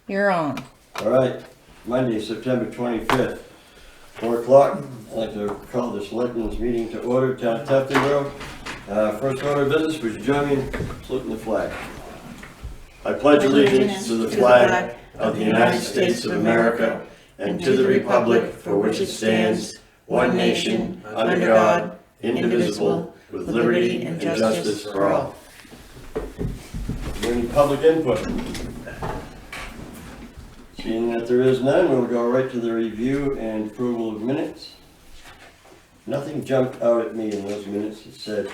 You're on. All right, Monday, September 25th, 4 o'clock. I'd like to call the Selectmen's meeting to order, Town of Tufton. First order of business, would you join me in saluting the flag? I pledge allegiance to the flag of the United States of America and to the republic for which it stands, one nation, under God, indivisible, with liberty and justice for all. Any public input? Seeing that there is none, we'll go right to the review and approval of minutes. Nothing jumped out at me in those minutes that said,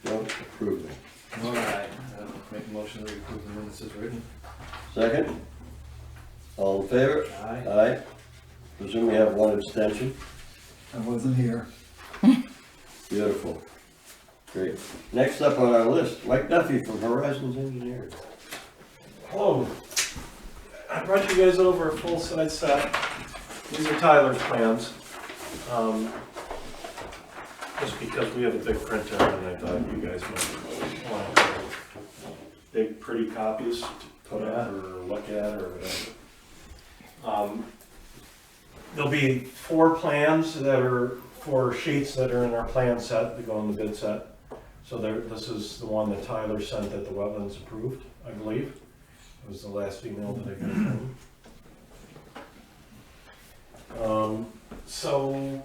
don't approve them. All right, make a motion to approve the minutes as written. Second? All in favor? Aye. Aye. Presume we have one abstention. I wasn't here. Beautiful. Great. Next up on our list, Mike Duffy from Horizons Engineering. Hello. I brought you guys over a full-size set. These are Tyler's plans. Just because we have a big printer and I thought you guys might want big pretty copies to put up or look at or whatever. There'll be 4 plans that are 4 sheets that are in our plan set that go in the bid set. So this is the one that Tyler sent that the wetlands approved, I believe. It was the last email that I got from him. So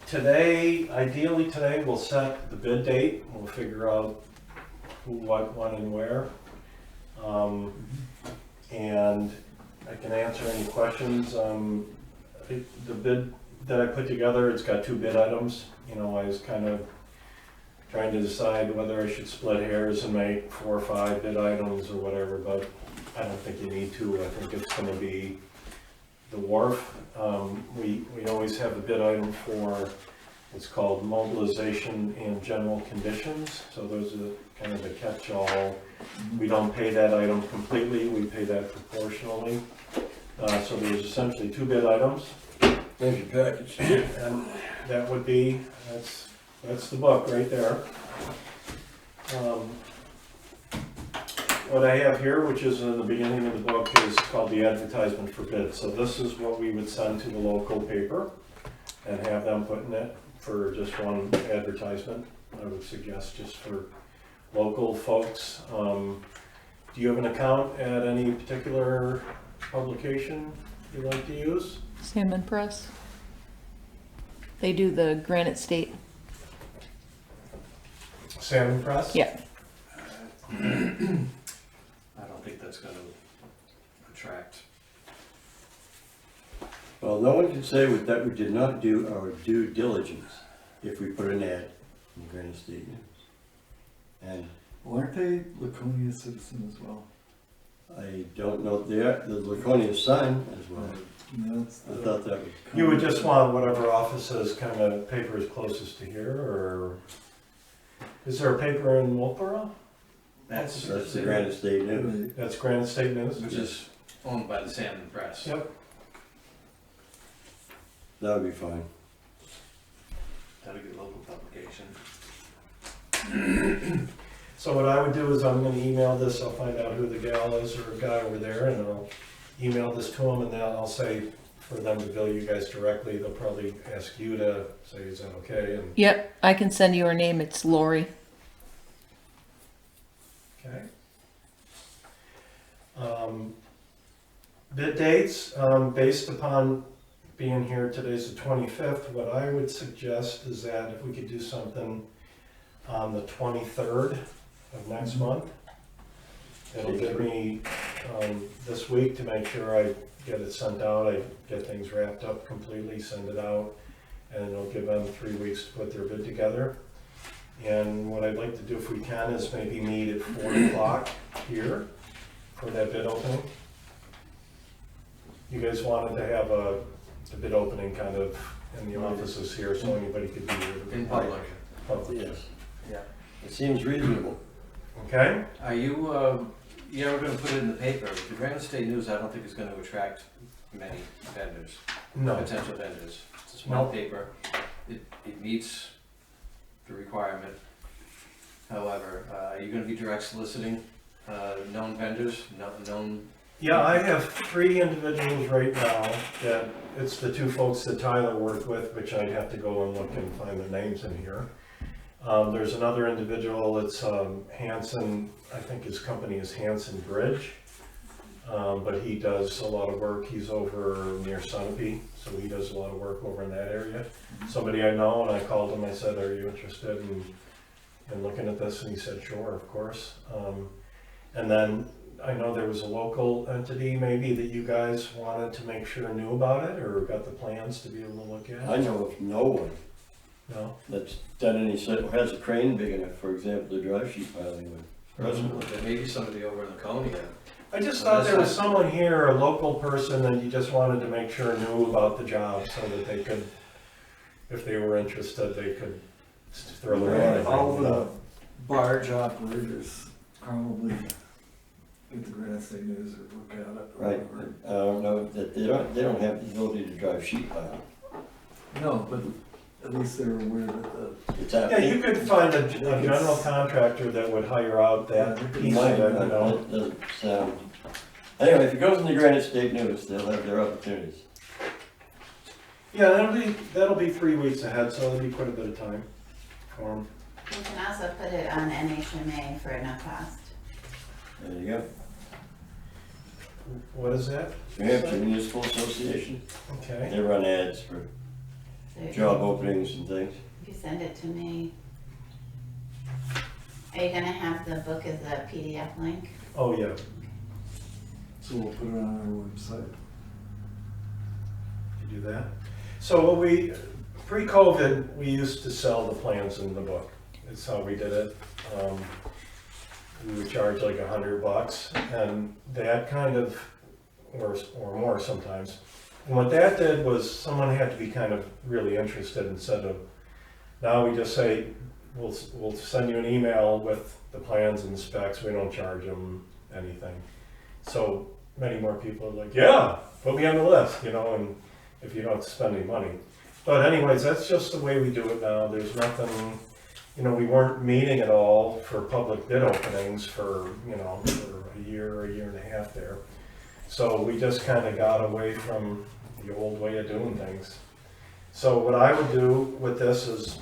today, ideally today, we'll set the bid date. We'll figure out who, what, when, and where. And I can answer any questions. The bid that I put together, it's got 2 bid items. You know, I was kind of trying to decide whether I should split hairs and make 4 or 5 bid items or whatever, but I don't think you need to. I think it's going to be the wharf. We always have a bid item for, it's called mobilization and general conditions. So those are kind of the catch-all. We don't pay that item completely, we pay that proportionally. So there's essentially 2 bid items. There's your package. And that would be, that's the book right there. What I have here, which is in the beginning of the book, is called the advertisement for bid. So this is what we would send to the local paper and have them put in it for just one advertisement. I would suggest just for local folks. Do you have an account at any particular publication you like to use? Salmon Press. They do the Granite State. Salmon Press? Yeah. I don't think that's gonna attract. Well, no one can say that we did not do our due diligence if we put an ad in the Granite State News. And Well, aren't they Laconia citizen as well? I don't know, the Laconia sign as well. No, that's I the, thought that was, You would just want whatever office's kind of paper is closest to here, or is there a paper in Wolfboro? That's the Granite State News. right. That's Granite State News? which is owned by the Salmon Press. Yep. That would be fine. That'd be a local publication. So what I would do is I'm gonna email this, I'll find out who the gal is or a guy over there, and I'll email this to them, and then I'll say for them to bill you guys directly. They'll probably ask you to say, is that okay? And Yep, I can send you her name. It's Lori. okay. Bid dates, based upon being here, today's the 25th, what I would suggest is that if we could do something on the 23rd of next month. It'll give me this week to make sure I get it sent out, I get things wrapped up completely, send it out, and it'll give them 3 weeks to put their bid together. And what I'd like to do if we can is maybe meet at 4 o'clock here for that bid opening. You guys wanted to have the bid opening kind of in the offices here so anybody could be here. In public. Public. Yes, Yeah. it seems reasonable. Okay? Are you, we're gonna put it in the paper. The Granite State News, I don't think is gonna attract many vendors, No. potential vendors. It's a small No. paper. It meets the requirement. However, are you gonna be direct soliciting known vendors, known Yeah, I have 3 individuals right now that, it's the 2 folks that Tyler worked with, which I'd have to go and look and find their names in here. There's another individual, it's Hanson, I think his company is Hanson Bridge. But he does a lot of work, he's over near Sunapee, so he does a lot of work over in that area. Somebody I know, and I called him, I said, are you interested in looking at this? And he said, sure, of course. And then I know there was a local entity maybe that you guys wanted to make sure knew about it, or got the plans to be able to look at? I know of no one No? that's done any, has a crane big enough, for example, to drive sheet piling with. Presently. There may be somebody over in Laconia. I just thought there was someone here, a local person, that you just wanted to make sure knew about the job so that they could, if they were interested, they could throw their hand in. All the barge operators probably get the Granite State News or look at it. or Right, whatever. I don't know, that they don't have the ability to drive sheet pile. No, but at least they're aware that It's Yeah, happening. you could find a general contractor that would hire out that piece of it, you know. It doesn't sound. Anyway, if it goes in the Granite State News, they'll have their opportunities. Yeah, that'll be 3 weeks ahead, so that'll be quite a bit of time for 'em. You can also put it on NHMA for no cost. There you go. What is that? New Hampshire Municipal Association, Okay. they run ads for So if job openings and things. you send it to me. Are you gonna have the book as a PDF link? Oh, yeah. so we'll put it on our website. You do that. So pre-COVID, we used to sell the plans in the book. It's how we did it. We would charge like $100, and that kind of, or more sometimes. And what that did was someone had to be kind of really interested instead of, now we just say, we'll send you an email with the plans and the specs, we don't charge them anything. So many more people are like, yeah, put me on the list, you know, and if you don't have to spend any money. But anyways, that's just the way we do it now. There's nothing, you know, we weren't meeting at all for public bid openings for, you know, for a year and a half there. So we just kind of got away from the old way of doing things. So what I would do with this is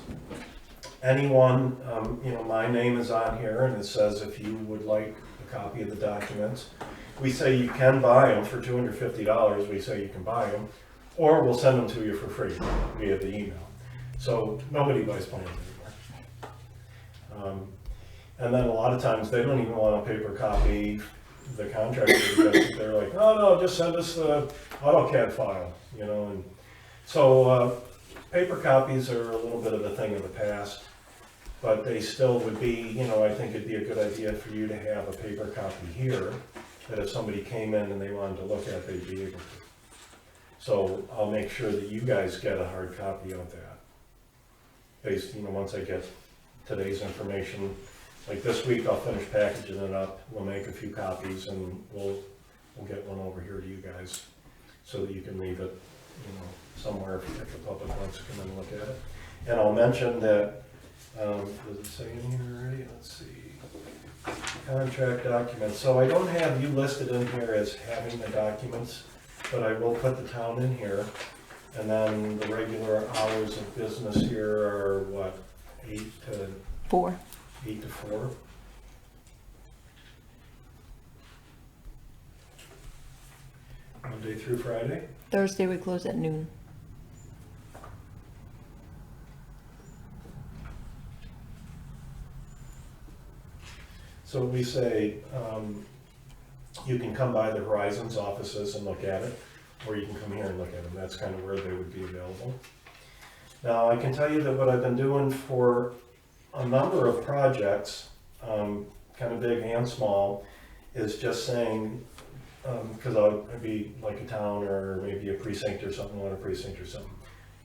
anyone, you know, my name is on here and it says if you would like a copy of the documents, we say you can buy them for $250, we say you can buy them, or we'll send them to you for free via the email. So nobody buys plans anymore. And then a lot of times they don't even want a paper copy, the contractor, because they're like, oh no, just send us the AutoCAD file, you know. And so paper copies are a little bit of a thing of the past, but they still would be, you know, I think it'd be a good idea for you to have a paper copy here, that if somebody came in and they wanted to look at, they'd be able to. So I'll make sure that you guys get a hard copy of that. Based, you know, once I get today's information, like this week I'll finish packaging it up, we'll make a few copies and we'll get one over here to you guys so that you can leave it, you know, somewhere if the public wants to come in and look at it. And I'll mention that, does it say in here already? Let's see. Contract documents. So I don't have you listed in here as having the documents, but I will put the town in here. And then the regular hours of business here are what, 8 to 4. 8 to 4? Monday through Friday? Thursday we close at noon. So we say, you can come by the Horizons offices and look at it, or you can come here and look at them. That's kind of where they would be available. Now, I can tell you that what I've been doing for a number of projects, kind of big and small, is just saying, because I'll be like a town or maybe a precinct or something, want a precinct or something.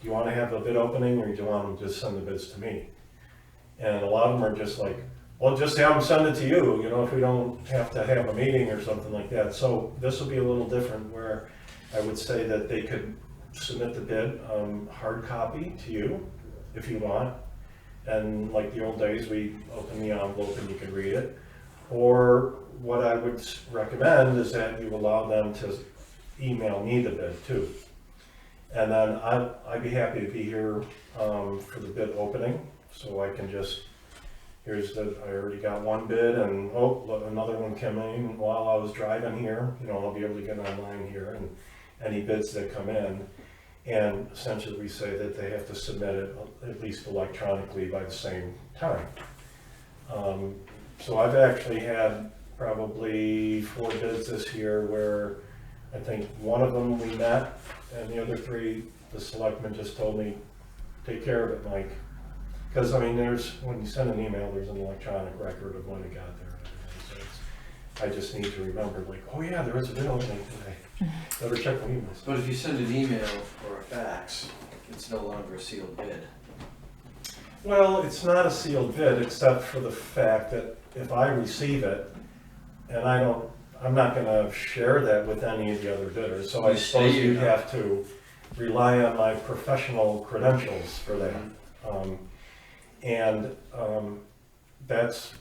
Do you want to have a bid opening, or do you want them to just send the bids to me? And a lot of them are just like, well, just have them send it to you, you know, if we don't have to have a meeting or something like that. So this will be a little different, where I would say that they could submit the bid, hard copy to you, if you want. And like the old days, we open the envelope and you can read it. Or what I would recommend is that you allow them to email me the bid too. And then I'd be happy to be here for the bid opening, so I can just, I already got one bid, and oh, look, another one came in while I was driving here. You know, I'll be able to get online here, and any bids that come in. And essentially we say that they have to submit it at least electronically by the same time. So I've actually had probably 4 bids this year where I think one of them we met, and the other 3, the selectmen just told me, take care of it, Mike. Because I mean, when you send an email, there's an electronic record of when it got there. And everything. So I just need to remember, like, oh yeah, there was a bid opening today. Better check my emails. But if you send an email or a fax, it's no longer a sealed bid. Well, it's not a sealed bid, except for the fact that if I receive it, and I'm not gonna share that with any of the other bidders, so I You say suppose you're you'd not. have to rely on my professional credentials for that. That's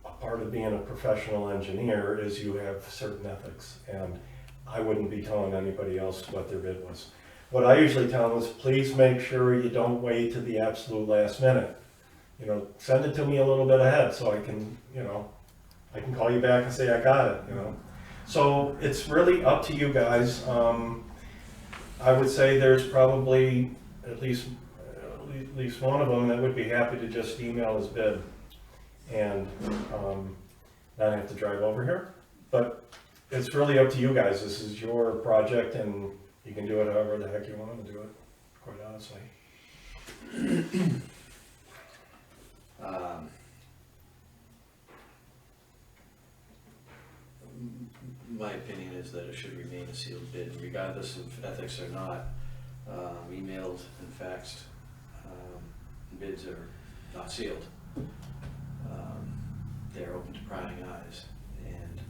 a part of being a professional engineer, is you have certain ethics, and I wouldn't be telling anybody else what their bid was. What I usually tell them is, please make sure you don't wait to the absolute last minute. You know, send it to me a little bit ahead so I can, I can call you back and say I got it, So it's really up to you guys. I would say there's probably at least one of them that would be happy to just email his bid and not have to drive over here. But it's really up to you guys. This is your project, and you can do it however the heck you want to do it, quite honestly. My opinion is that it should remain a sealed bid, regardless of ethics or not. Emailed and faxed bids are not sealed. They're open to prying eyes, and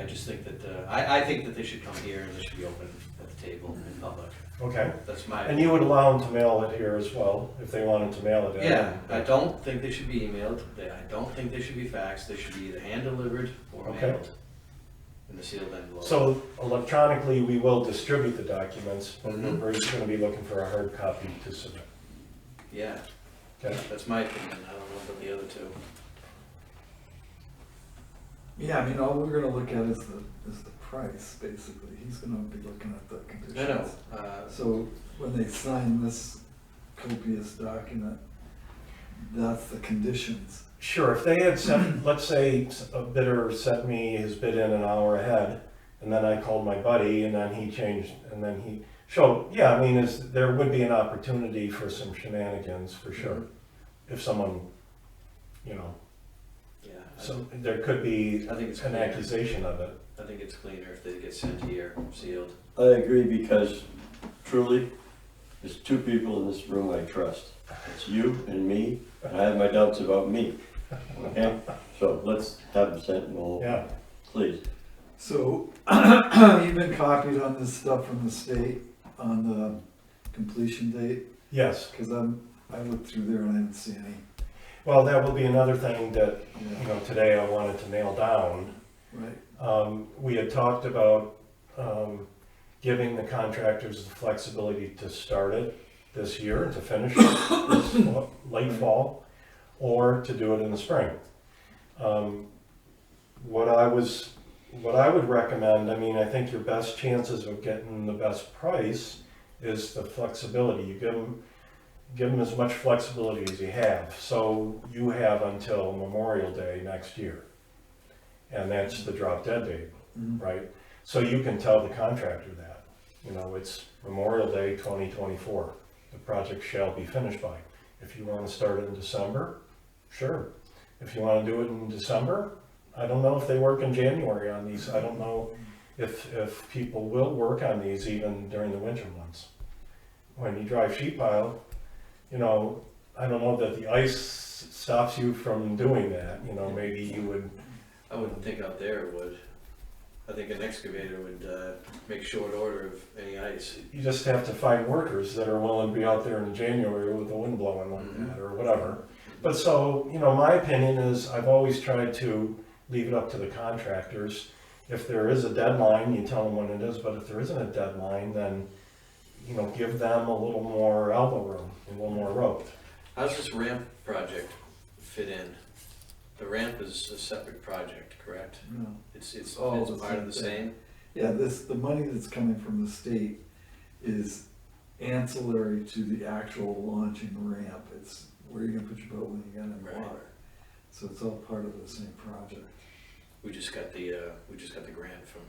I just think that I think that they should come here and they should be open at the table in public. Okay. That's my. And you would allow them to mail it here as well, if they wanted to mail it in? Yeah, I don't think they should be emailed. I don't think they should be faxed. They should be either hand delivered or Okay. mailed in the sealed envelope. So electronically, we will distribute the documents, but Mhm. we're just gonna be looking for a hard copy to submit. Yeah, Okay? that's my opinion. I don't know about the other two. Yeah, I mean, all we're gonna look at is the price, basically. He's gonna be looking at the conditions. I know. So when they sign this copious document, that's the conditions. Sure, if they had sent, let's say a bidder sent me his bid in an hour ahead, and then I called my buddy, and then he changed, and then he, so, yeah, I mean, there would be an opportunity for some shenanigans, for sure. If someone, Yeah. so there could be I think it's an cleaner. accusation of it. I think it's cleaner if they get sent here sealed. I agree, because truly, there's 2 people in this room I trust. It's you and me, and I have my doubts about me. Okay? So let's have them sent and we'll, Yeah, please. So, you've been copied on this stuff from the state on the completion date? yes. Cause I looked through there and I didn't see any. Well, that will be another thing that, Yeah, today I wanted to nail down. right. We had talked about giving the contractors the flexibility to start it this year and to finish it this late fall, or to do it in the spring. What I would recommend, I mean, I think your best chances of getting the best price is the flexibility. You give them as much flexibility as you have. So you have until Memorial Day next year. And that's the drop dead date, Mhm. right? So you can tell the contractor that, it's Memorial Day 2024. The project shall be finished by. If you want to start it in December, sure. If you want to do it in December, I don't know if they work in January on these. I don't know if people will work on these even during the winter months. When you drive sheet pile, I don't know that the ice stops you from doing that. Maybe you would. I wouldn't think out there it would. I think an excavator would make short order of any ice. You just have to find workers that are willing to be out there in January with the wind blowing like that or whatever. But so, my opinion is I've always tried to leave it up to the contractors. If there is a deadline, you tell them when it is, but if there isn't a deadline, then, you know, give them a little more elbow room, a little more rope. How's this ramp project fit in? The ramp is a separate project, correct? No. It's Oh, it's the part of the same thing. same? Yeah, the money that's coming from the state is ancillary to the actual launching ramp. It's where you're gonna put your boat when you get in the Right. water. So it's all part of the same project. We just got the grant from,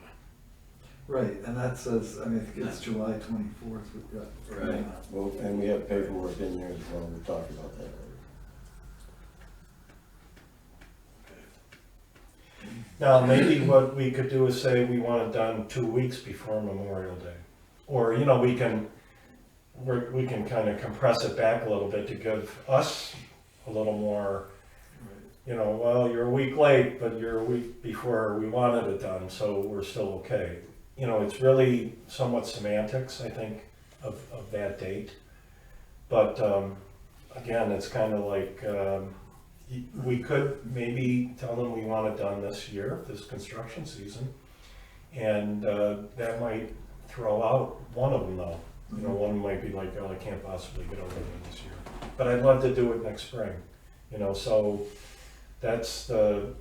Right, and that says, I mean, I think it's July 24th we've got. Right. Well, and we have paperwork in there as well, we talked about that. Now, maybe what we could do is say we want it done 2 weeks before Memorial Day. Or, you know, we can kind of compress it back a little bit to give us a little more, you know, well, you're a week late, but you're a week before we wanted it done, so we're still okay. You know, it's really somewhat semantics, I think, of that date. But, again, it's kind of like, we could maybe tell them we want it done this year, this construction season. And that might throw out one of them though. You know, one might be like, oh, I can't possibly get over it this year. But I'd love to do it next spring, you know, so that's the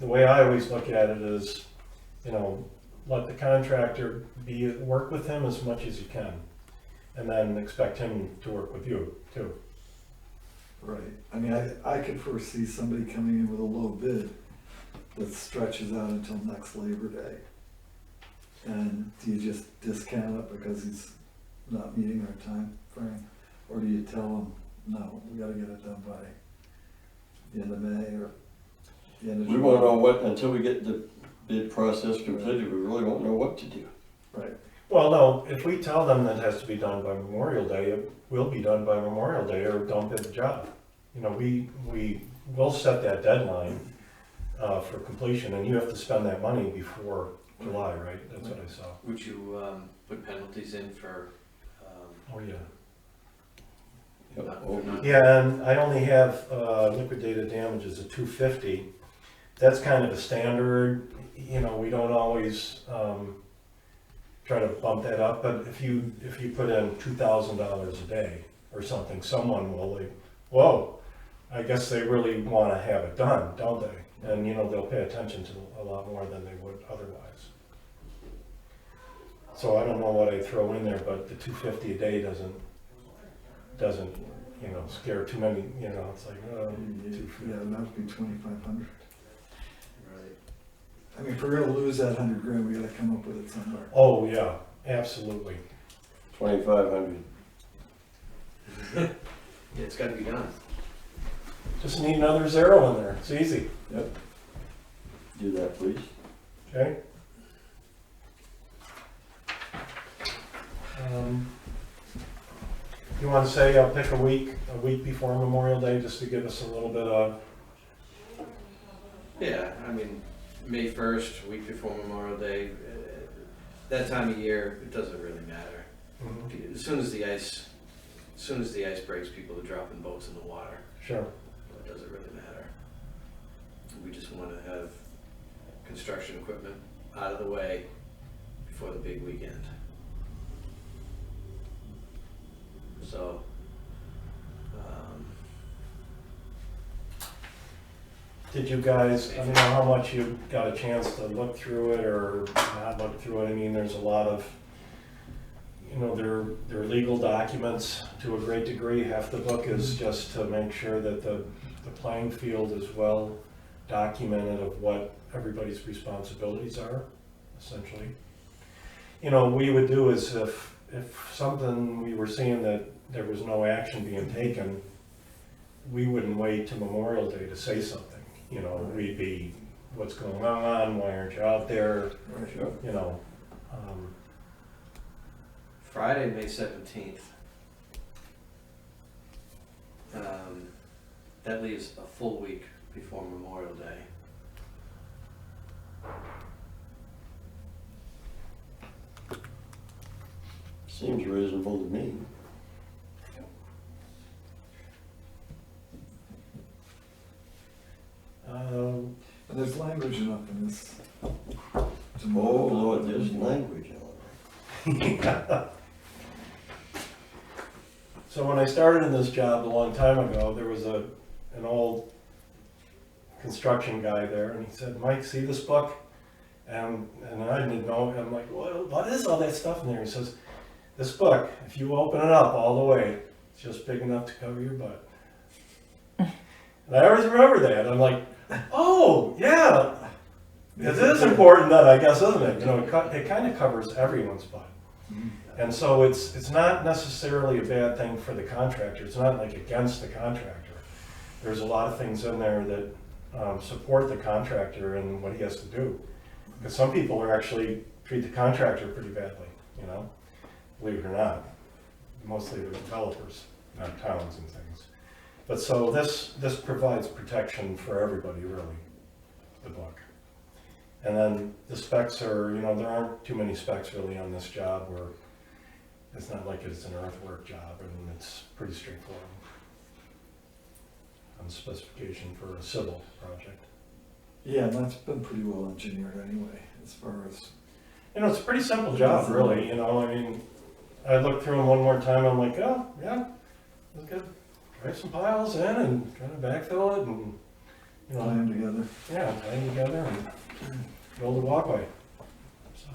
way I always look at it is, you know, let the contractor work with him as much as you can. And then expect him to work with you too. Right, I mean, I could foresee somebody coming in with a low bid that stretches out until next Labor Day. And do you just discount it because he's not meeting our time frame? Or do you tell him, no, we gotta get it done by the end of May or the end of July? We won't know what, until we get the bid process completed, we really won't know what to do. Right, Well, no, if we tell them that it has to be done by Memorial Day, it will be done by Memorial Day or don't bid the job. You know, we will set that deadline for completion and you have to spend that money before July, right? That's what I saw. would you put penalties in for, Oh, yeah. Yep. not- not- Yeah, and I only have liquidated damages of $250. That's kind of a standard, you know, we don't always try to bump that up, but if you put in $2,000 a day or something, someone will like, whoa, I guess they really want to have it done, don't they? And, you know, they'll pay attention to a lot more than they would otherwise. So I don't know what I throw in there, but the $250 a day doesn't, you know, scare too many, you know, it's like, oh, yeah, that would be 2,500. Right. I mean, if we're gonna lose that 100 grand, we gotta come up with it somewhere. oh, yeah, absolutely. 2,500. Yeah, it's gotta be done. Just need another zero in there, it's easy, Yep. Do that, please. okay? You want to say I'll pick a week before Memorial Day, just to give us a little bit of, Yeah, I mean, May 1st, week before Memorial Day, that time of year, it doesn't really matter. As soon as the ice breaks, people are dropping boats in the water. sure. It doesn't really matter. We just want to have construction equipment out of the way before the big weekend. So, Did you guys, I don't know how much you got a chance to look through it or not look through it, I mean, there's a lot of, you know, they're legal documents to a great degree. Half the book is just to make sure that the playing field is well documented of what everybody's responsibilities are, essentially. You know, what we would do is if something, we were seeing that there was no action being taken, we wouldn't wait till Memorial Day to say something. You know, we'd be, what's going on, why aren't you out there, Sure. you know. Friday, May 17th. That leaves a full week before Memorial Day. Seems reasonable to me. business. Oh, Lord, there's language on it. So when I started in this job a long time ago, there was an old construction guy there, and he said, "Mike, see this book?" And I didn't know. I'm like, "Well, what is all that stuff in there?" He says, "This book, if you open it up all the way, it's just big enough to cover your butt." And I always remember that. I'm like, "Oh, yeah, it is important then, I guess, isn't it?" You know, it kind of covers everyone's butt. And so it's not necessarily a bad thing for the contractor. It's not like against the contractor. There's a lot of things in there that support the contractor and what he has to do. Because some people are actually treat the contractor pretty badly, you know, believe it or not. Mostly the developers, not towns and things. But so this provides protection for everybody, really, the book. And then the specs are, you know, there aren't too many specs really on this job, where it's not like it's an earthwork job, and it's pretty straightforward on the specification for a civil project. Yeah, and that's been pretty well engineered anyway, as far as, You know, it's a pretty simple job, really, you know, I mean, I looked through them one more time, I'm like, oh, yeah, let's get, drive some piles in and kind of backfill it and, you tie know, them together. yeah, tie them together and build a walkway. So.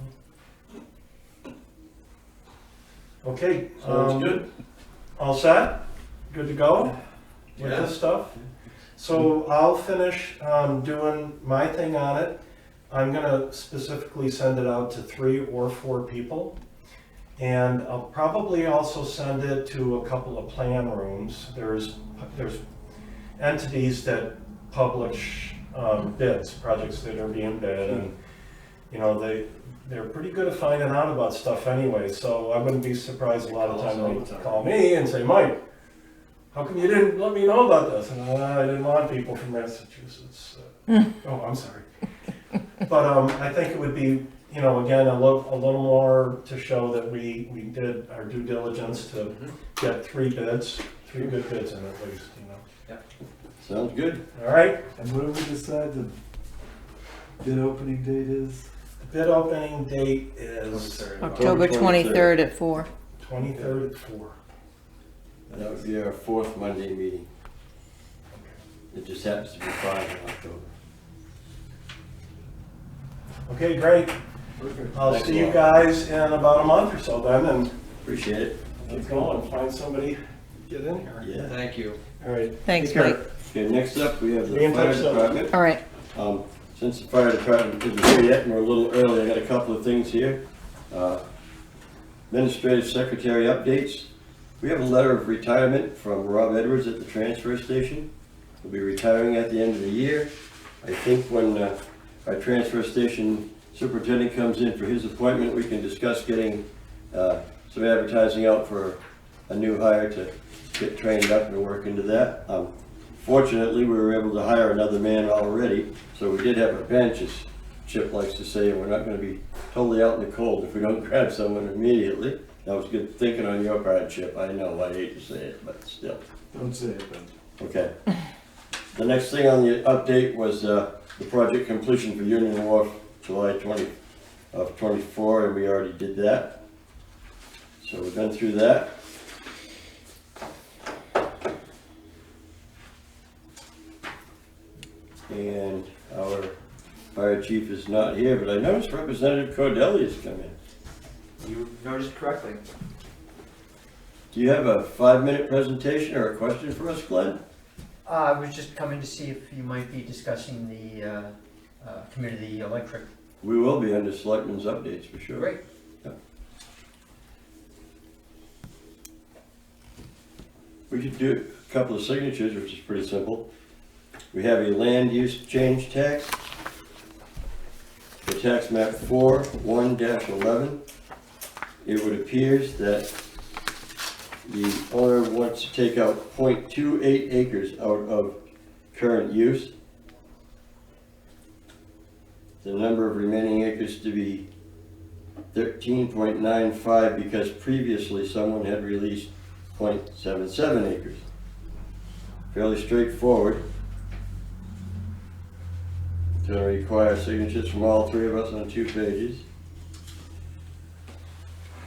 Okay. Sounds good. All set? Good to go with Yeah. this stuff? So I'll finish doing my thing on it. I'm gonna specifically send it out to 3 or 4 people. And I'll probably also send it to a couple of plan rooms. There's entities that publish bids, projects that are being bid, and you know they're pretty good at finding out about stuff anyway. So I wouldn't be surprised a lot of times they call me and say, "Mike, how come you didn't let me know about this?" And I didn't want people from Massachusetts. Oh, I'm sorry. But I think it would be, you know, again, a little more to show that we did our due diligence to get 3 bids, 3 good bids in at least, you know. Sounds good. All right, And what do we decide the bid opening date is? the bid opening date is 23rd. October 23rd at 4. 23rd at 4. That would be our 4th Monday meeting. It just happens to be 5 in October. Okay, great. Perfect. I'll Thanks see a you lot. guys in about a month or so then, and Appreciate it. get going, find somebody, get in here. Yeah. Thank you. All right. Thanks, Take care. Mike. Okay, next up, we have the Be in fire touch soon. department. All right. Since the fire department isn't here yet, and we're a little early, I got a couple of things here. Administrative secretary updates. We have a letter of retirement from Rob Edwards at the transfer station. He'll be retiring at the end of the year. I think when our transfer station superintendent comes in for his appointment, we can discuss getting some advertising out for a new hire to get trained up and work into that. Fortunately, we were able to hire another man already, so we did have a bench, as Chip likes to say, and we're not gonna be totally out in the cold if we don't grab someone immediately. That was good thinking on your part, Chip. I know, I hate to say it, but still. Don't say it, Ben. Okay. The next thing on the update was the project completion for Union Wharf, July 20 of 24, and we already did that. So we've been through that. And our fire chief is not here, but I noticed Representative Cordelli has come in. You noticed correctly. Do you have a 5-minute presentation or a question for us, Glenn? I was just coming to see if you might be discussing the community electric. We will be under Selectmen's updates for sure. Great. We could do a couple of signatures, which is pretty simple. We have a land use change tax. The tax map 4-1-11. It would appears that the owner wants to take out 0.28 acres out of current use. The number of remaining acres to be 13.95 because previously someone had released 0.77 acres. Fairly straightforward. It's gonna require signatures from all three of us on 2 pages.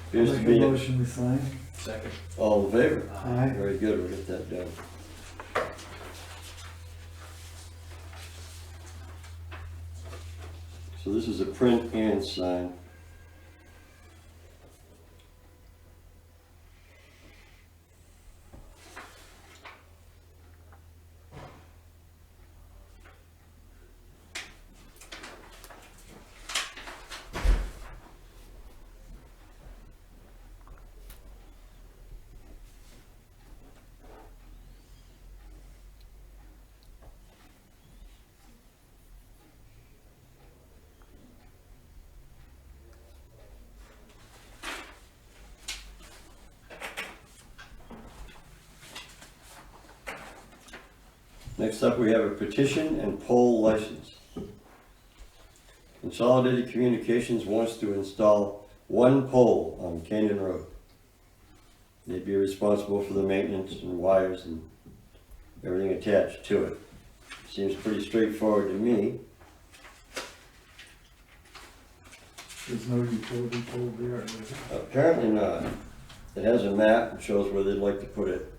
Appears to Make a be motion we sign. Second. all in favor. Aye. Very good, we'll get that done. So this is a print and sign. Next up, we have a petition and poll license. Consolidated Communications wants to install 1 pole on Canyon Road. They'd be responsible for the maintenance and wires and everything attached to it. Seems pretty straightforward to me. There's no utility pole there, is there? Apparently not. It has a map and shows where they'd like to put it.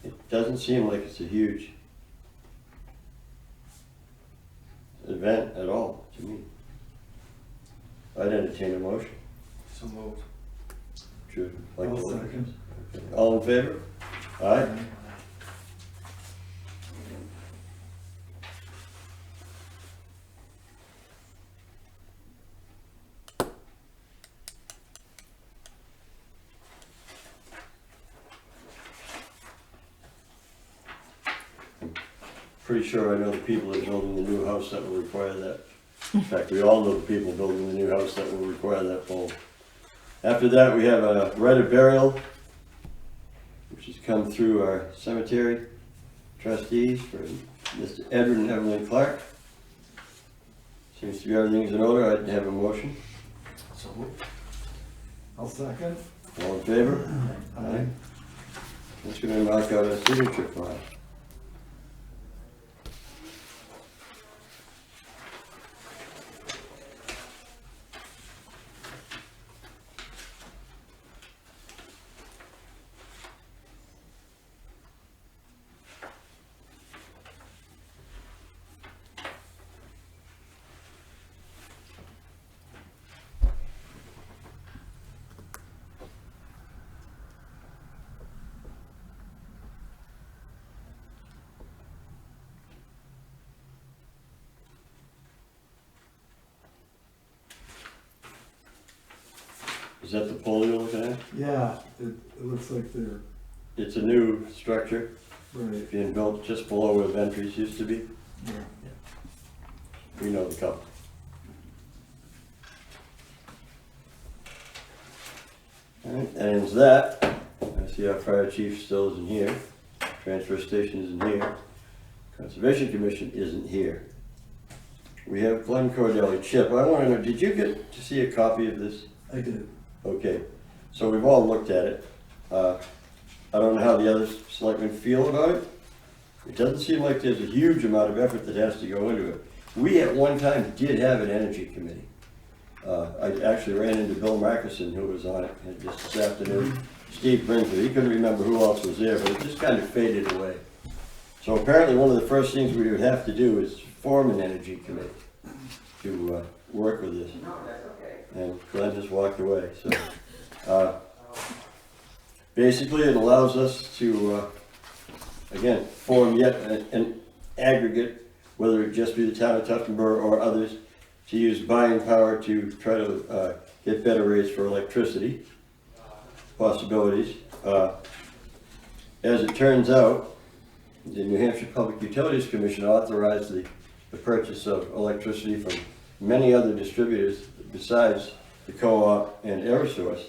It doesn't seem like it's a huge event at all to me. I'd entertain a motion. So moved. Should like I'll to look. second. Okay. All in favor? Aye. Pretty sure I know the people that are building the new house that will require that. In fact, we all know the people building the new house that will require that pole. After that, we have a right of burial, which has come through our cemetery trustees for Mr. Edward and Evelyn Clark. Seems to be everything's in order. I'd have a motion. So moved. I'll second. All in favor? Aye. Just gonna mark out a signature file. Is that the pole you're looking at? Yeah, it looks like they're, It's a new structure right, being built just below where Ventries used to be. yeah. We know the couple. Alright, and it's that. I see our fire chief still isn't here. Transfer station isn't here. Conservation Commission isn't here. We have Glenn Cordelli. Chip, I want to know, did you get to see a copy of this? I did. Okay, so we've all looked at it. I don't know how the other selectmen feel about it. It doesn't seem like there's a huge amount of effort that has to go into it. We at one time did have an energy committee. I actually ran into Bill Markison, who was on it, and just this afternoon. Steve Brinkley, he couldn't remember who else was there, but it just kind of faded away. So apparently one of the first things we would have to do is form an energy committee to work with this. And Glenn just walked away, so. Basically, it allows us to, again, form yet an aggregate, whether it just be the town of Tuftonboro or others, to use buying power to try to get better rates for electricity possibilities. As it turns out, the New Hampshire Public Utilities Commission authorized the purchase of electricity from many other distributors besides the co-op and Eversource,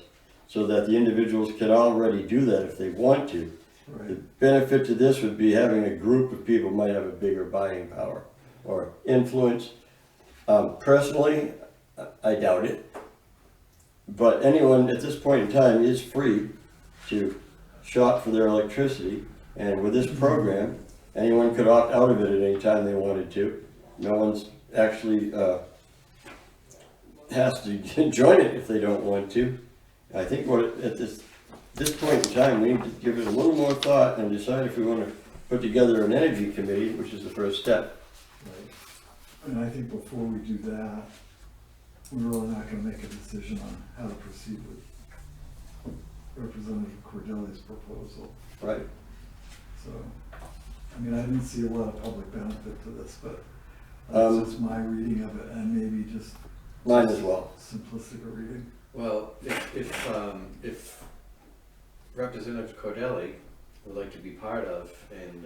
so that the individuals can already do that if they want to. The Right, benefit to this would be having a group of people might have a bigger buying power or influence. Personally, I doubt it. But anyone at this point in time is free to shop for their electricity. And with this program, anyone could opt out of it at any time they wanted to. No one's actually, has to join it if they don't want to. I think at this point in time, we need to give it a little more thought and decide if we want to put together an energy committee, which is the first step. Right. And I think before we do that, we're really not gonna make a decision on how to proceed with Representative Cordeli's proposal. Right. So, I mean, I didn't see a lot of public benefit to this, but Um, that's just my reading of it, and maybe just Mine as well. simplistic a reading. Well, if Representative Cordelli would like to be part of and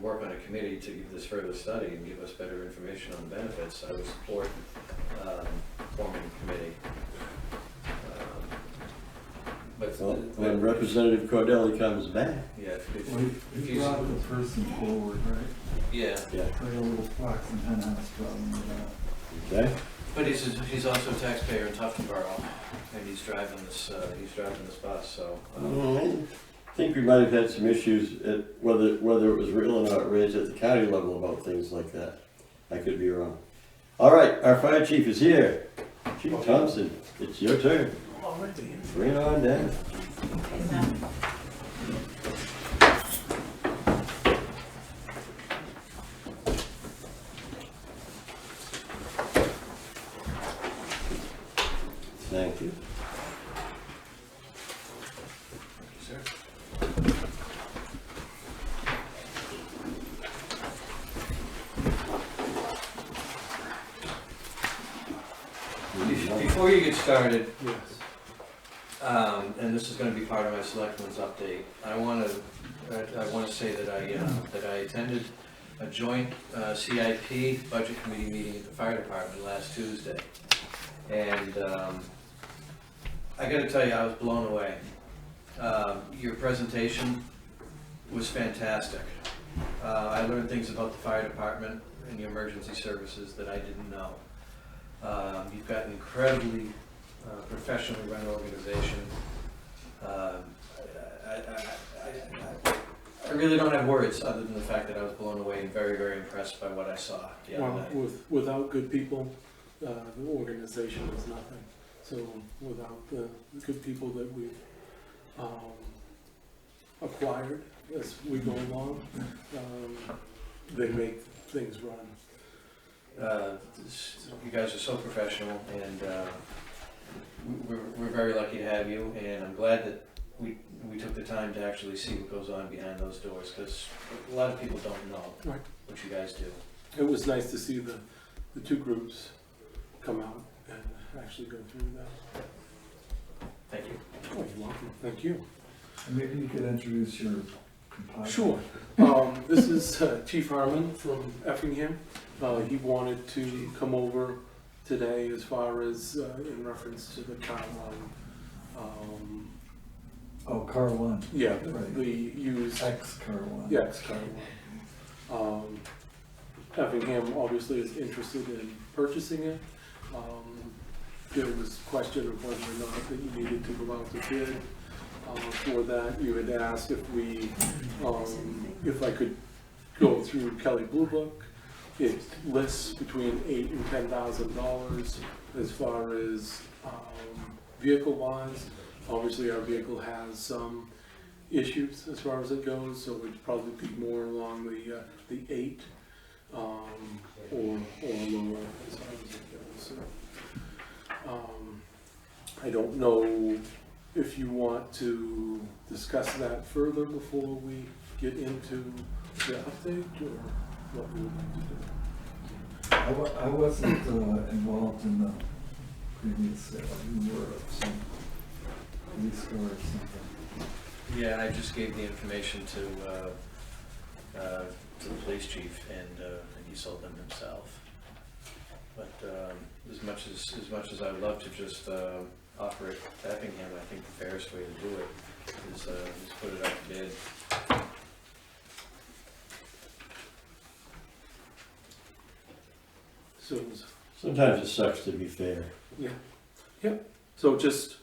work on a committee to give this further study and give us better information on the benefits, I would support forming a committee. But Well, when Representative Cordelli comes back. yeah, if Well, he brought the person forward, right? yeah, Yeah. So a little fox and hen house problem with that. Okay. but he's also a taxpayer in Tuftonboro, and he's driving this bus, so. I think we might have had some issues at whether it was real or not raised at the county level about things like that. I could be wrong. All right, our fire chief is here. Chief Thompson, it's your turn. Bring it on down. Okay, so Thank you. Before you get started, and this is gonna be part of my selectmen's update, I wanna say that I attended a joint CIP budget committee meeting at the fire department last Tuesday. And I gotta tell you, I was blown away. Your presentation was fantastic. I learned things about the fire department and the emergency services that I didn't know. You've got an incredibly professionally run organization. I really don't have words other than the fact that I was blown away and very, very impressed by what I saw the other Well, night. without good people, the organization is nothing. So without the good people that we've acquired as we go along, they make things run. You guys are so professional, and we're very lucky to have you, and I'm glad that we took the time to actually see what goes on behind those doors, because a lot of people don't know Right. what you guys do. It was nice to see the two groups come out and actually go through that. Thank you. Oh, you're welcome. Thank you. And maybe you could introduce your compadre. Sure. This is Chief Harmon from Effingham. He wanted to come over today as far as in reference to the car one. Oh, car one. Yeah, Right. the used, Ex-car one. yeah, car one. Effingham obviously is interested in purchasing it. There was question of whether or not that you needed to go out to bid. For that, you had asked if if I could go through Kelly Blue Book. It lists between $8,000 and $10,000 as far as vehicle wise. Obviously, our vehicle has some issues as far as it goes, so it'd probably be more along the 8 or lower as far as it goes. So, I don't know if you want to discuss that further before we get into the update, or what we would like to do. I wasn't involved in the previous sale. You were of some lease or something. Yeah, and I just gave the information to the police chief, and he sold them himself. But as much as I'd love to just offer it to Effingham, I think the fairest way to do it is put it out to bid. So, Sometimes it sucks to be fair. yeah. So just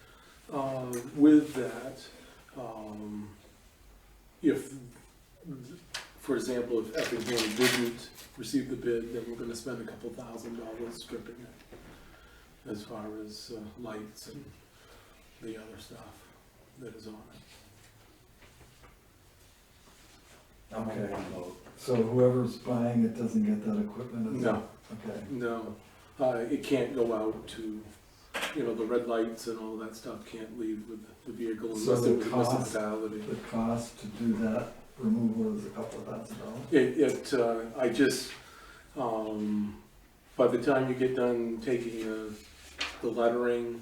with that, if for example, if Effingham didn't receive the bid, then we're gonna spend a couple $1,000 stripping it, as far as lights and the other stuff that is on it. I'm on Okay. one vote. So whoever's buying it doesn't get that equipment? is it? No, Okay, no, it can't go out to, you know, the red lights and all that stuff can't leave with the vehicle So unless the it was cost- municipality. the cost to do that removal is a couple of $1,000? I just, by the time you get done taking the lettering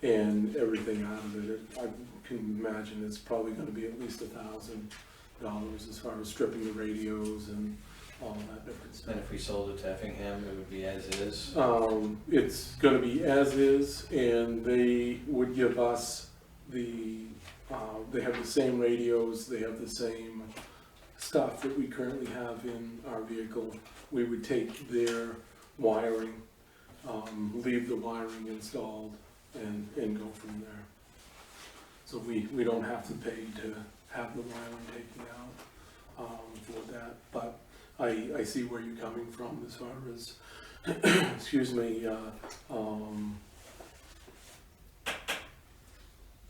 and everything out of it, I can imagine it's probably gonna be at least $1,000 as far as stripping the radios and all that different stuff. And if we sold it to Effingham, it would be as is. It's gonna be as is, and they would give us they have the same radios, they have the same stuff that we currently have in our vehicle. We would take their wiring, leave the wiring installed, and go from there. So we don't have to pay to have the wiring taken out, for that, but I see where you're coming from as far as, excuse me,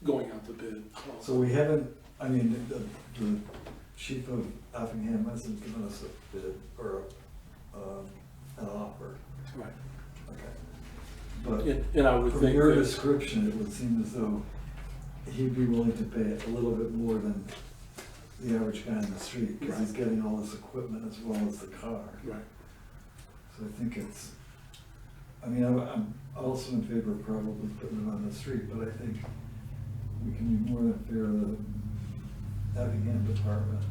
going out to bid. So we haven't, I mean, the chief of Effingham hasn't given us a bid or an offer. Right. Okay. But And I would from think your that, description, it would seem as though he'd be willing to pay a little bit more than the average guy in the street, because he's getting all this equipment as well as the car. right, So I think it's, I mean, I'm also in favor of probably putting it on the street, but I think we can be more than fair to the Effingham department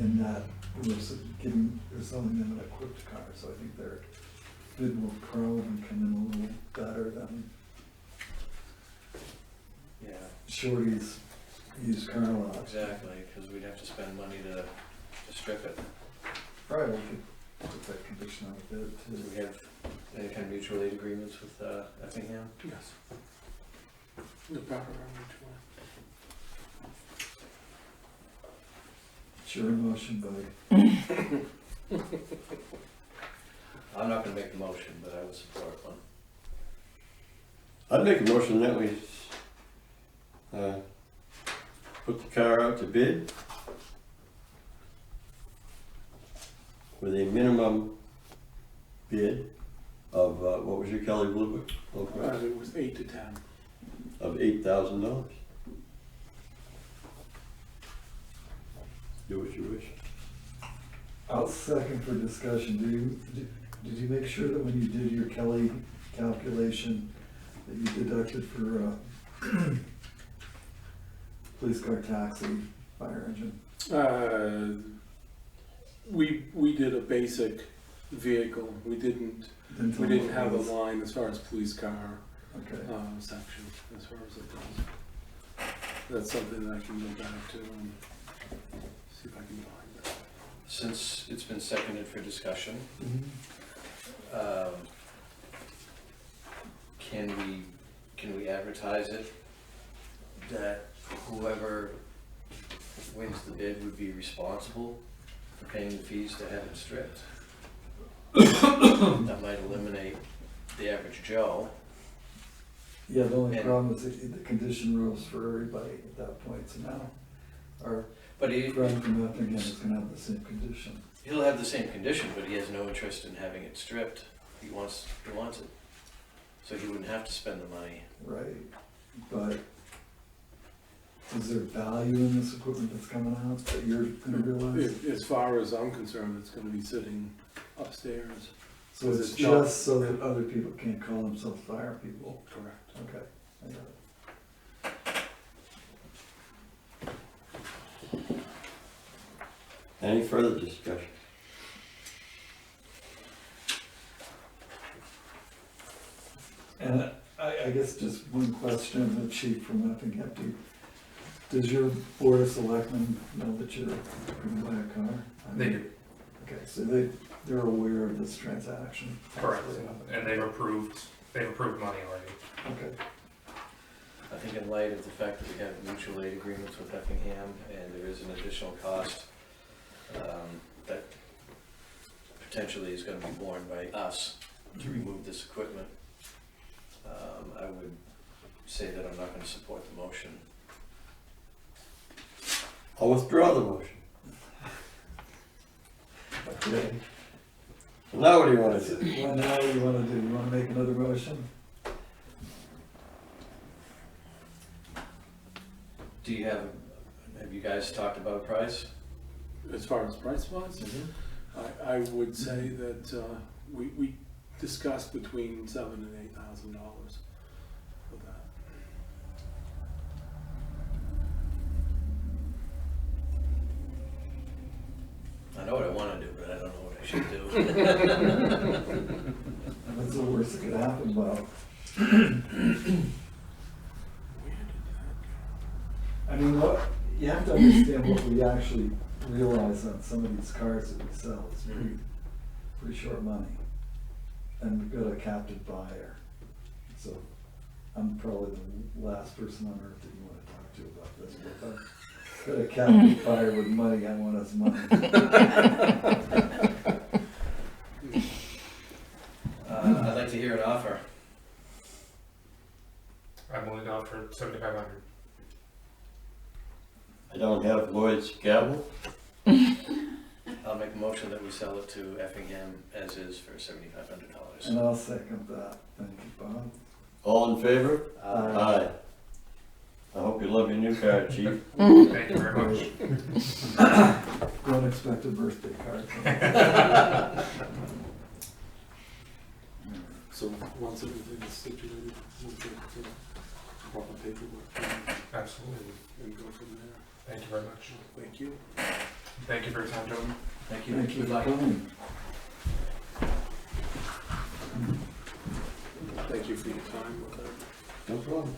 in that we're selling them an equipped car, so I think their bid will probably come in a little better than Yeah, Shorty's used car lot. exactly, because we'd have to spend money to strip it. Probably we could put that condition on the bid Do too. we have any kind of mutual aid agreements with Effingham? yes. The proper language Sure, motion by, I'm not gonna make the motion, but I would support one. I'd make a motion that we put the car out to bid with a minimum bid of, what was your Kelly Blue Book? it was 8 to 10. Of $8,000. Do what you wish. I'll second for discussion. Did you make sure that when you did your Kelly calculation, that you deducted for, police car, taxi, fire engine? We did a basic vehicle, we didn't have a line as far as police car Okay, section, as far as it goes. That's something that I can go back to and see if I can find that. Since it's been seconded for discussion, can we advertise it that whoever wins the bid would be responsible for paying the fees to have it stripped? That might eliminate the average Joe. yeah, the only And- problem is that the condition rules for everybody at that point, so now our But friend from Effingham is gonna have the same condition. he'll have the same condition, but he has no interest in having it stripped. He wants it. So he wouldn't have to spend the money. Right, but is there value in this equipment that's coming out that you're gonna realize? As far as I'm concerned, it's gonna be sitting upstairs. So it's It's not- just so that other people can't call themselves fire people? Correct. Okay, I got it. Any further discussion? And I guess just one question of the chief from Effingham. Does your board of selectmen know that you're gonna buy a car? They do, Okay, so they're aware of this transaction? correct, and they've approved money already. Okay, I think in light of the fact that we have mutual aid agreements with Effingham and there is an additional cost that potentially is gonna be borne by us to remove this equipment, I would say that I'm not gonna support the motion. I'll withdraw the motion. Okay. So now what do you wanna do? Well, now what do you wanna do? You wanna make another motion? Do you have you guys talked about a price? As far as price wise, I would say that we discussed between $7,000 and $8,000 for that. I know what I wanna do, but I don't know what I should do. What's the worst that could happen, Bob? I mean, what, you have to understand what we actually realize on some of these cars that we sell, it's pretty short money. And we've got a captive buyer, so I'm probably the last person on earth that you wanna talk to about this, but if I've got a captive buyer with money, I want his money. I'd like to hear an offer. I'm willing to offer 7,500. I don't have Lloyd's gavel. I'll make a motion that we sell it to Effingham as is for $7,500. And I'll second that, thank you, Bob. All in favor? Aye. I hope you love your new car, chief. Thank you very much. Don't expect a birthday card. So once everything is situated, we'll get the proper paperwork Absolutely. and go from there. Thank you very much. Thank you. Thank you for your time, gentlemen. Thank you. Thank you Good for luck. coming. Thank you for your time with that. No problem.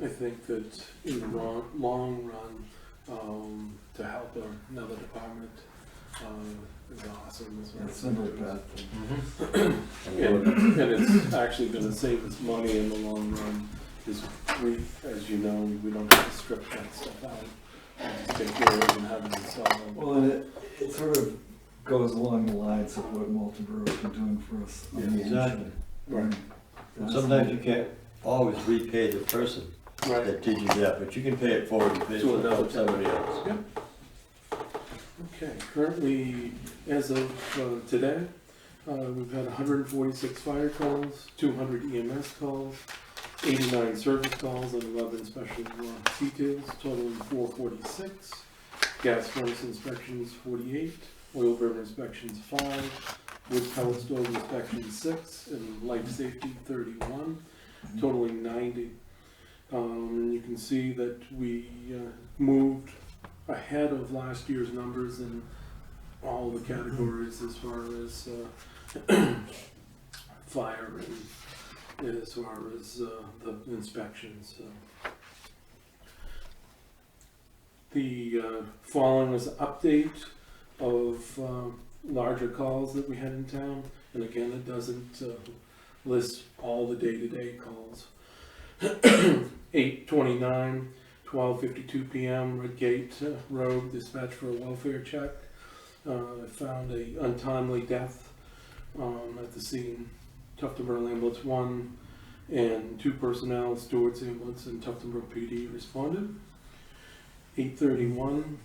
I think that in the long run, to help another department is awesome as well. It's never a bad thing. And it's actually gonna save us money in the long run, because we, as you know, we don't have to strip that stuff out. We just take care of it and have it installed. Well, and it sort of goes along the lines of what Multiboro's been doing for us. on the Exactly. Right. That's- Sometimes you can't always repay the person Right. that did you that, but you can pay it forward and pay To it another to somebody else. Yep. Okay, currently, as of today, we've had 146 fire calls, 200 EMS calls, 89 service calls, and 11 special details, totaling 446. Gas furnace inspections 48, oil burner inspections 5, wood pellet stove inspections 6, and life safety 31, totaling 90. You can see that we moved ahead of last year's numbers in all the categories as far as fire and as far as the inspections. The following is an update of larger calls that we had in town, and again, it doesn't list all the day-to-day calls. 8:29, 12:52 p.m. Redgate Road, dispatch for a welfare check. Found a untimely death at the scene. Tuftonboro Ambulance 1 and 2 personnel, Stewart's Ambulance and Tuftonboro PD responded. 8:31,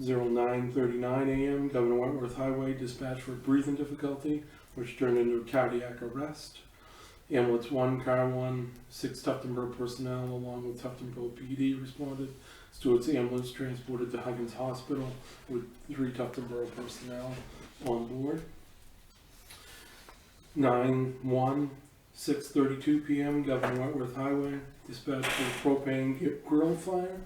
09:39 a.m. Governor Wentworth Highway, dispatch for breathing difficulty, which turned into a cardiac arrest. Ambulance 1, Car 1, 6 Tuftonboro personnel along with Tuftonboro PD responded. Stewart's ambulance transported to Huggins Hospital with 3 Tuftonboro personnel on board. 9/1, 6:32 p.m. Governor Wentworth Highway, dispatch for propane grill fire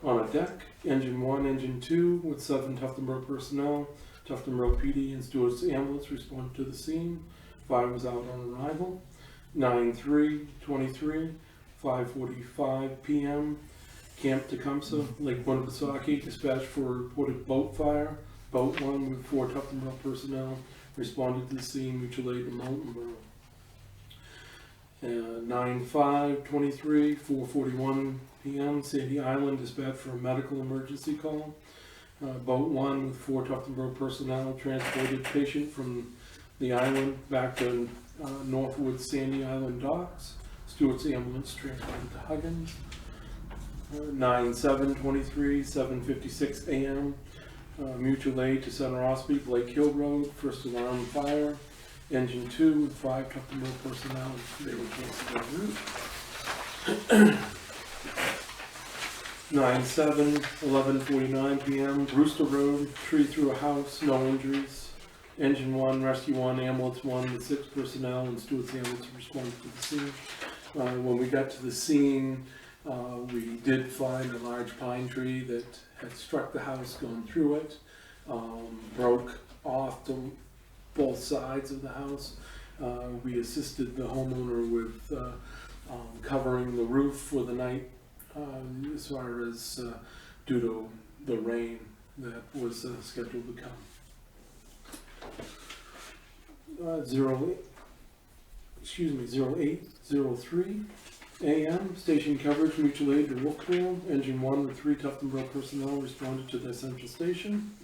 on a deck. Engine 1, Engine 2 with 7 Tuftonboro personnel. Tuftonboro PD and Stewart's ambulance responded to the scene. Fire was out on arrival. 9/3/23, 5:45 p.m. Camp Tecumseh, Lake Winnipesaukee, dispatch for reported boat fire. Boat 1 with 4 Tuftonboro personnel responded to the scene, mutual aid in Moultonboro. 9/5/23, 4:41 p.m., Sandy Island dispatch for a medical emergency call. Boat 1 with 4 Tuftonboro personnel transported patient from the island back to Northwood Sandy Island docks. Stewart's ambulance transported to Huggins. 9/7/23, 7:56 a.m., mutual aid to Center Ospey, Blake Hill Road, first alarm fire. Engine 2 with 5 Tuftonboro personnel, they were canceled en route. 9/7, 11:49 p.m., Brewster Road, tree through a house, no injuries. Engine 1, Rescue 1, Ambulance 1 with 6 personnel and Stewart's ambulance responded to the scene. When we got to the scene, we did find a large pine tree that had struck the house going through it, broke off to both sides of the house. We assisted the homeowner with covering the roof for the night, as far as due to the rain that was scheduled to come. 08:03 a.m. Station coverage, mutual aid to Wolfdale. Engine 1 with 3 Tuftonboro personnel responded to the central station.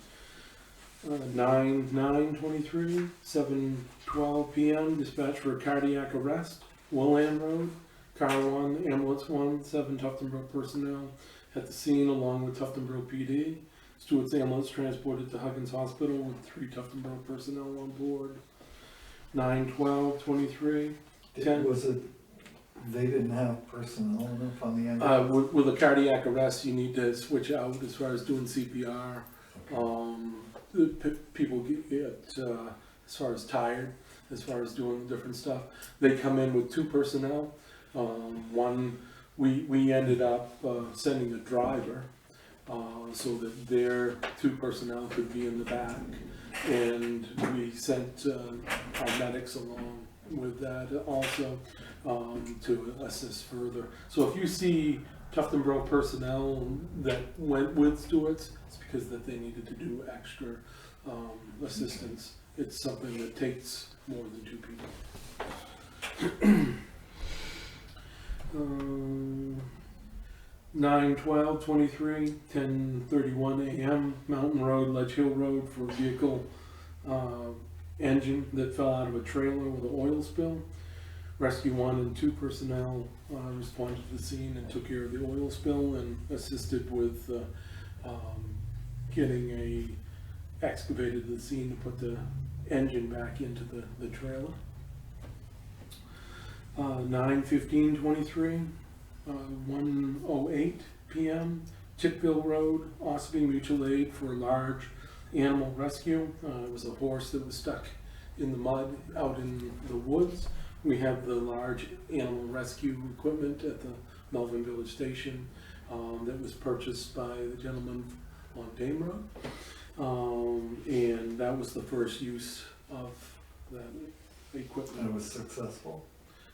9/9/23, 7:12 p.m. dispatch for a cardiac arrest, Willand Road. Car 1, Ambulance 1, 7 Tuftonboro personnel at the scene along with Tuftonboro PD. Stewart's ambulance transported to Huggins Hospital with 3 Tuftonboro personnel on board. 9/12/23, 10. Was it, they didn't have personnel enough on the end? With a cardiac arrest, you need to switch out as far as doing CPR. People get as far as tired, as far as doing different stuff. They come in with 2 personnel. One, we ended up sending a driver so that their 2 personnel could be in the back, and we sent our medics along with that also to assist further. So if you see Tuftonboro personnel that went with Stewart's, it's because that they needed to do extra assistance. It's something that takes more than 2 people. 9/12/23, 10:31 a.m., Mountain Road, Ledge Hill Road for a vehicle engine that fell out of a trailer with an oil spill. Rescue 1 and 2 personnel responded to the scene and took care of the oil spill and assisted with getting excavated the scene to put the engine back into the trailer. 9/15/23, 1:08 p.m., Chickville Road, Ospey mutual aid for a large animal rescue. It was a horse that was stuck in the mud out in the woods. We have the large animal rescue equipment at the Melvin Village Station that was purchased by the gentleman on Dame Road. And that was the first use of that equipment. It was successful.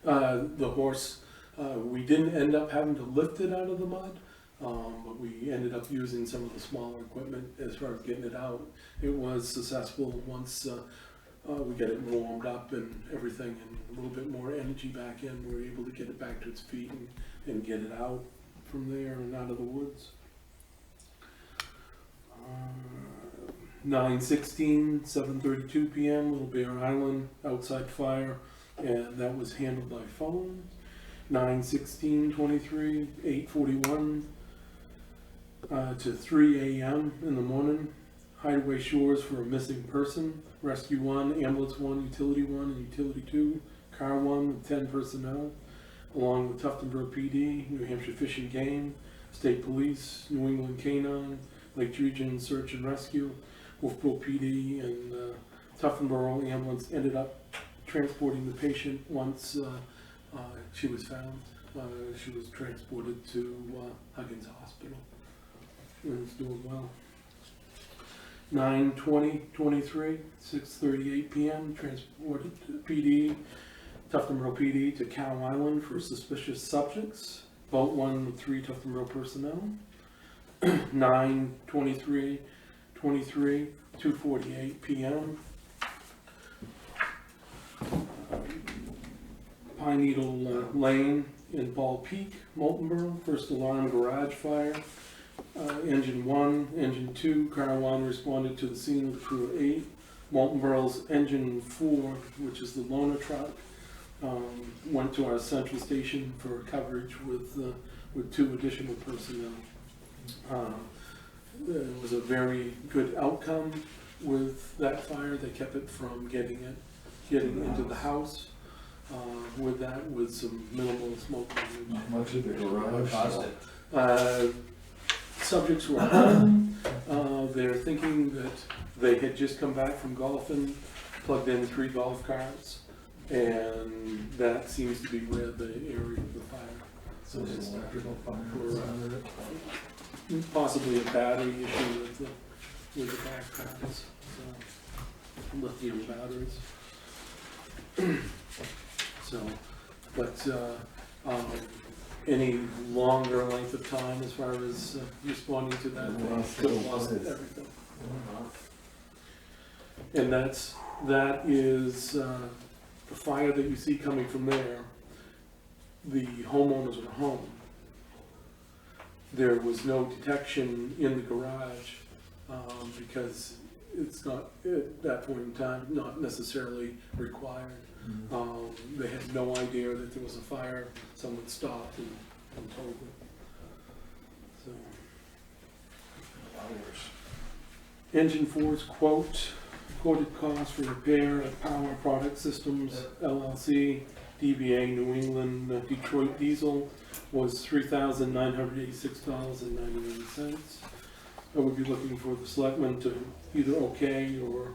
The horse, we didn't end up having to lift it out of the mud, but we ended up using some of the smaller equipment as far as getting it out. It was successful once we got it warmed up and everything, and a little bit more energy back in. We were able to get it back to its feet and get it out from there and out of the woods. 9/16, 7:32 p.m., Little Bear Island, outside fire, and that was handled by phone. 9/16/23, 8:41 to 3 a.m. in the morning, Hideaway Shores for a missing person, Rescue 1, Ambulance 1, Utility 1, and Utility 2, Car 1 with 10 personnel, along with Tuftonboro PD, New Hampshire Fish and Game, State Police, New England Canine, Lake Region Search and Rescue, Wolfboro PD, and Tuftonboro Ambulance ended up transporting the patient once she was found. She was transported to Huggins Hospital and is doing well. 9/20/23, 6:38 p.m. transported to PD, Tuftonboro PD to Cow Island for suspicious subjects. Boat 1 with 3 Tuftonboro personnel. 9/23/23, 2:48 p.m. Pine Needle Lane in Ball Peak, Moltenboro, first alarm garage fire. Engine 1, engine 2, car 1 responded to the scene with a crew of 8. Moltenboro's engine 4, which is the loaner truck, went to our central station for coverage with 2 additional personnel. It was a very good outcome with that fire. They kept it from getting into the house. With some minimal smoke damage. Not much of the What garage. caused it? Subjects were home. They're thinking that they had just come back from golfing, plugged in 3 golf carts, and that seems to be where the area of the fire. So it's electrical fire. Possibly a battery issue with the back carts, so lithium batteries. So, but any longer length of time as far as responding to that, they could have lost everything. And that is the fire that you see coming from there. The homeowners were home. There was no detection in the garage because it's not, at that point in time, not necessarily required. They had no idea that there was a fire. Someone stopped and told them. So. Engine 4's quoted cost for repair at Power Product Systems LLC, DBA New England Detroit Diesel was $3,986.99. I would be looking for the selectmen to either okay or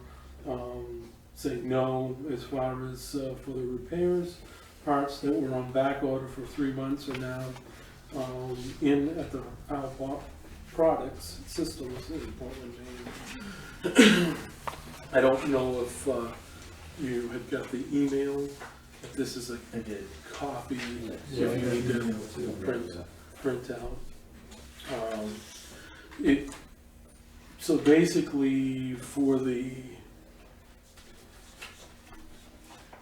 say no as far as for the repairs. Parts that were on back order for 3 months are now in at the Power Products Systems in Portland, Maine. I don't know if you had got the email. If this is a copy, if you need to print out. So basically for the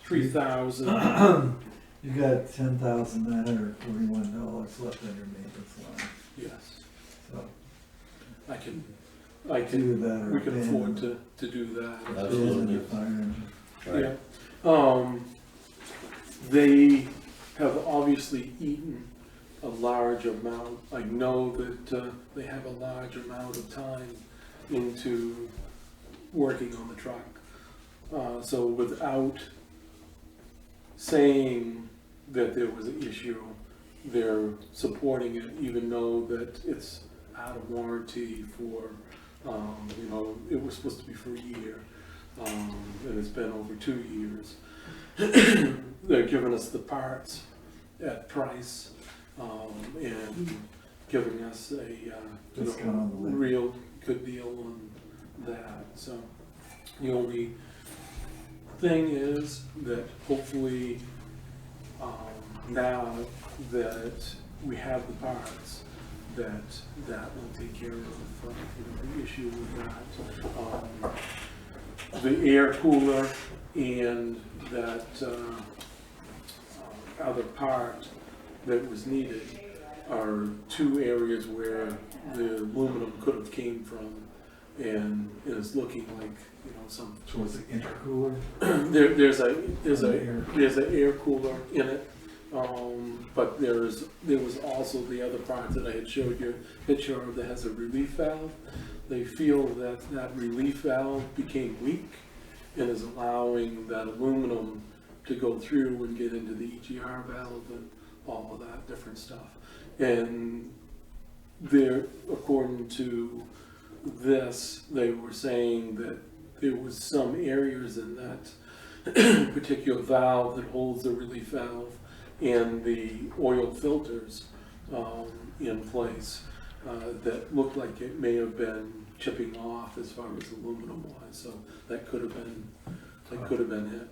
3,000. You got $10,941 left on your maintenance line, Yes, so I can, do that or we can afford abandon to do that. abandon your fire engine. Right. Yeah. They have obviously eaten a large amount. I know that they have a large amount of time into working on the truck. So without saying that there was an issue, they're supporting it, even though that it's out of warranty for, it was supposed to be for a year, and it's been over 2 years. They're giving us the parts at price, and giving us a Discount on the labor. real good deal on that. So the only thing is that hopefully now that we have the parts, that will take care of the issue with that. The air cooler and that other part that was needed are 2 areas where the aluminum could have came from, and it's looking like some. So was it intercooler? There's an air cooler in it, but there was also the other part that I had showed you a picture of that has a relief valve. They feel that relief valve became weak and is allowing that aluminum to go through and get into the EGR valve and all of that different stuff. And according to this, they were saying that there was some areas in that particular valve that holds the relief valve and the oil filters in place that looked like it may have been chipping off as far as aluminum wise. So that could have been it.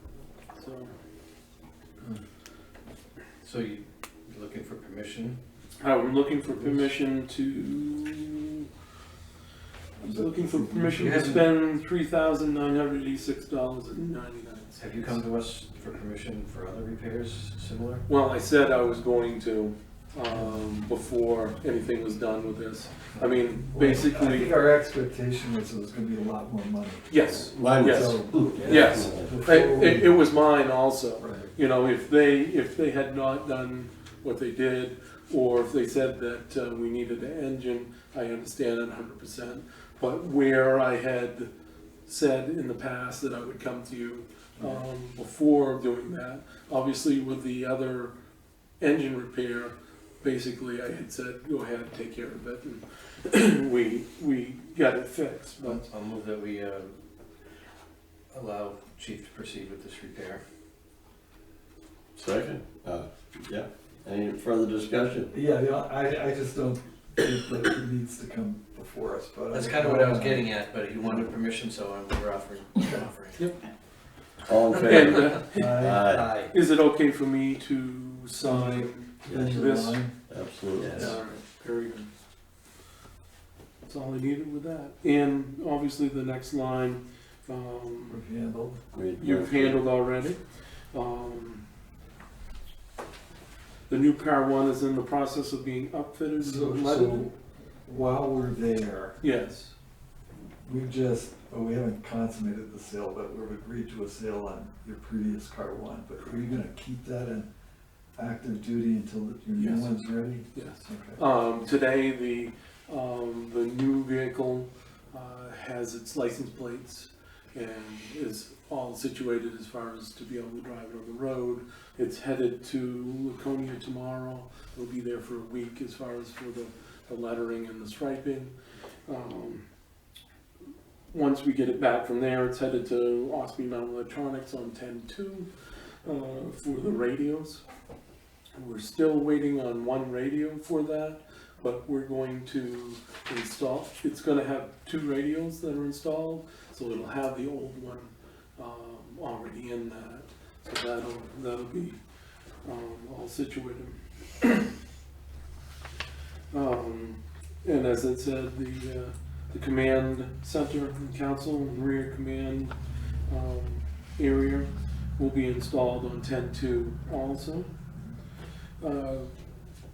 So you're looking for permission? I'm looking for permission to. I was looking for permission to spend $3,986.99. Have you come to us for permission for other repairs similar? Well, I said I was going to, before anything was done with this. I mean, I basically, think our expectation was it was gonna be a lot more money. yes, Mine was- yes, So, yes. before It was mine also. Right. You know, if they had not done what they did, or if they said that we needed an engine, I understand it 100%. But where I had said in the past that I would come to you before doing that, obviously with the other engine repair, basically I had said, go ahead, take care of it, and we got it fixed. But I'll move that we allow Chief to proceed with this repair. Second? Yeah. Any further discussion? Yeah, I just don't think that it needs to come before us, but. That's kind of what I was getting at, but he wanted permission, so we're offering. All in and favor? Aye. Aye. is it okay for me to sign this? Absolutely. Yes. All right, very good. That's all I needed with that. And obviously the next line, We've handled. you've handled already. The new car one is in the process of being upfitted So, and leaded. while we're there, Yes, we haven't consummated the sale, but we've agreed to a sale on your previous car one, but are you gonna keep that in active duty until your new Yes. one's ready? yes. Okay. Today, the new vehicle has its license plates and is all situated as far as to be able to drive it on the road. It's headed to Laconia tomorrow. It'll be there for a week as far as for the lettering and the striping. Once we get it back from there, it's headed to Ospey Mountain Electronics on 10-2 for the radios. We're still waiting on one radio for that, but we're going to install, it's gonna have 2 radios that are installed, so it'll have the old one already in that. So that'll be all situated. And as it said, the command center and council and rear command area will be installed on 10-2 also.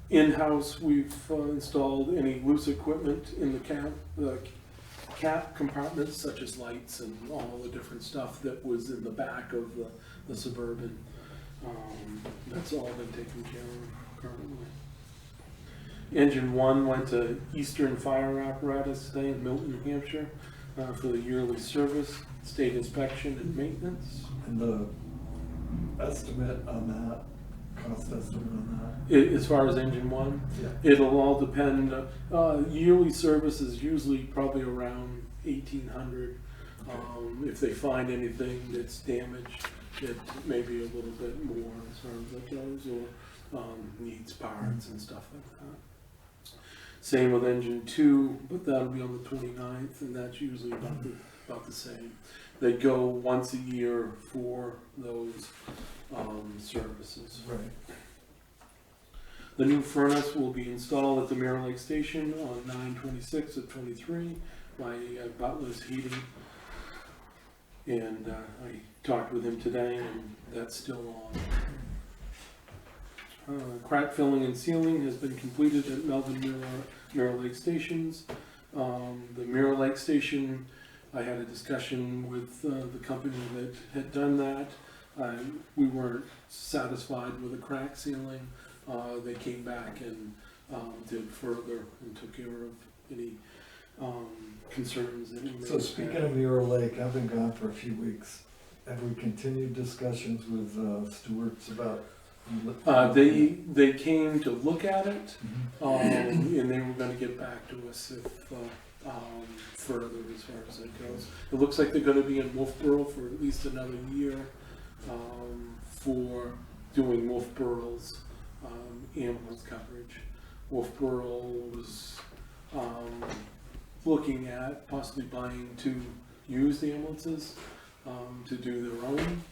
In-house, we've installed any loose equipment in the cap compartments, such as lights and all the different stuff that was in the back of the Suburban. That's all been taken care of currently. Engine 1 went to Eastern Fire Apparatus today in Milton, New Hampshire for the yearly service, state inspection and maintenance. And the estimate on that, cost estimate on that? As far as engine 1, Yeah. it'll all depend. Yearly service is usually probably around 1,800. If they find anything that's damaged, it may be a little bit more as far as that goes, or needs parts and stuff like that. Same with engine 2, but that'll be on the 29th, and that's usually about the same. They go once a year for those services. Right. The new furnace will be installed at the Mirror Lake Station on 9/26 of 23 by Butler's Heating. And I talked with him today, and that's still on. Crack filling and sealing has been completed at Melvin Mirror Lake Stations. The Mirror Lake Station, I had a discussion with the company that had done that. We weren't satisfied with the crack sealing. They came back and did further and took care of any concerns that we may So have speaking had. of Mirror Lake, I've been gone for a few weeks. Have we continued discussions with Stewart's about? They came to look at it, Mhm. and they were gonna get back to us if further as far as that goes. It looks like they're gonna be in Wolfboro for at least another year for doing Wolfboro's ambulance coverage. Wolfboro was looking at possibly buying 2 used ambulances to do their own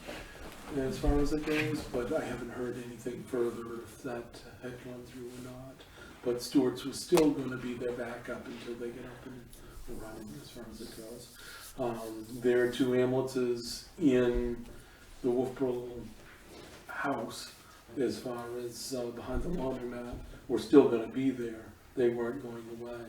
as far as it goes, but I haven't heard anything further if that had gone through or not. But Stewart's was still gonna be their backup until they get up and running as far as it goes. There are 2 ambulances in the Wolfboro house, as far as behind the laundromat, were still gonna be there. They weren't going away.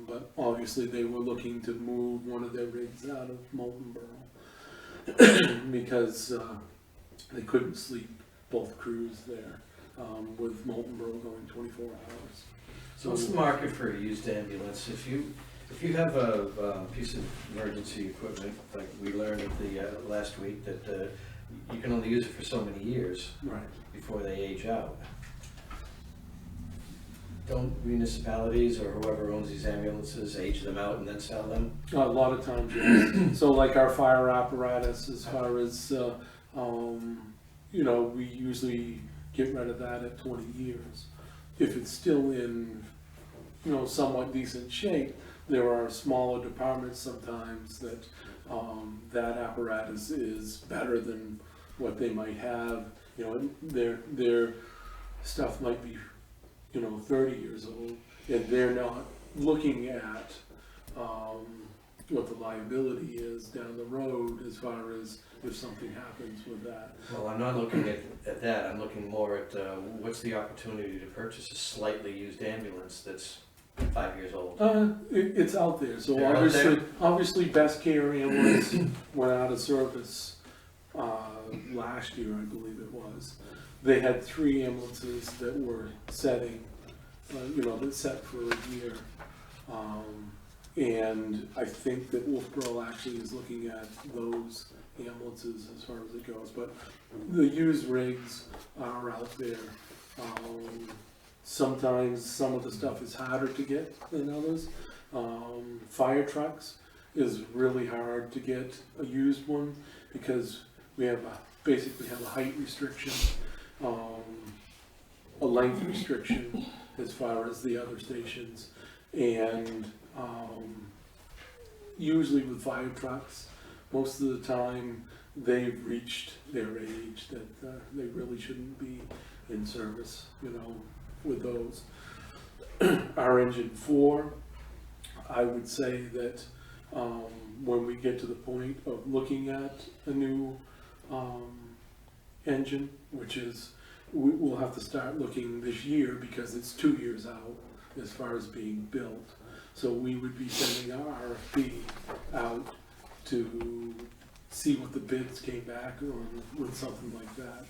But obviously they were looking to move one of their rigs out of Molten Borough because they couldn't sleep, both crews there, with Molten Borough going 24 hours. So what's the market for a used ambulance? If you have a piece of emergency equipment, like we learned at the last week, that you can only use it for so many years Right. before they age out. Don't municipalities or whoever owns these ambulances age them out and then sell them? A lot of times, yes. So like our fire apparatus, as far as, you know, we usually get rid of that at 20 years. If it's still in, you know, somewhat decent shape, there are smaller departments sometimes that, that apparatus is better than what they might have. You know, their stuff might be, you know, 30 years old, and they're not looking at what the liability is down the road as far as if something happens with that. Well, I'm not looking at that. I'm looking more at what's the opportunity to purchase a slightly used ambulance that's 5 years old? It's out there, so They're out there? obviously Best Care ambulance went out of service last year, I believe it was. They had 3 ambulances that were setting, you know, that set for a year. And I think that Wolfboro actually is looking at those ambulances as far as it goes, but the used rigs are out there. Sometimes some of the stuff is harder to get than others. Fire trucks is really hard to get a used one because we have basically have a height restriction, a length restriction as far as the other stations, and usually with fire trucks, most of the time they've reached their age that they really shouldn't be in service, you know, with those. Our engine 4, I would say that when we get to the point of looking at a new engine, which is, we'll have to start looking this year because it's 2 years out as far as being built. So we would be sending our RFP out to see what the bids came back on with something like that.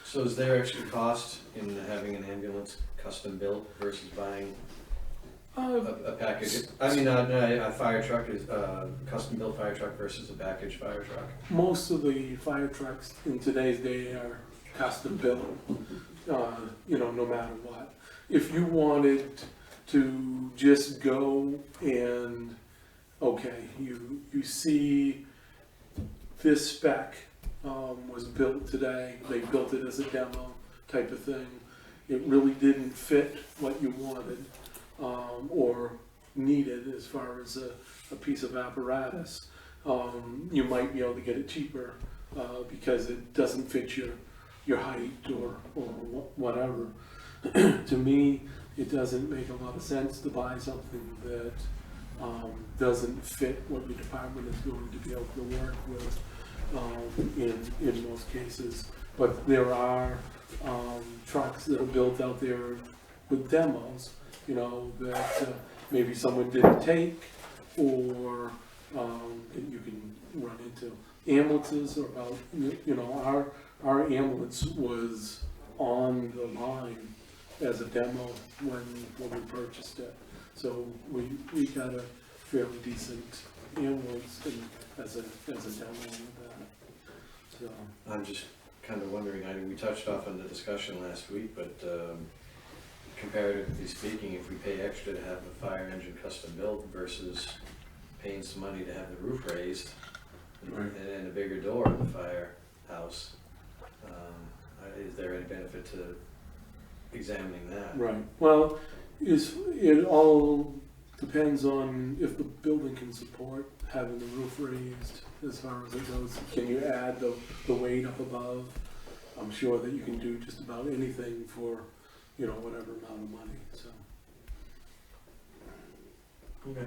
So is there extra cost in having an ambulance custom built versus buying a package? I mean, a fire truck is custom built fire truck versus a package fire truck. Most of the fire trucks in today's day are custom built, you know, no matter what. If you wanted to just go and, okay, you see this spec was built today, they built it as a demo type of thing. It really didn't fit what you wanted or needed as far as a piece of apparatus. You might be able to get it cheaper because it doesn't fit your height or whatever. To me, it doesn't make a lot of sense to buy something that doesn't fit what your department is going to be able to work with in most cases. But there are trucks that are built out there with demos, you know, that maybe someone didn't take or that you can run into. Ambulances are about, you know, our ambulance was on the line as a demo when we purchased it. So we got a fairly decent ambulance as a demo with that. So I'm just kind of wondering, I mean, we touched off on the discussion last week, but comparatively speaking, if we pay extra to have a fire engine custom built versus paying some money to have the roof raised Right. and a bigger door in the firehouse, is there any benefit to examining that? right. Well, it all depends on if the building can support having the roof raised as far as it goes. Can you add the weight up above? I'm sure that you can do just about anything for, you know, whatever amount of money, so. Okay.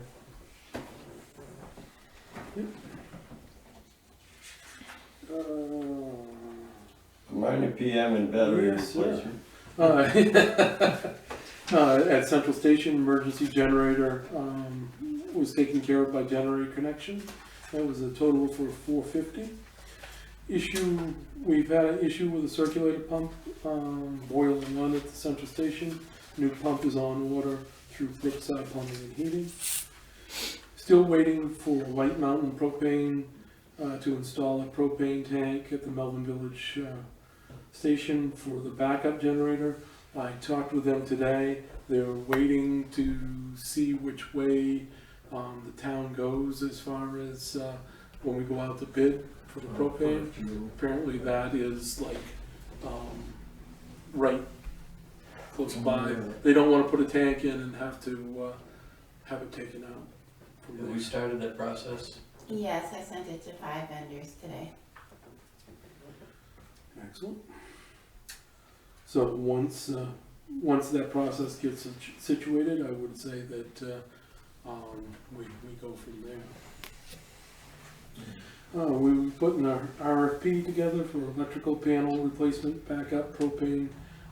Minor PM and battery Yes, sir. replacement. At Central Station, emergency generator was taken care of by Generator Connection. That was a total for $450. We've had an issue with a circulator pump boiling on at the Central Station. New pump is on order through Brookside Plumbing and Heating. Still waiting for White Mountain Propane to install a propane tank at the Melvin Village station for the backup generator. I talked with them today. They're waiting to see which way the town goes as far as when we go out to bid for the propane. Apparently that is like right close by. They don't want to put a tank in and have to have it taken out. from Have there. we started that process? Yes, I sent it to 5 vendors today. Excellent. So once that process gets situated, I would say that we go from there. We put an RFP together for electrical panel replacement backup propane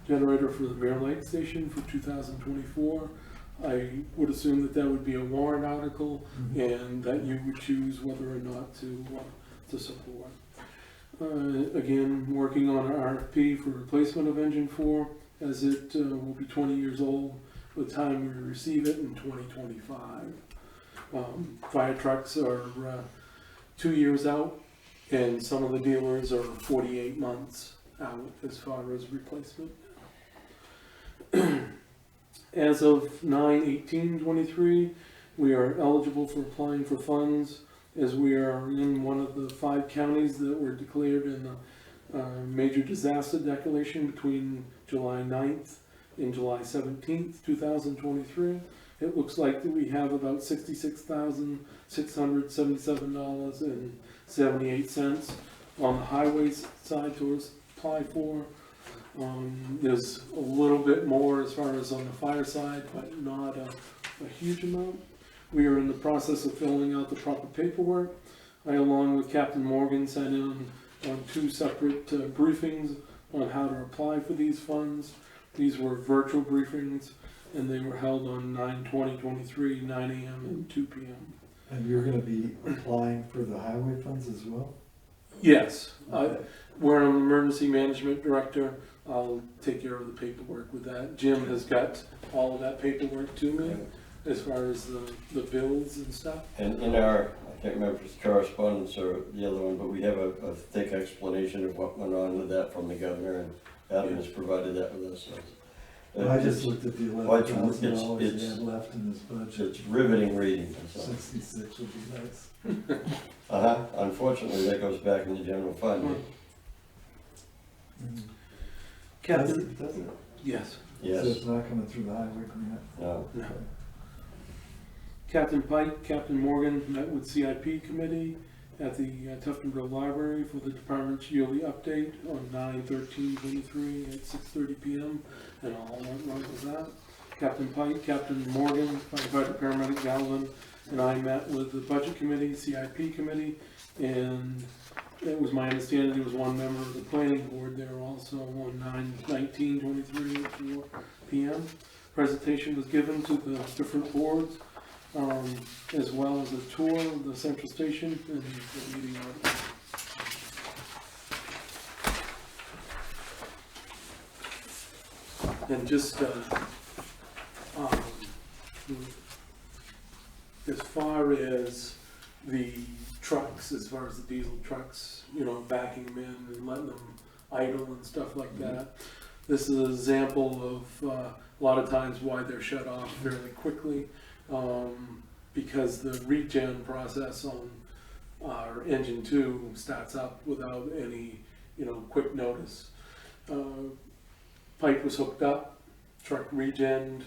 generator for the Bear Lake Station for 2024. I would assume that that would be a warrant article and that you would choose whether or not to support. Again, working on an RFP for replacement of engine 4 as it will be 20 years old by the time we receive it in 2025. Fire trucks are 2 years out, and some of the dealers are 48 months out as far as replacement. As of 9/18/23, we are eligible for applying for funds as we are in one of the 5 counties that were declared in the major disaster declaration between July 9th and July 17th, 2023. It looks like that we have about $66,677.78 on the highways side to apply for. There's a little bit more as far as on the fire side, but not a huge amount. We are in the process of filling out the proper paperwork. I, along with Captain Morgan, sat in on 2 separate briefings on how to apply for these funds. These were virtual briefings, and they were held on 9/20/23, 9 a.m. and 2 p.m. And you're gonna be applying for the highway funds as well? Yes, Okay. we're an emergency management director. I'll take care of the paperwork with that. Jim has got all of that paperwork to me as far as the bills and stuff. And in our, I can't remember if it's correspondence or the other one, but we have a thick explanation of what went on with that from the governor, and Adam has provided that with us. So I just looked at the $11,000 he it's- had left in his budget. It's riveting reading, so. 66 would be nice. Unfortunately, that goes back in the general fund. Does Captain, it? Does it? yes. So Yes, it's not coming through the highway grant? no. No. Captain Pike, Captain Morgan met with CIP committee at the Tuftonville Library for the department's yearly update on 9/13/23 at 6:30 p.m. and all went right with that. Captain Pike, Captain Morgan, firefighter paramedic Galvin, and I met with the budget committee, CIP committee, and it was my understanding there was one member of the planning board there also on 9/19/23 at 4 p.m. Presentation was given to the different boards, as well as a tour of the central station and the meeting article. And just, as far as the trucks, as far as the diesel trucks, backing them in and letting them idle and stuff like that. This is an example of a lot of times why they're shut off fairly quickly, because the regen process on our engine 2 starts up without any, quick notice. Pipe was hooked up, truck regened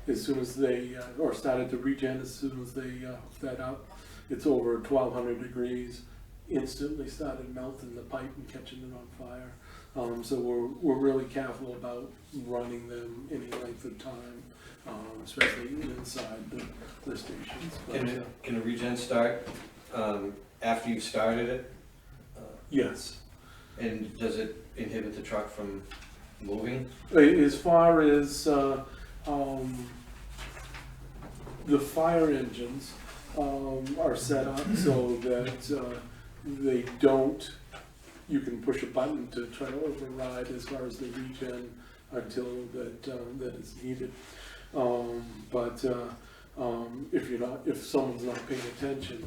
as soon as they, or started to regen as soon as they hooked that up. It's over 1200 degrees, instantly started melting the pipe and catching it on fire. So we're really careful about running them any length of time, especially inside the stations. But, Can a regen start after you've started it? Yes. And does it inhibit the truck from moving? As far as, the fire engines, are set up so that, they don't, you can push a button to try to override as far as the regen until that is needed. If someone's not paying attention,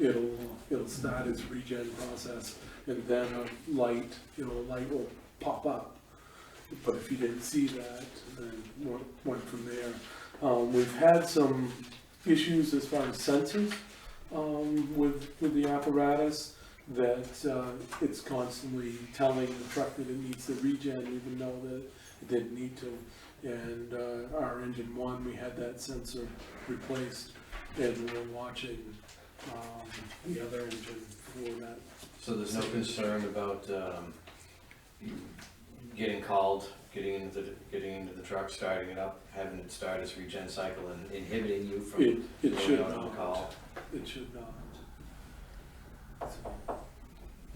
it'll start its regen process, and then a light will pop up. But if you didn't see that, then went from there. We've had some issues as far as sensors, with the apparatus, that, it's constantly telling the truck that it needs the regen, even though that it didn't need to. And, our engine one, we had that sensor replaced, and we're watching, the other engine for that. So there's no concern about, you getting called, getting into the truck, starting it up, having it start its regen cycle and inhibiting you from It going should out on not. call? It should not. So,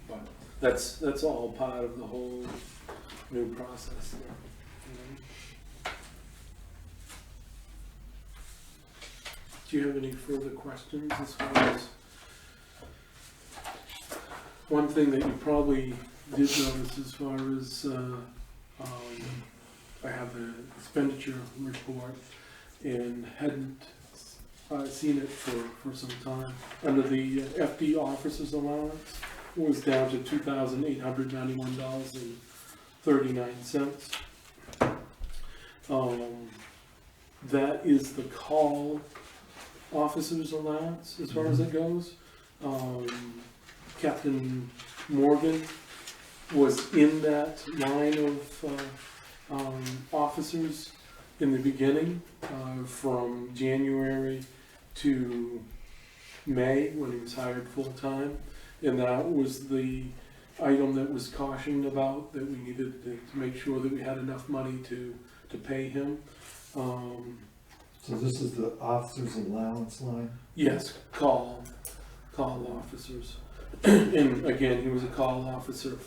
but that's all part of the whole new process there. Do you have any further questions as far as? One thing that you probably did notice as far as, I have an expenditure report and hadn't seen it for some time. Under the FD officers allowance, it was down to $2,891.39. That is the call officers allowance as far as it goes. Captain Morgan was in that line of officers in the beginning, from January to May when he was hired full-time. And that was the item that was cautioned about, that we needed to make sure that we had enough money to pay him. So this is the officer's allowance line? Yes, call officers. And again, he was a call officer.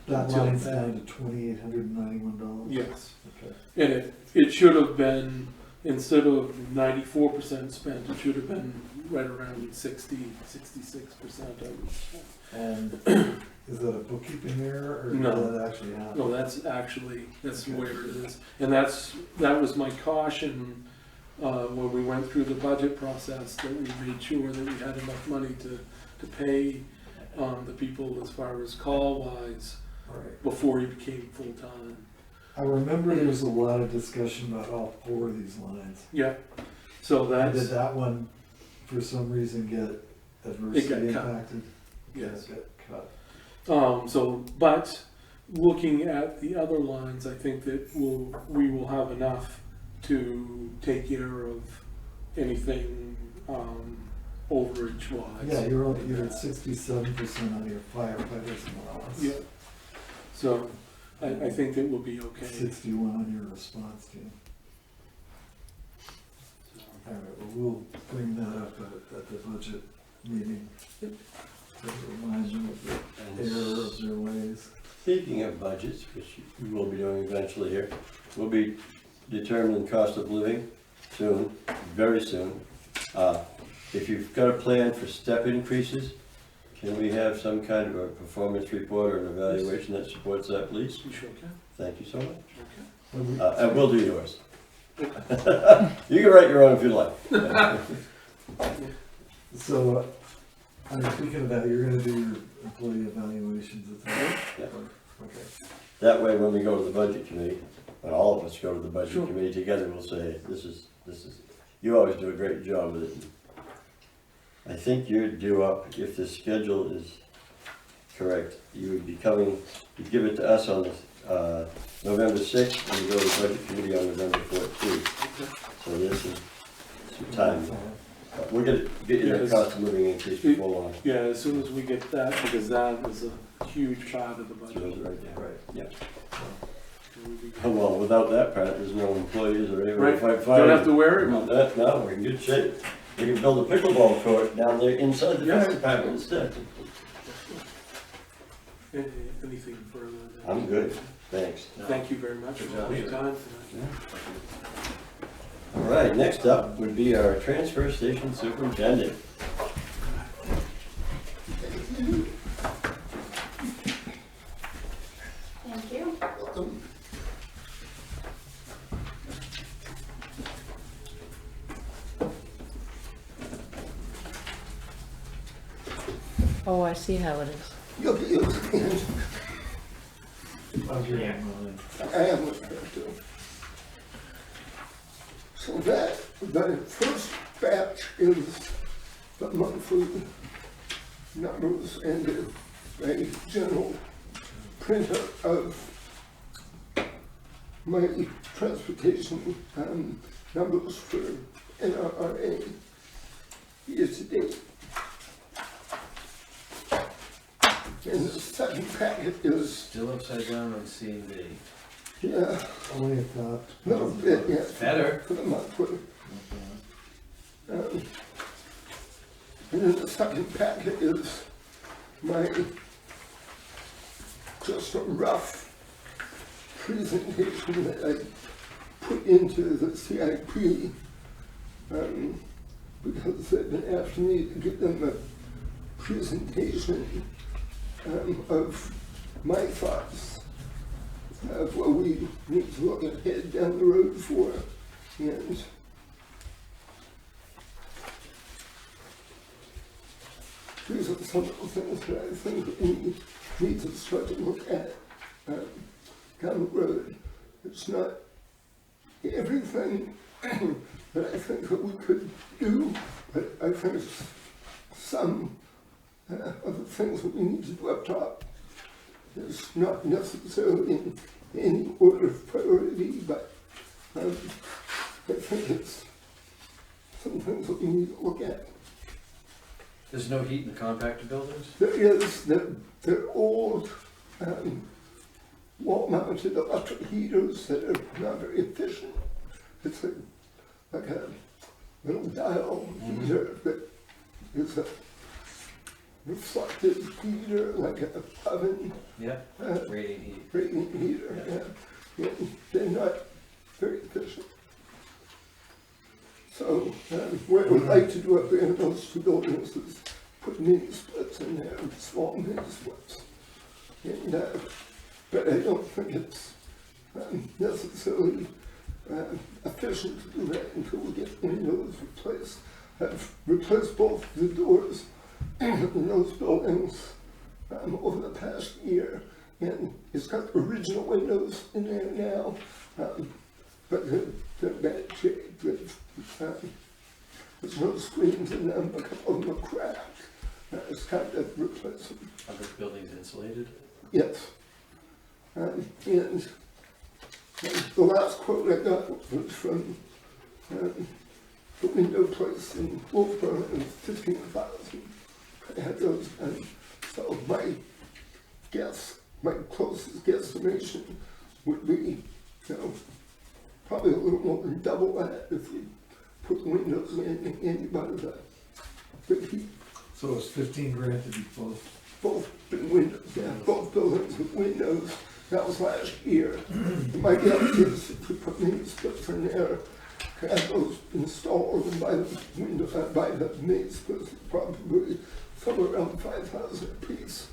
That until line's May. down to $2,891? Yes. Okay. And it should have been, instead of 94% spent, it should have been right around 66%. And is that a bookkeeping error, or No. did that actually happen? No, that's where it is. And that was my caution, when we went through the budget process, that we made sure that we had enough money to pay, the people as far as call-wise, Right. before he became full-time. I remember there was a lot of discussion about all four of these lines. Yeah, so And did that's, that one, for some reason, get It got adversely cut. yes. impacted? Yeah, it got cut. But looking at the other lines, I think that we will have enough to take care of anything, overage wise. Yeah, you're at 67% on your firefighters allowance. Yeah, so I think that we'll be okay. 61 on your response team. All right, well, we'll bring that up at the budget meeting. To remind them of the error of their ways. Speaking of budgets, which we will be doing eventually here, we'll be determining cost of living soon, very soon. If you've got a plan for step increases, can we have some kind of a performance report or an evaluation that supports that, please? You sure can? Thank you so much. Okay. And we'll do yours. You can write your own if you like. So, speaking of that, you're gonna do your employee evaluations at the Yeah. Okay. That way, when we go to the budget committee, when all of us go to the budget Sure. committee together, we'll say, this is, you always do a great job with it. I think you're due up, if the schedule is correct, you would be coming, you'd give it to us on November 6th, and you go to the budget committee on November 14th. So this is some time. We'll get you that Yes. cost of living increase before long. Yeah, as soon as we get that, because that is a huge part of the So budget. it's right there, right, yeah. We'll be- Oh, well, without that part, there's no employees or anyone Right, to fight don't fire. have to worry about that. No, we're in good shape. We can build a pickleball court down there inside the fire Yes. department instead. Anything further? than- I'm good, thanks. Thank you very much Good for job. your time tonight. All right, next up would be our transfer station superintendent. Thank you. Oh, I see how it is. You'll be able to, Yeah. I am with that too. So that, the first batch is the monthly numbers and a general printout of my transportation numbers for NRA year to date. And the second packet is, Still upside down on C and D. yeah, Only at the little bit, yeah. Better. For the monthly. And then the second packet is my, just a rough presentation that I put into the CIP, because they've been asking me to give them a presentation of my thoughts of what we need to look ahead down the road for. And these are some of the things that I think that we need to start to look at down the road. It's not everything that I think that we could do, but I think it's some of the things that we need to do up top. It's not necessarily in any order of priority, but I think it's some things that we need to look at. There's no heat in the compactor buildings? There is, they're old wall-mounted electric heaters that are not very efficient. It's like a little dial heater that is a reflective heater, like an oven Yeah. Radiant heat. radiant heater. Yeah. They're not very efficient. So what we'd like to do up there in those two buildings is put mini splits in there, small mini splits. And, but I don't think it's necessarily efficient to do that until we get windows replaced. I've replaced both the doors in those buildings over the past year, and it's got original windows in there now, but they're bad shape. There's no screens in them, a couple of them are cracked. It's time to replace them. Are the buildings insulated? Yes. And the last quote I got was from the window place in Wolfboro, it was 15,000. I had those, and so my guess, my closest guesstimation would be, probably a little more than double that if we put the windows in anybody that big heat. So it's 15 grand to be Both big windows, yeah, both buildings with windows. That was last year. My guess is if we put mini splits in there, have those installed and by the window, by the mini splits, probably somewhere around 5,000 a piece.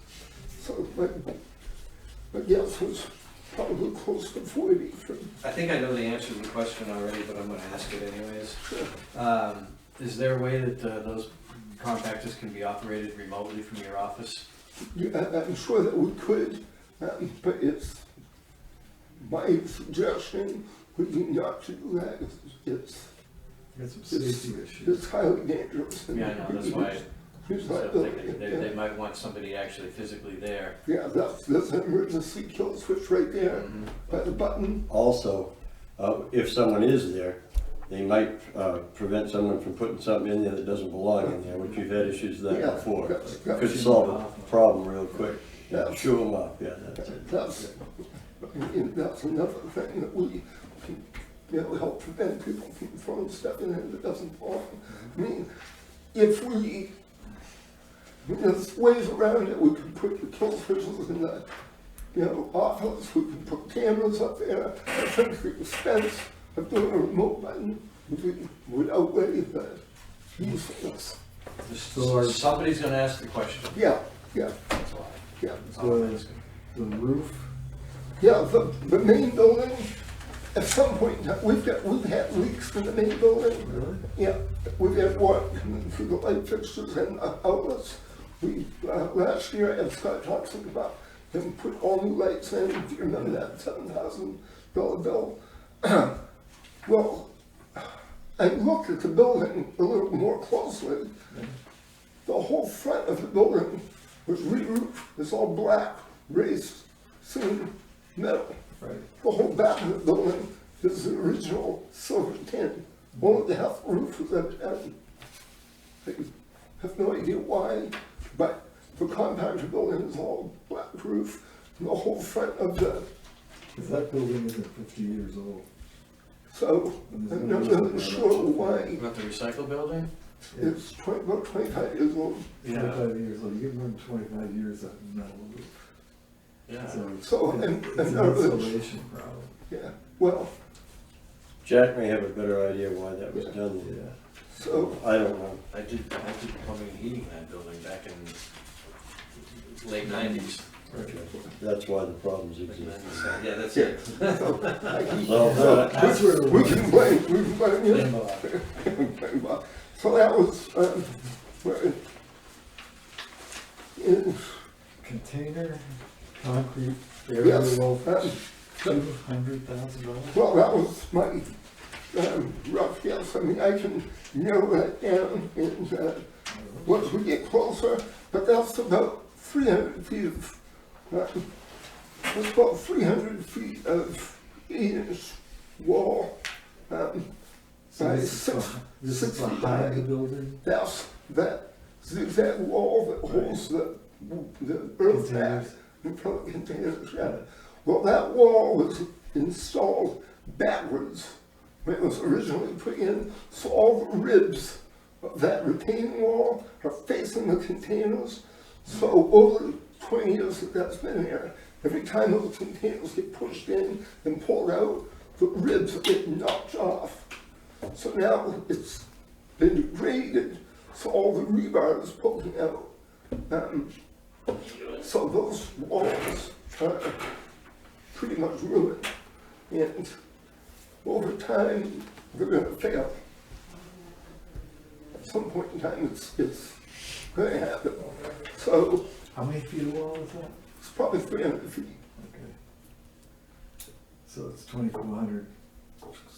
So my guess was probably close to 40 for. I think I know the answer to the question already, but I'm gonna ask it anyways. Is there a way that those compactors can be operated remotely from your office? Yeah, I'm sure that we could, but it's my suggestion would be not to do that. It's some safety issues. It's highly dangerous. Yeah, I know, that's why. It's So liability, they might want somebody actually physically there. yeah, that's an emergency kill switch right there by the button. Also, if someone is there, they might prevent someone from putting something in there that doesn't belong in there, which we've had issues with Yeah, that before. that's- Could solve a problem real quick. Yeah. Shoo them up, yeah, that's it. That's another thing that we can, help prevent people from throwing stuff in there that doesn't belong. I mean, if we There's ways around it, we can put the kill switches in the, office, we can put cameras up there. I think the expense of doing a remote button would outweigh the usefulness. Somebody's gonna ask the question. Yeah, That's why. yeah. The roof, Yeah, the main building, at some point, in time, we've had leaks in the main building. really? Yeah, we've had water coming through the light fixtures and outlets. We, last year, as Scott talks about, him put all new lights in, if you remember that $7,000 bill. Well, I looked at the building a little more closely. The whole front of the building was re-roofed, it's all black, raised, seam, metal. Right. The whole back of the building is the original silver tin. Only the half roof was ever done. I have no idea why, but the compactor building is all black roof, and the whole front of the, Because that building isn't 50 years old. so I'm not really sure why. About the recycle building? It's about 25 years old. 25 years old, you get more than 25 years of metal roof. Yeah. So, it's and an not really- insulation problem. Yeah, well, Jack may have a better idea why that was done. Yeah. so, I don't know. I did plumbing and heating in that building back in late nineties. That's why the problems exist. Yeah, that's it. so, I can, Well, That's where we can blame you. So that was, where it, Container, concrete, yes, area wall, $200,000. well, that was my rough guess. I mean, I can narrow that down and once we get closer, but that's about 300 feet of, that's about 300 feet of 8-inch wall. So By this is six, the- this six is feet behind the high. building? That's that zigzag wall that holds the earth back Containers. in front of the containers. Yeah. Well, that wall was installed backwards when it was originally put in, so all the ribs of that retaining wall are facing the containers. So over the 20 years that that's been there, every time those containers get pushed in and pulled out, the ribs get knocked off. So now it's been degraded, so all the rebar is poking out. So those walls are pretty much ruined. And over time, they're gonna fail. At some point in time, it's gonna happen. So How many feet of wall is that? it's probably 300 feet. Okay. So it's 2,400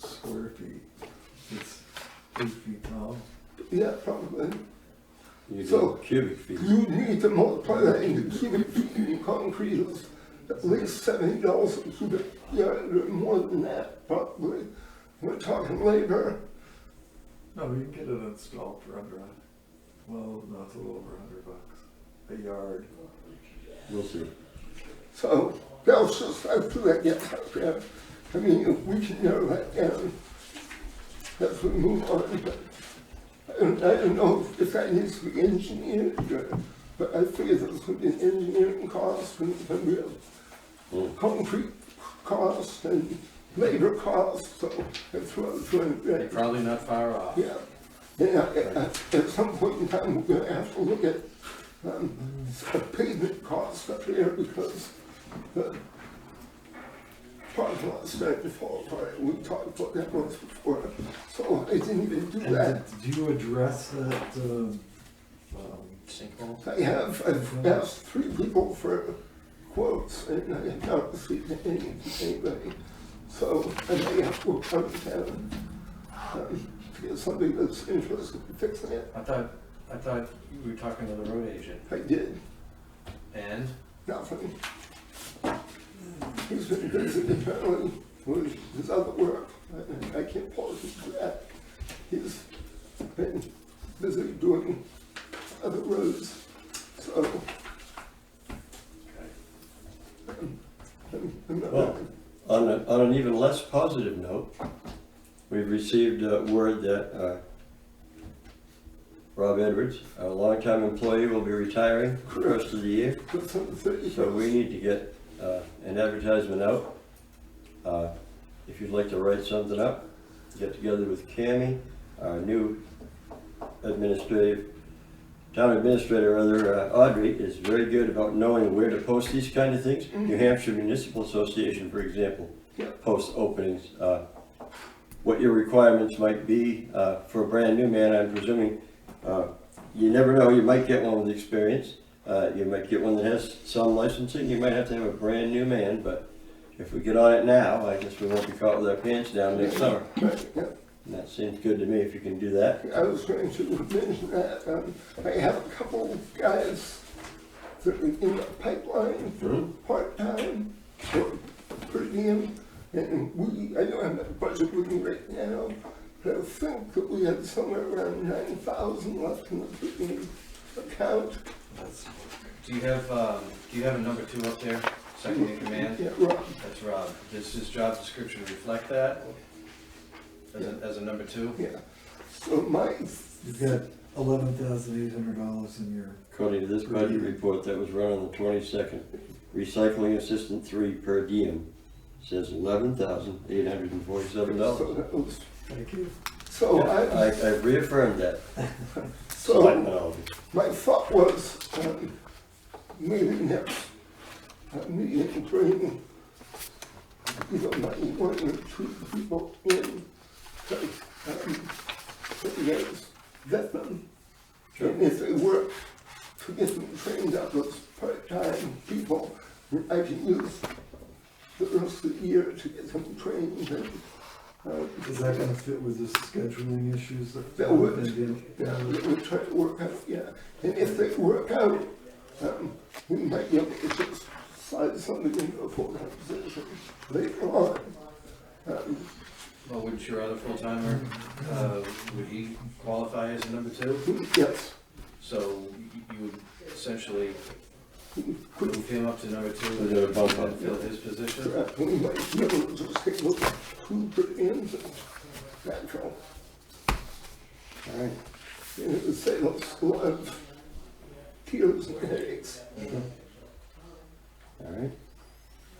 square feet. It's 8 feet tall. Yeah, probably. You So- do cubic feet. You need to multiply that into cubic feet in concrete is at least $70 a cubic yard, or more than that, probably. We're talking labor. No, you can get it installed for under, well, no, it's a little over $100 a yard. We'll see. So that was just, I threw that gets out there. I mean, if we can narrow that down, as we move on. But I don't know if that needs to be engineered, but I figure there's going to be an engineering cost and we have concrete cost and labor cost, so I threw out You're probably not far off. yeah. Yeah, at some point in time, we're gonna have to look at a pavement cost up here because the parking lot's starting to fall apart. We talked about that once before, so I didn't even do And that. did you address that, Sinkhole? I've asked 3 people for quotes and I have not received anybody. So I may have to come to town to get somebody that's interested in fixing it. I thought you were talking to the road agent. I did. And? Nothing. He's been busy apparently with his other work. I can't apologize for that. He's been busy doing other roads. So. I'm not- Well, on an even less positive note, we've received word that Rob Edwards, our longtime employee, will be retiring for the rest of the year. That's on the 31st. So we need to get an advertisement out. If you'd like to write something up, get together with Cammie, our new town administrator, Audrey, is very good about knowing where to post these kind of things. New Hampshire Municipal Association, for example, posts openings. What your requirements might be for a brand new man, I'm presuming. You never know, you might get one with experience. You might get one that has some licensing. You might have to have a brand new man, but if we get on it now, I guess we won't be caught with our pants down next summer. Right, yeah. And that seems good to me if you can do that. I was going to mention that I have a couple guys that are in the pipeline for part-time, or per diem, and I don't have that budget with me right now, but I think that we had somewhere around 9,000 left in the per diem account. Do you have a number 2 up there, second in command? Yeah, Rob. That's Rob. Does his job description reflect that? As a number 2? Yeah. So my, You've got $11,800 in your, According to this budget report that was run on the 22nd, recycling assistant 3 per diem says $11,847. so that was, thank you. so I reaffirmed that. so Selectmen all. my thought was, maybe next meeting, bring, my 1 or 2 people in, so you guys vet them. Sure. And if they work, to get them trained up as part-time people, I can use the rest of the year to get them trained. And, Is that gonna fit with the scheduling issues that? That would. Yeah. we'll try to work out, yeah. And if they work out, we might be able to just slide somebody into a full-time position later on. Well, would your other full-timer, would he qualify as a number 2? Yes. So you would essentially move him up to number 2 We're gonna bump up. and fill his position? Correct. We might be able to just take those 2 per ends and natural. All right. And it would save us a lot of tears and headaches. All right.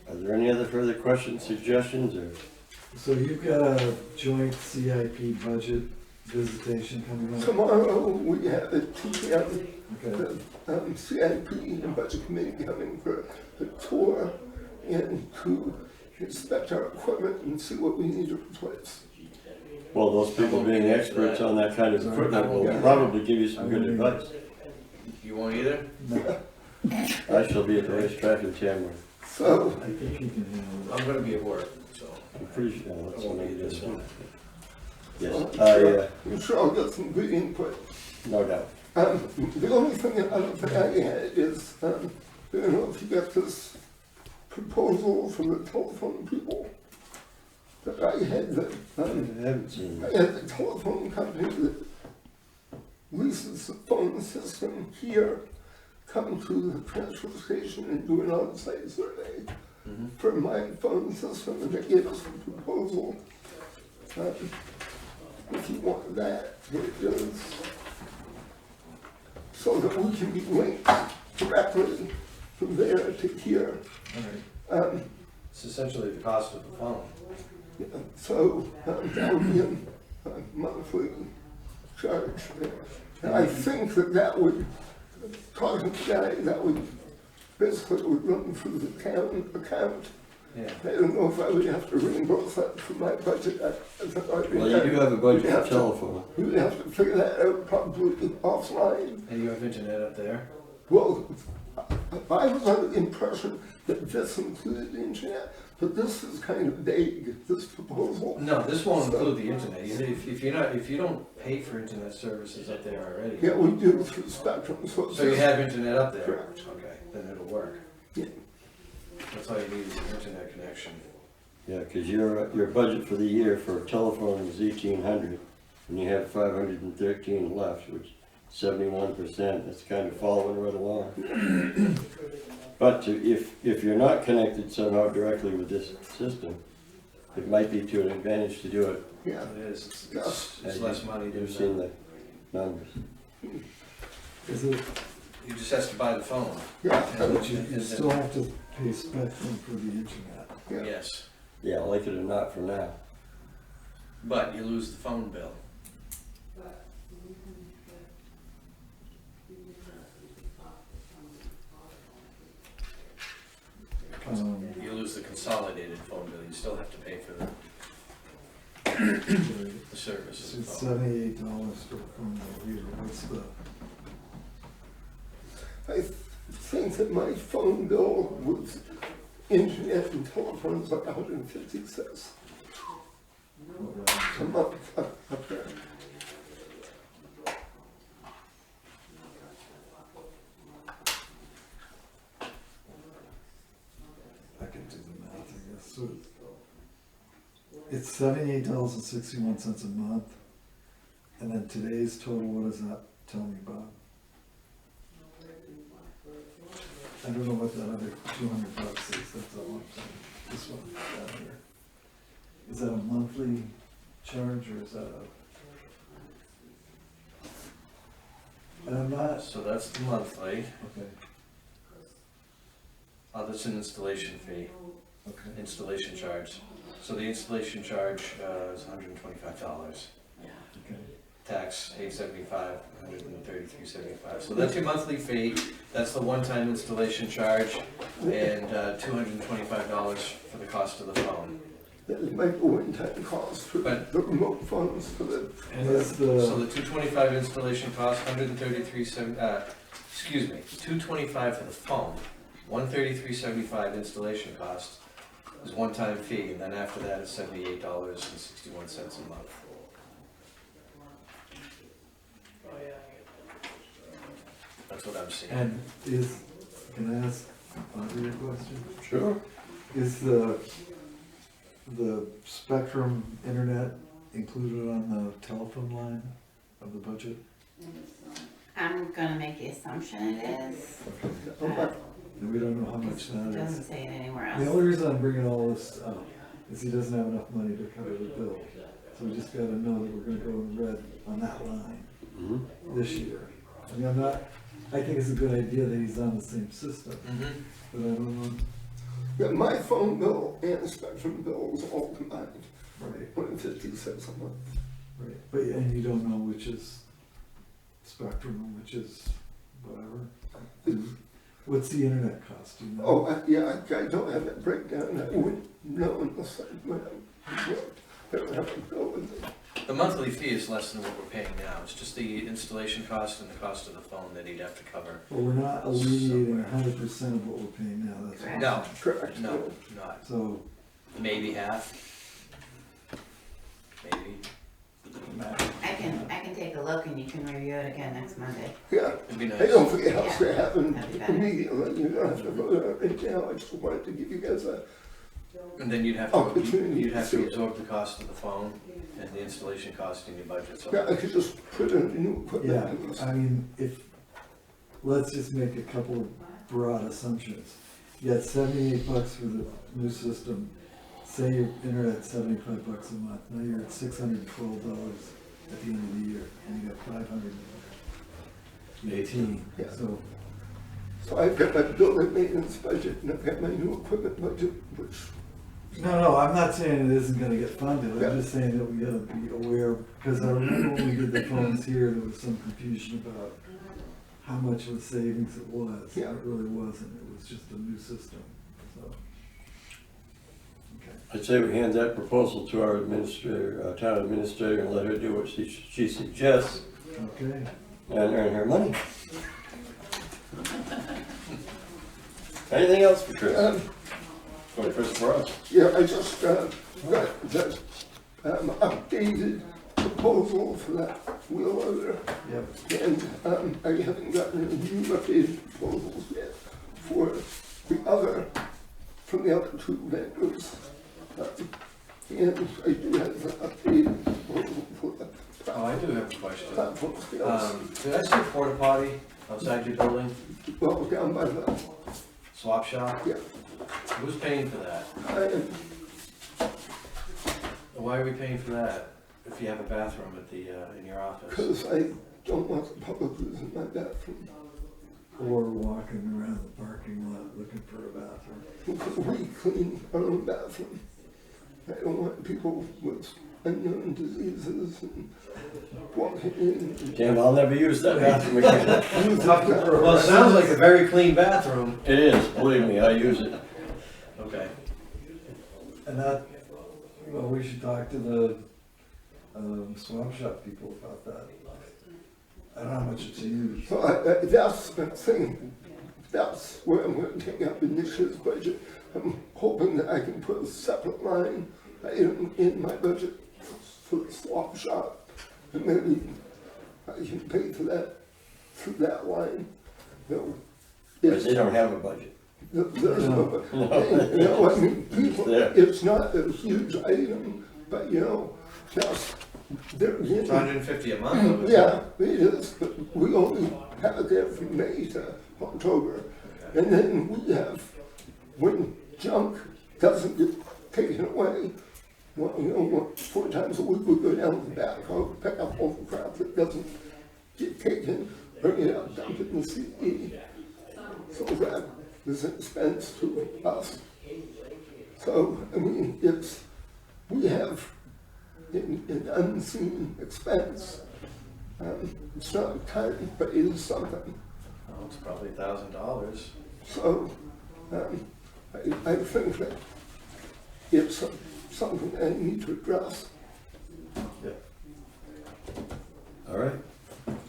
Are there any other further questions, suggestions, or? So you've got a joint CIP budget visitation coming up? Tomorrow, we have a TPM, Okay, the CIP and Budget Committee coming for a tour and to inspect our equipment and see what we need to replace. Well, those people being experts on that kind of equipment will probably give you some good advice. You won't either? no, I shall be at the racetrack in Tamworth. So, I think he can handle I'm gonna be at work, so I'm pretty sure I that's won't what be I at this did. one. Yes, I'm sure I'll get some good input. no doubt. The only thing that I don't think I had is, I don't know if you got this proposal from the telephone people. That I had that, I haven't seen I it. had the telephone company that leases the phone system here come to the transfer station and do an on-site survey for my phone system, and they gave us a proposal. If you want that, here it is. So that we can be linked directly from there to here. It's essentially the cost of the phone. So that would be a monthly charge. And I think that would, talking to the guy, that would basically would run through the town account. Yeah. I don't know if I would have to reimburse that from my budget. Well, you do have a budget for telephone. We would have to figure that out probably offline. And you have internet up there? Well, I was under the impression that this included the internet, but this is kind of vague, this proposal. No, this won't include the internet. If you don't pay for internet services up there already. Yeah, we do through Spectrum, so it's So you just- have internet up there? Correct. Okay, then it'll work. Yeah. That's all you need is an internet connection. Yeah, because your budget for the year for telephone is 1,800, and you have 513 left, which 71%. That's kind of following right along. But if you're not connected somehow directly with this system, it might be to an advantage to do it. Yeah, It is, it's less money to You've seen the numbers. Is it, He just has to buy the phone. Yeah, but you still have to pay Spectrum for the internet. yeah. Yes, Yeah, like it or not for now. but you lose the phone bill. You lose the consolidated phone bill, you still have to pay for the service So of the it's phone. $78 for a phone bill here, what's the, I think that my phone bill with internet and telephone is like 156 a month up there. I can do the math, I guess, so it's $78.61 a month, and then today's total, what does that tell me, Bob? I don't know what that other $200 is, that's all I'm saying, this one, down here. Is that a monthly charge, or is that a? And I'm not, So that's the monthly, okay, that's an installation fee, okay, installation charge. So the installation charge is $125. okay. Tax, $875, $133.75. So that's your monthly fee, that's the one-time installation charge, and $225 for the cost of the phone. That is my one-time cost for the But- remote phones for the. And is So the, the $225 installation cost, $225 for the phone, $133.75 installation cost is one-time fee, and then after that it's $78.61 a month. That's what I'm seeing. and is, can I ask Audrey a question? Sure. Is the Spectrum internet included on the telephone line of the budget? I'm gonna make the assumption it is, Okay. And we don't know how much it that doesn't is. say it anywhere The else. only reason I'm bringing all this up is he doesn't have enough money to cover the bill. So we just gotta know that we're gonna go in red on that line Mm-hmm. this year. I mean, I'm not, I think it's a good idea that he's on the same system, Mm-hmm. but I don't know, Yeah, my phone bill and Spectrum bill is all combined, right, 156 a month. right. But, and you don't know which is Spectrum and which is whatever. What's the internet cost, do you know? Oh, yeah, I don't have that breakdown. I wouldn't know unless I went out and looked. I don't have a bill with it. The monthly fee is less than what we're paying now, it's just the installation cost and the cost of the phone that he'd have to cover. Well, we're not alleviating 100% of what we're paying now, that's Correct. No, Correct. no, not, So, maybe half. Maybe, I can take a look and you can review it again next Monday. Yeah. it'd be I nice. don't think it has to happen That'd be better. immediately. You don't have to vote on it now. I just wanted to give you guys a, And then you'd have Opportunity you'd have to see to it. absorb the cost of the phone and the installation cost in your budget, so. yeah, I could just put in a new equipment. yeah, in this. I mean, let's just make a couple of broad assumptions. You got $78 for the new system, say your internet's $75 a month, now you're at $612 at the end of the year, and you got 518, Yeah. so, So I've got my building maintenance budget and I've got my new equipment budget, which, no, I'm not saying it isn't gonna get funded, Yeah. I'm just saying that we gotta be aware, because I remember when we did the phones here, there was some confusion about how much of a savings it was. Yeah. It really wasn't, it was just a new system, so. Okay. I'd say we hand that proposal to our administrator, town administrator, and let her do what she suggests Okay, and earn her money. Anything else for Chris? Or Chris for us? yeah, I just got that updated proposal for that wheel loader. yep, And I haven't gotten any new updated proposals yet for the other, from the other two vendors. And I do have the updated proposal for the Oh, I do have a question. platform scales. Did I see a porta potty outside your building, Well, down by the, swap shop? yeah, Who's paying for that? Why are we paying for that if you have a bathroom at the, in your office? because I don't want the public using my bathroom. Or walking around the parking lot looking for a bathroom. Because we clean our own bathroom. I don't want people with unknown diseases and walking in. Tim, I'll never use that bathroom again. Well, it sounds like a very clean bathroom. It is, believe me, I use it. Okay. And that, well, we should talk to the swap shop people about that. I don't know how much it's used. So that's the thing. That's where I'm going to take up in this year's budget. I'm hoping that I can put a separate line in my budget for the swap shop. And maybe I can pay for that through that line. No, But they don't have a budget. there's no, you know, I mean, people, it's not a huge item, but you know, just, they're It's getting. $150 a month. Yeah, it is, but we only have it there from May to October. And then we have, when junk doesn't get taken away, well, you know, 4 times a week we go down to the backhoe, pick up all the crap that doesn't get taken, bring it out, dump it in the CE. So that is an expense to us. So, I mean, we have an unseen expense. It's not a ton, but it is something. Oh, it's probably $1,000. So, I think that it's something I need to address. All right.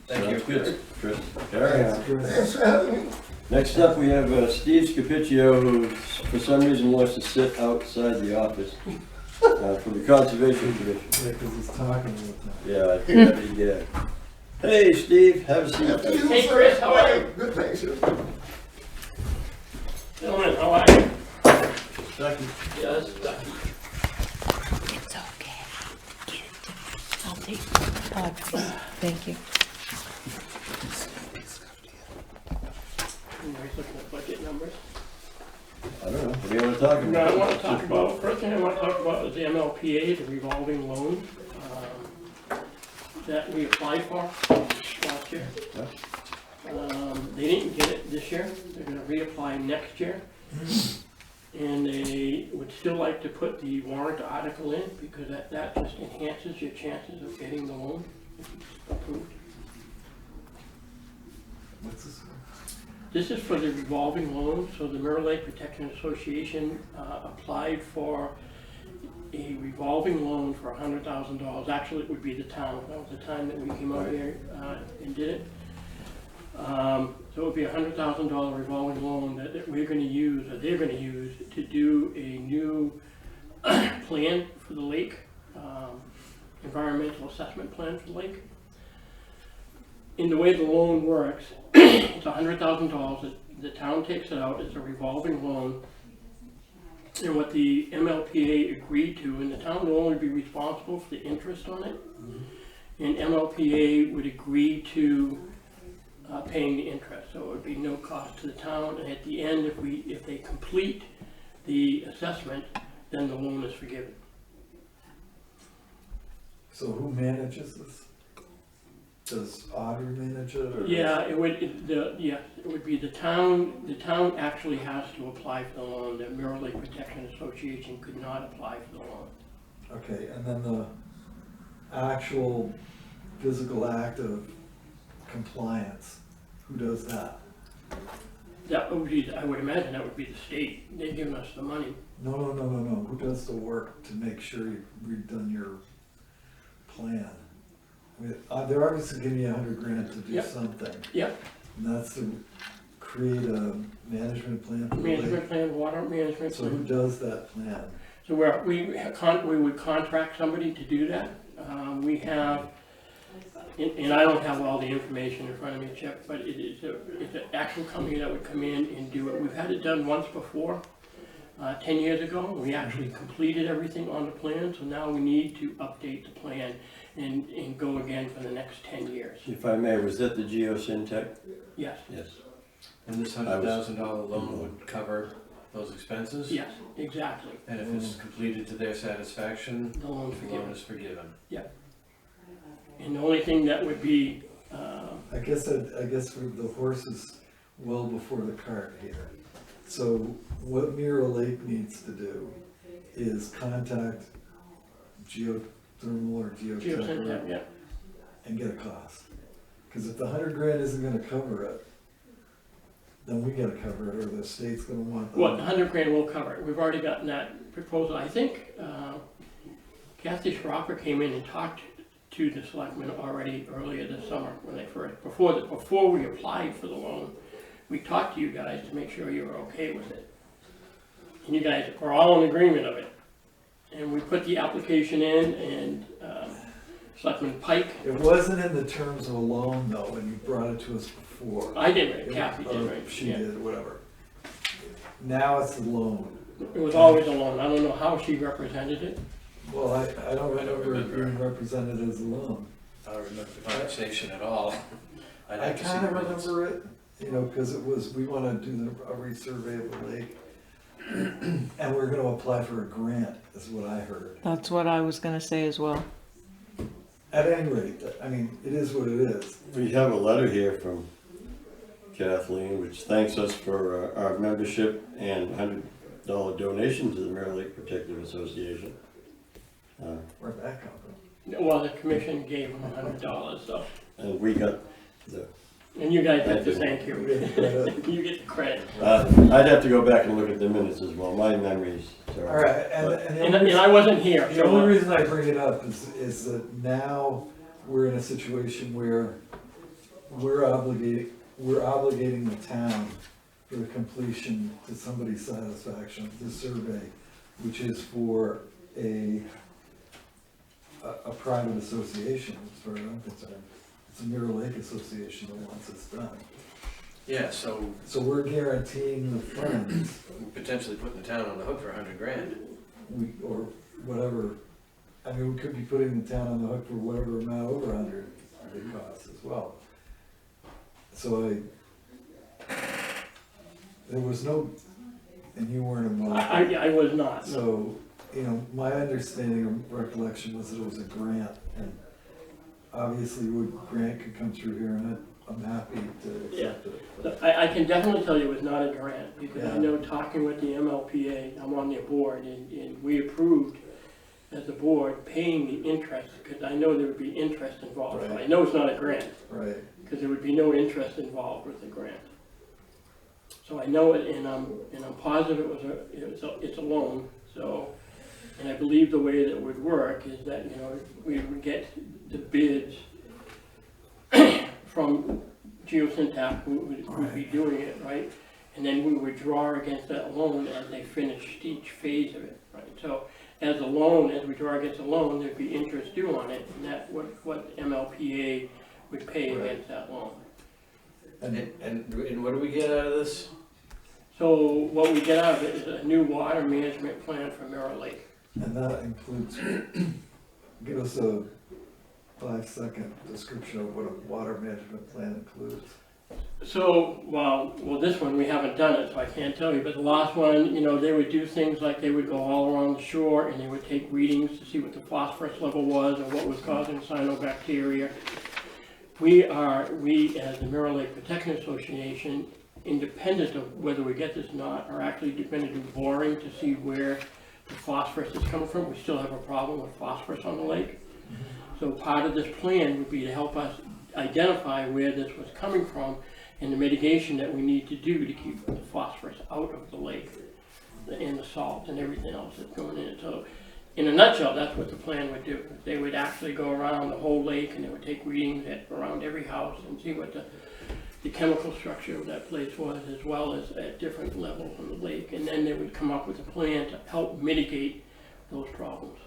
Thank you. Sounds good, Chris. Carry on. Thanks for having me. Next up, we have Steve Scapicchio, who for some reason wants to sit outside the office for the Conservation Commission. Yeah, because he's talking all the time. Yeah, I think that'd be good. Hey, Steve, have a seat. Hey, Chris, how are you? Good, thanks. Gentlemen, how are you? Second. Yes, Ducky. It's okay. I'll take please. Thank you. You guys looking at budget numbers? I don't know, what do you want to talk No, about? I want to talk about, first thing I want to talk about is the MLPA, the revolving loan, that we applied for last year. They didn't get it this year, they're gonna reapply next year. And they would still like to put the warrant article in, because that just enhances your chances of getting the loan if it's approved. What's this? This is for the revolving loan, so the Mirror Lake Protection Association applied for a revolving loan for $100,000. Actually, it would be the town. That was the time that we came out here and did it. So it would be a $100,000 revolving loan that we're going to use, or they're going to use, to do a new plan for the lake, environmental assessment plan for the lake. In the way the loan works, it's $100,000. The town takes it out. It's a revolving loan. And what the MLPA agreed to, and the town will only be responsible for the interest on it. And MLPA would agree to paying the interest, so it would be no cost to the town. And at the end, if they complete the assessment, then the loan is forgiven. So who manages this? Does Audrey manage it, or? Yeah, it would be the town. The town actually has to apply for the loan. The Mirror Lake Protection Association could not apply for the loan. Okay, and then the actual physical act of compliance, who does that? That would be, I would imagine that would be the state. They've given us the money. No, who does the work to make sure you've redone your plan? I mean, they're obviously giving you $100,000 to do Yep. something. Yep. And that's to create a management plan for the lake. Management plan, water management So who plan. does that plan? So we would contract somebody to do that. We have, and I don't have all the information in front of me, Chip, but it's an actual company that would come in and do it. We've had it done once before, 10 years ago. We actually completed everything on the plan, so now we need to update the plan and go again for the next 10 years. If I may, was that the Geosyntec? Yes, Yes. And this $100,000 loan would cover those expenses? yes, exactly. And if it's completed to their satisfaction, The loan the forgiven. loan is forgiven. And the only thing that would be I guess the horse is well before the cart here. So what Mirror Lake needs to do is contact geothermal or geotech Yeah. and get a cost. Because if the $100,000 isn't gonna cover it, then we gotta cover it, or the state's gonna want the. Well, the $100,000 will cover it. We've already gotten that proposal. I think Kathy Schrocker came in and talked to the selectmen already earlier this summer when they first, before we applied for the loan. We talked to you guys to make sure you were okay with it. And you guys were all in agreement of it. And we put the application in, and Selectman Pike. It wasn't in the terms of a loan though, and you brought it to us before. I didn't, Kathy did, Or right? she Yeah. did, whatever. Now it's a loan. It was always a loan. I don't know how she represented it. Well, I don't remember it being represented as a loan. I don't remember the conversation at all. I'd I have to see kind of the minutes. remember it, you know, because it was, we want to do a resurvey of the lake. And we're going to apply for a grant, is what I heard. That's what I was gonna say as well. At any rate, I mean, it is what it is. We have a letter here from Kathleen, which thanks us for our membership and $100 donation to the Mirror Lake Protective Association. Where'd that come from? Well, the commission gave them $100, so. And we got the, And you guys get the Thank thank you. you. You get the credit. I'd have to go back and look at the minutes as well, my memories are. All right, And I wasn't here, the only so. reason I bring it up is that now we're in a situation where we're obligating the town for the completion to somebody's satisfaction of this survey, which is for a private association, as far as I'm concerned. It's a Mirror Lake Association that wants this done. Yeah, so So we're guaranteeing the funds, potentially putting the town on the hook for $100,000. or whatever. I mean, we could be putting the town on the hook for whatever amount over 100 it costs as well. So there was no, and you weren't involved. I was not, no. So, you know, my understanding or recollection was that it was a grant, and obviously a grant could come through here, and I'm happy to accept it. But I can definitely tell you it's not a grant, because I Yeah. know talking with the MLPA, I'm on their board, and we approved as a board paying the interest, because I know there would be interest involved. So I Right. know it's not a grant, Right, because there would be no interest involved with the grant. So I know it, and I'm positive it's a loan, so, and I believe the way that it would work is that, you know, we would get the bids from Geosyntac, who would be doing it, right? And then we would draw against that loan as they finished each phase of it, right? So as a loan, as we draw against a loan, there'd be interest due on it, and that what MLPA would pay Right. against that loan. And what do we get out of this? So what we get out of it is a new water management plan for Mirror Lake. and that includes, give us a 5-second description of what a water management plan includes. So, well, this one, we haven't done it, so I can't tell you, but the last one, you know, they would do things like they would go all around the shore and they would take readings to see what the phosphorus level was or what was causing cyanobacteria. We as the Mirror Lake Protection Association, independent of whether we get this or not, are actually going to do boring to see where the phosphorus is coming from. We still have a problem with phosphorus on the lake. So part of this plan would be to help us identify where this was coming from and the mitigation that we need to do to keep the phosphorus out of the lake and the salt and everything else that's going in it. So in a nutshell, that's what the plan would do. They would actually go around the whole lake and they would take readings around every house and see what the chemical structure of that place was, as well as at different levels on the lake. And then they would come up with a plan to help mitigate those problems.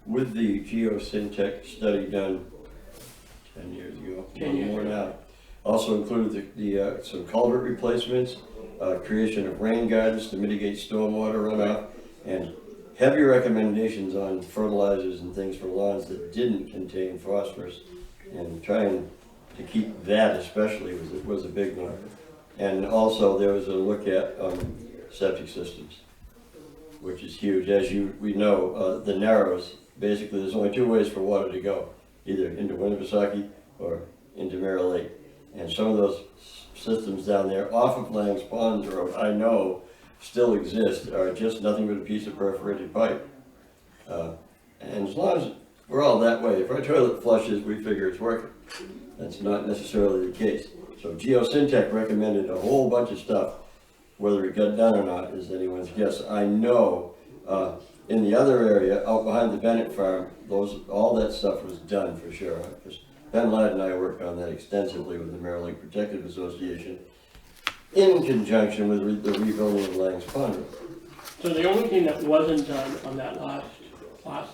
With the Geosyntac study done 10 years ago, 10 years more ago. now, also included some culvert replacements, creation of rain gardens to mitigate stormwater runoff, and heavy recommendations on fertilizers and things for lawns that didn't contain phosphorus, and trying to keep that especially was a big one. And also there was a look at septic systems, which is huge. As we know, the Narrows, basically there's only two ways for water to go, either into Winnipesaukee or into Mirror Lake. And some of those systems down there off of Lang's Pond Road, I know still exist, are just nothing but a piece of perforated pipe. And as long as we're all that way, if our toilet flushes, we figure it's working. That's not necessarily the case. So Geosyntec recommended a whole bunch of stuff. Whether it got done or not is anyone's guess. I know in the other area, out behind the Bennett farm, all that stuff was done for sure. Because Ben Ladd and I worked on that extensively with the Mirror Lake Protective Association in conjunction with the rebuilding of Lang's Pond Road. So the only thing that wasn't done on that last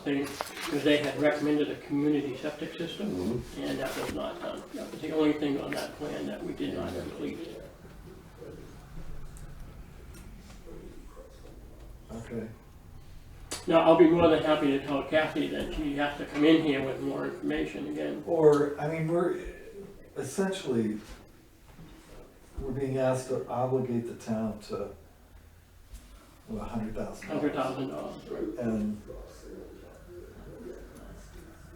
thing was they had recommended a community septic system, and that was not done. That was the only thing on that plan that we did not complete. Okay. Now, I'll be more than happy to tell Kathy that she has to come in here with more information again. Or, I mean, we're being asked to obligate the town to $100,000. $100,000, right? And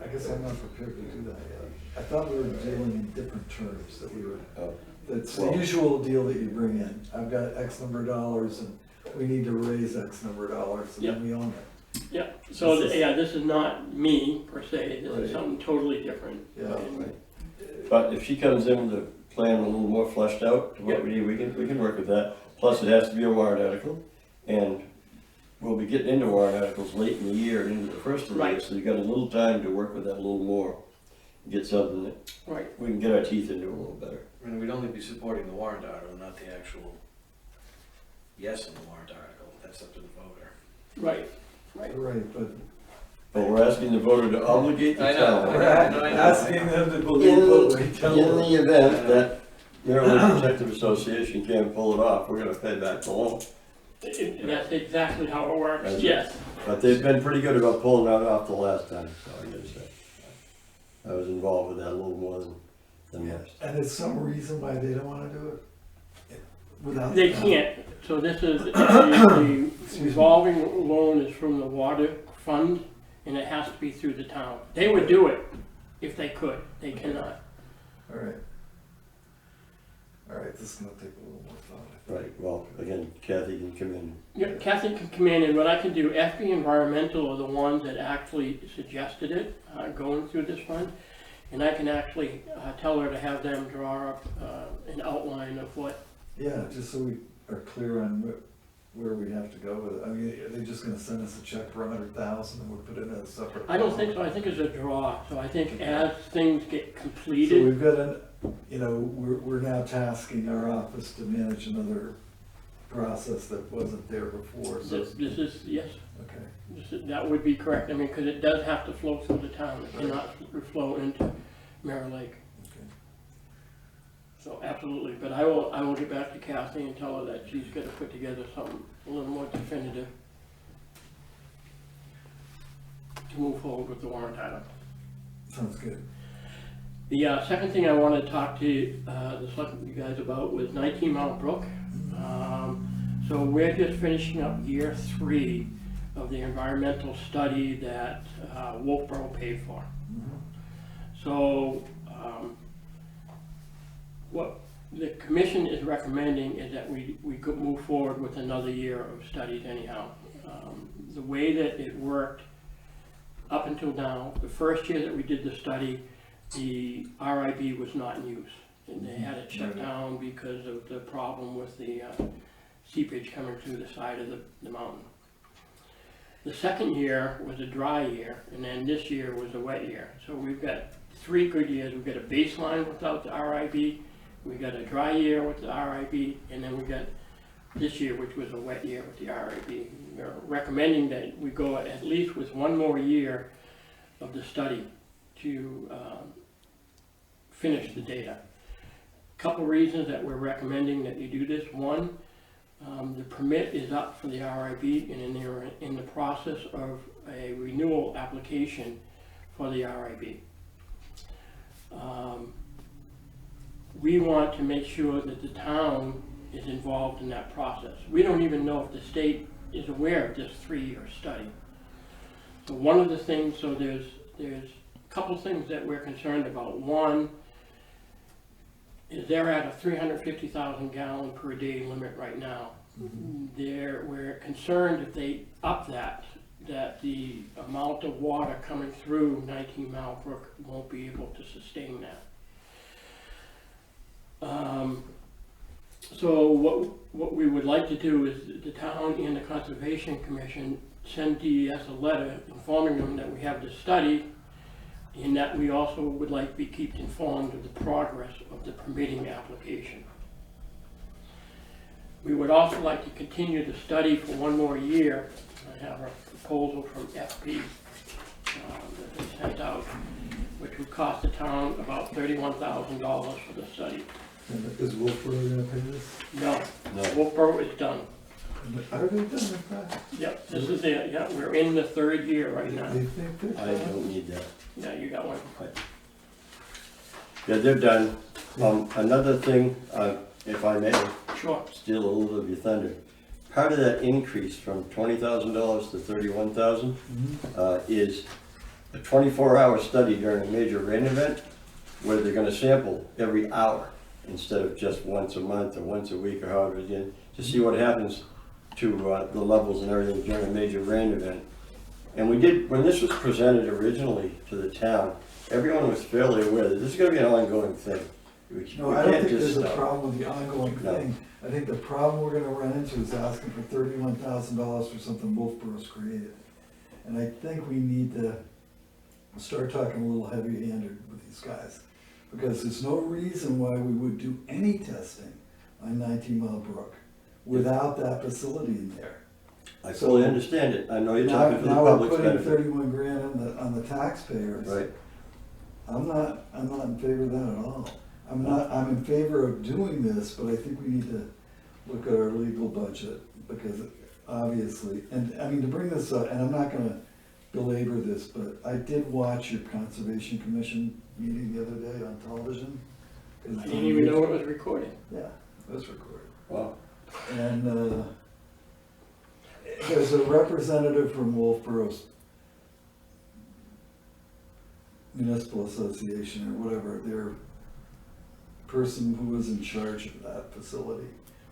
I guess I'm not prepared to do that yet. I thought we were dealing in different terms, that's the usual deal that you bring in. I've got X number of dollars and we need to raise X number of dollars and then we own it. Yeah, so this is not me per se, this is something totally different. Yeah. But if she comes in with a plan a little more fleshed out to what we need, we can work with that. Plus it has to be a warrant article, and we'll be getting into warrant articles late in the year, into the first of the year, so you got a little time to work with that a little more. Get something that we can get our teeth into a little better. I mean, we'd only be supporting the warrant article, not the actual yes in the warrant article. That's up to the voter. Right, But we're asking the voter to obligate the town. We're asking them to believe what we tell them. In the event that Mirror Lake Protective Association can't pull it off, we're gonna pay back the loan. That's exactly how it works, That's yes. But they've been pretty good about pulling that off the last time, so I gotta say. I was involved with that a little more than most. And there's some reason why they don't wanna do it? Without They can't, so this is, the revolving loan is from the water fund, and it has to be through the town. They would do it if they could, they cannot. All right, this is gonna take a little more thought. Right, well, again, Kathy can come in. Yeah, Kathy can come in, and what I can do, FB Environmental are the ones that actually suggested it, going through this fund. And I can actually tell her to have them draw up an outline of what. Yeah, just so we are clear on where we have to go with it. I mean, are they just gonna send us a check for $100,000 and we'll put it in a separate? I don't think so, I think it's a draw, so I think as things get So completed. we've got we're now tasking our office to manage another process that wasn't there before, so. This is, yes, Okay. that would be correct, I mean, because it does have to flow through the town, it cannot flow into Mirror Lake. Okay. So absolutely, but I will get back to Kathy and tell her that she's got to put together something a little more definitive to move forward with the warrant item. Sounds good. The second thing I wanted to talk to you guys about was 19 Mount Brook. So we're just finishing up year 3 of the environmental study that Wolfboro paid for. So what the commission is recommending is that we could move forward with another year of studies anyhow. The way that it worked up until now, the first year that we did the study, the RIB was not in use. And they had it shut down because of the problem with the seepage coming through the side of the mountain. The second year was a dry year, and then this year was a wet year. So we've got 3 good years. We've got a baseline without the RIB, we got a dry year with the RIB, and then we got this year, which was a wet year with the RIB. We're recommending that we go at least with 1 more year of the study to finish the data. Couple reasons that we're recommending that you do this. One, the permit is up for the RIB, and they're in the process of a renewal application for the RIB. We want to make sure that the town is involved in that process. We don't even know if the state is aware of this 3-year study. So one of the things, so there's a couple things that we're concerned about. One, is they're at a 350,000 gallon per day limit right now. We're concerned if they up that the amount of water coming through 19 Mile Brook won't be able to sustain that. So what we would like to do is the town and the Conservation Commission send DES a letter informing them that we have this study, and that we also would like to be kept informed of the progress of the permitting application. We would also like to continue the study for one more year. I have a proposal from FP that they sent out, which would cost the town about $31,000 for the study. And is Wolfboro gonna pay this? No, No. Wolfboro is done. Are they done with that? Yep, this is it, yeah, we're in the third year right now. They think they're I done? don't need that. Yeah, you got one. Yeah, they're done. Another thing, if I may, Sure. steal a little of your thunder. Part of that increase from $20,000 to $31,000 is a 24-hour study during a major rain event where they're gonna sample every hour instead of just once a month or once a week or however again, to see what happens to the levels and everything during a major rain event. And we did, when this was presented originally to the town, everyone was fairly aware that this is gonna be an ongoing thing. We No, we I don't can't think just there's a stop. problem with the ongoing No. thing. I think the problem we're gonna run into is asking for $31,000 for something Wolfboro's created. And I think we need to start talking a little heavy-handed with these guys. Because there's no reason why we would do any testing on 19 Mile Brook without that facility in there. I fully understand it. I know you're Now, talking for the now we're public's putting benefit. 31 grand on the taxpayers. Right. I'm not in favor of that at all. I'm in favor of doing this, but I think we need to look at our legal budget, because obviously, and I mean, to bring this up, and I'm not gonna belabor this, but I did watch your Conservation Commission meeting the other day on television. I didn't even know it was recorded. Yeah, it was recorded. Wow. And, there's a representative from Wolfboro's Municipal Association or whatever, their person who was in charge of that facility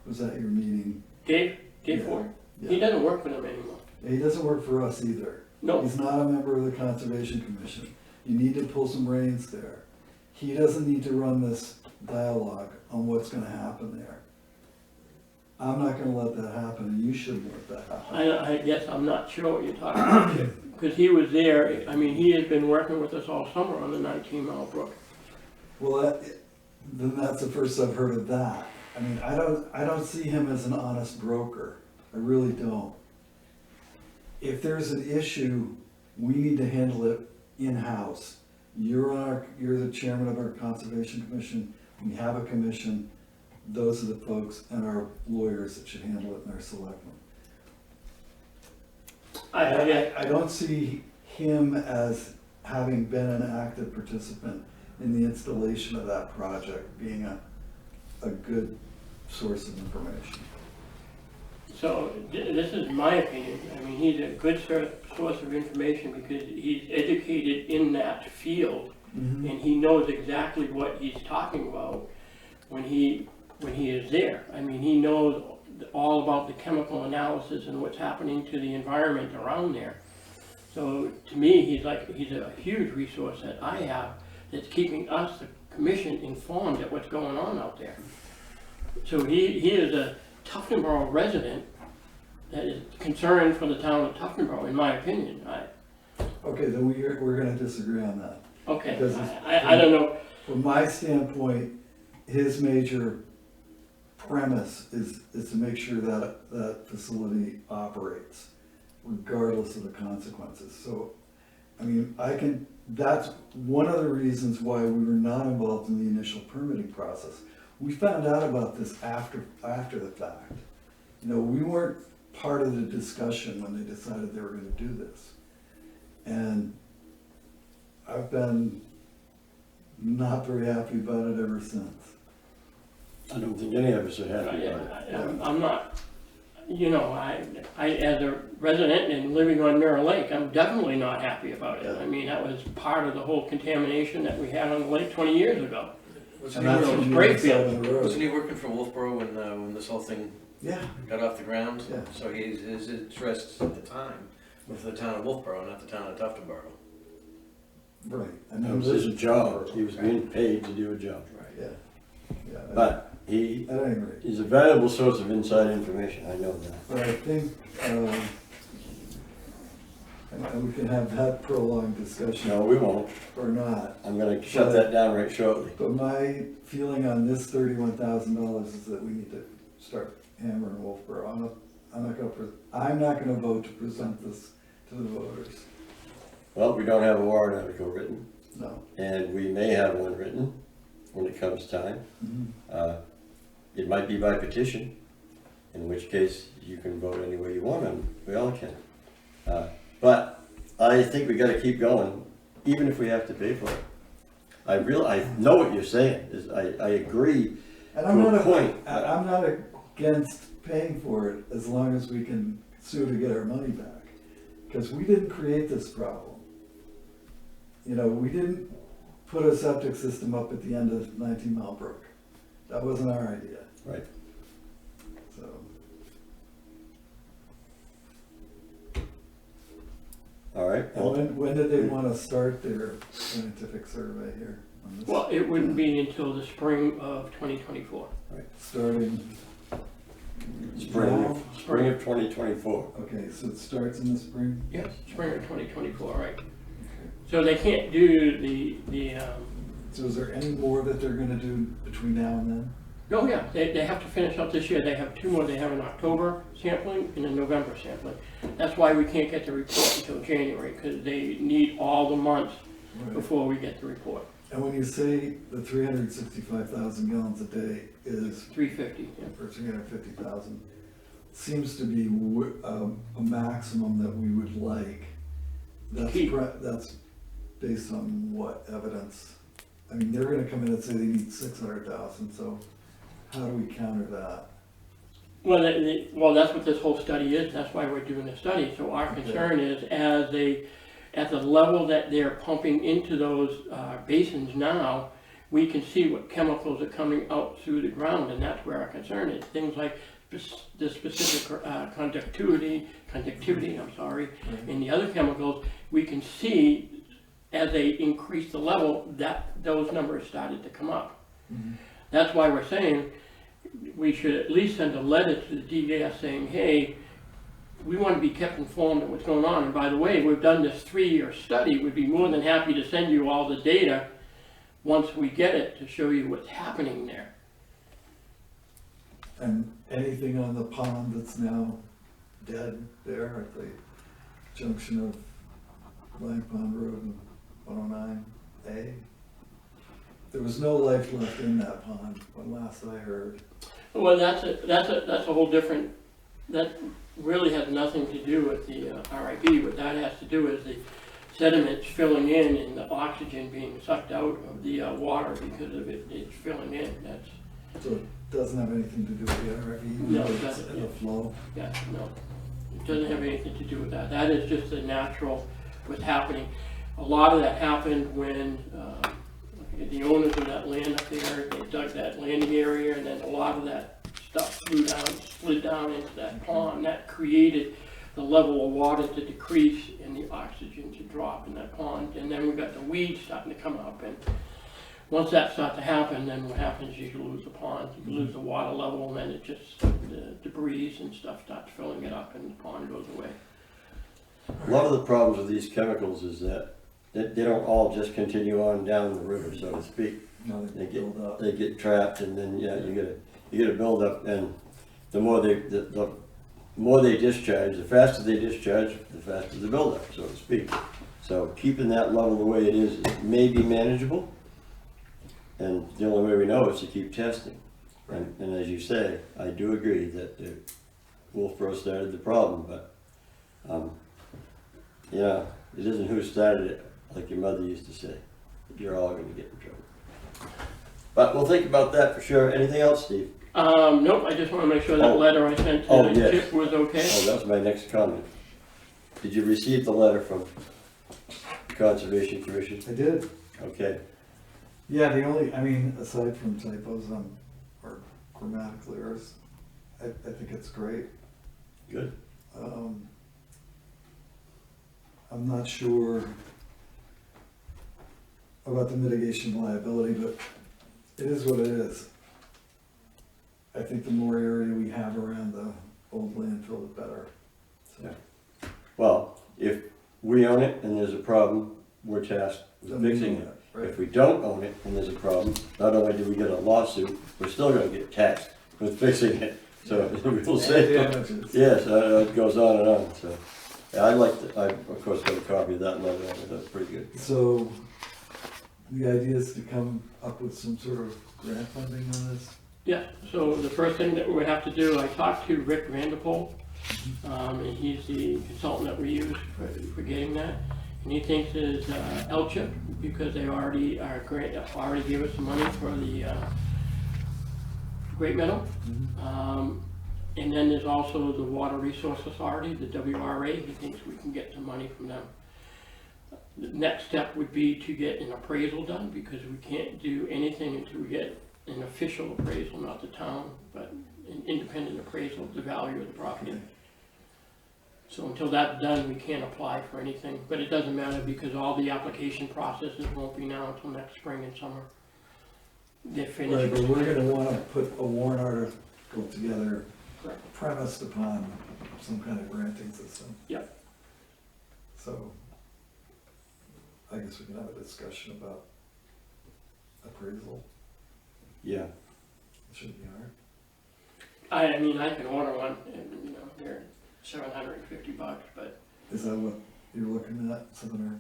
was at your meeting. Dave Yeah. Ford, Yeah. he doesn't work for them anymore. He doesn't work for us either. No, He's not a member of the Conservation Commission. You need to pull some reins there. He doesn't need to run this dialogue on what's gonna happen there. I'm not gonna let that happen, and you shouldn't let that happen. I guess I'm not sure what you're talking about, because he was there, I mean, he has been working with us all summer on the 19 Mile Brook. Well, then that's the first I've heard of that. I mean, I don't see him as an honest broker. I really don't. If there's an issue, we need to handle it in-house. You're the chairman of our Conservation Commission. We have a commission. Those are the folks and our lawyers that should handle it, and our selectmen. I don't see him as having been an active participant in the installation of that project being a good source of information. So this is my opinion. I mean, he's a good source of information because he's educated in that field, and he knows exactly what he's talking about when he is there. I mean, he knows all about the chemical analysis and what's happening to the environment around there. So to me, he's a huge resource that I have that's keeping us, the commission, informed of what's going on out there. So he is a Tuftonboro resident that is concerned for the town of Tuftonboro, in my opinion. Okay, then we're gonna disagree on that. Okay, Because I don't know. From my standpoint, his major premise is to make sure that that facility operates regardless of the consequences. So, I mean, that's one of the reasons why we were not involved in the initial permitting process. We found out about this after the fact. You know, we weren't part of the discussion when they decided they were gonna do this. And I've been not very happy about it ever since. I don't think any of us are happy about it. I'm not, you know, I as a resident and living on Mirror Lake, I'm definitely not happy about it. I mean, that was part of the whole contamination that we had on the lake 20 years ago. Wasn't And he, that's working- from the other Sprayfield. side of the road. wasn't he working for Wolfboro when this whole thing Yeah, got off the ground? Yeah. So his interests at the time were for the town of Wolfboro, not the town of Tuftonboro. right. I That mean, was his job. He was being paid to do a job. Yeah, yeah. But he At any rate, is a valuable source of inside information, I know that. but I think, and we can have that prolonged discussion No, we won't. or not. I'm gonna shut that down right shortly. But my feeling on this $31,000 is that we need to start hammering Wolfboro. I'm not gonna vote to present this to the voters. Well, we don't have a warrant article written, No. and we may have one written when it comes time. Mhm. It might be by petition, in which case you can vote any way you want, and we all can. But I think we gotta keep going, even if we have to pay for it. I know what you're saying, I agree And to a point. I'm not against paying for it as long as we can sue to get our money back. Because we didn't create this problem. You know, we didn't put a septic system up at the end of 19 Mile Brook. That wasn't our idea. Right. So, All right, and when did they want to start their scientific survey here? On this? Well, it wouldn't be until the spring of 2024. Starting, spring of 2024. okay, so it starts in the spring? Yes, spring of 2024, right. So they can't do the So is there any more that they're gonna do between now and then? oh yeah, they have to finish up this year. They have two more. They have an October sampling and a November sampling. That's why we can't get the report until January, because they need all the months Right. before we get the report. And when you say the 365,000 gallons a day is, 350, yeah. or 350,000, seems to be a maximum that we would like. Keep. That's based on what evidence? I mean, they're gonna come in and say they need 600,000, so how do we counter that? Well, well, that's what this whole study is. That's why we're doing the study. So our concern is at the level that they're pumping into those basins now, we can see what chemicals are coming out through the ground, and that's where our concern is. Things like the specific conductivity, and the other chemicals, we can see as they increase the level that those numbers started to come up. Mhm. That's why we're saying we should at least send a letter to the DES saying, hey, we want to be kept informed of what's going on. And by the way, we've done this 3-year study. We'd be more than happy to send you all the data once we get it to show you what's happening there. And anything on the pond that's now dead there at the junction of Lang Pond Road and 109A? There was no life left in that pond, when last I heard. Well, that's a whole different, that really has nothing to do with the RIP. What that has to do is the sediments filling in and the oxygen being sucked out of the water because of it's filling in. That's, So it doesn't have anything to do with the RFE? No, it it's doesn't. The flow? yeah, no. It doesn't have anything to do with that. That is just the natural, what's happening. A lot of that happened when the owners of that land up there, they dug that landing area, and then a lot of that stuff slid down into that pond. That created the level of water to decrease and the oxygen to drop in that pond. And then we got the weeds starting to come up. And once that starts to happen, then what happens is you lose the pond, you lose the water level, and then it just, the debris and stuff starts filling it up and the pond goes away. A lot of the problems with these chemicals is that they don't all just continue on down the river, so to speak. No, They they build up. They get trapped, and then, yeah, you get a buildup, and the more they discharge, the faster they discharge, the faster the buildup, so to speak. So keeping that level the way it is may be manageable, and the only way we know is to keep testing. And as you say, I do agree that Wolfboro started the problem, but, yeah, it isn't who started it, like your mother used to say. You're all gonna get in trouble. But we'll think about that for sure. Anything else, Steve? Nope, I just want to make sure that Oh. letter I sent Oh, to yes. Chip was okay. Oh, that was my next comment. Did you receive the letter from the Conservation Commission? I did. Okay. Yeah, the only, I mean, aside from typos or grammatical errors, I think it's great. Good. I'm not sure about the mitigation liability, but it is what it is. I think the more area we have around the old landfill, the better. So, Yeah. Well, if we own it and there's a problem, we're tasked with then we fixing know it. that, right? If we don't own it and there's a problem, not only do we get a lawsuit, we're still gonna get taxed with fixing it. So we'll say, Damages. yes, it goes on and on, so. Yeah, I'd like to, I of course got a copy of that letter, I thought that was pretty good. So the idea is to come up with some sort of grant funding on this? Yeah, so the first thing that we have to do, I talked to Rick Vanderpool, and he's the consultant that we use for getting that. And he thinks it's LCHIP, because they already gave us some money for the Great Meadow. And then there's also the Water Resource Authority, the WRA, he thinks we can get some money from them. The next step would be to get an appraisal done, because we can't do anything until we get an official appraisal, not the town, but an independent appraisal of the value of the property. So until that's done, we can't apply for anything, but it doesn't matter because all the application processes won't be now until next spring and summer. They're Right, finished. but we're gonna wanna put a warrant article together Correct. premised upon some kind of granting system. Yep. So I guess we can have a discussion about appraisal. Yeah, It shouldn't be hard. I mean, I can order one, and, you know, they're $750, but Is that what you're looking at, $750?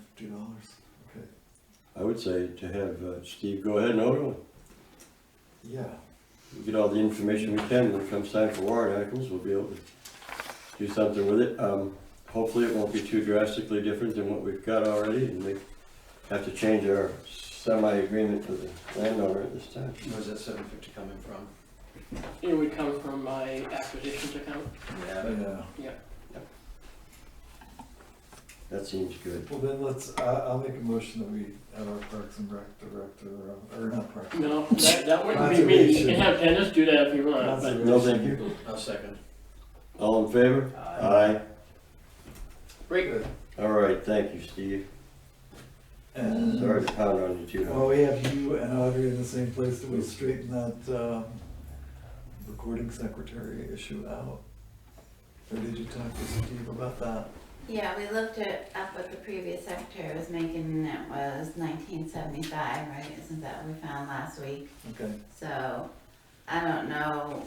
Okay. I would say to have Steve go ahead and order one. Yeah. We'll get all the information we can when it comes time for warrant articles, we'll be able to do something with it. Hopefully it won't be too drastically different than what we've got already, and we have to change our semi-agreement with the landowner at this time. Where's that $750 coming from? it would come from my acquisitions account. Yeah. That seems good. Well, then let's, I'll make a motion that we have our Parks and Rec director, or not Parks. No, that wouldn't be me. You can have Dennis do that if you want, but No, thank you. I'll second. All in favor? Aye. great. Good. All right, thank you, Steve. And, Sorry to pound on you too well, hard. we have you and Audrey in the same place. Do we straighten that, recording secretary issue out? Or did you talk to Steve about that? Yeah, we looked it up what the previous secretary was making, and it was 1975, right? Isn't that what we found last week? Okay. So, I don't know,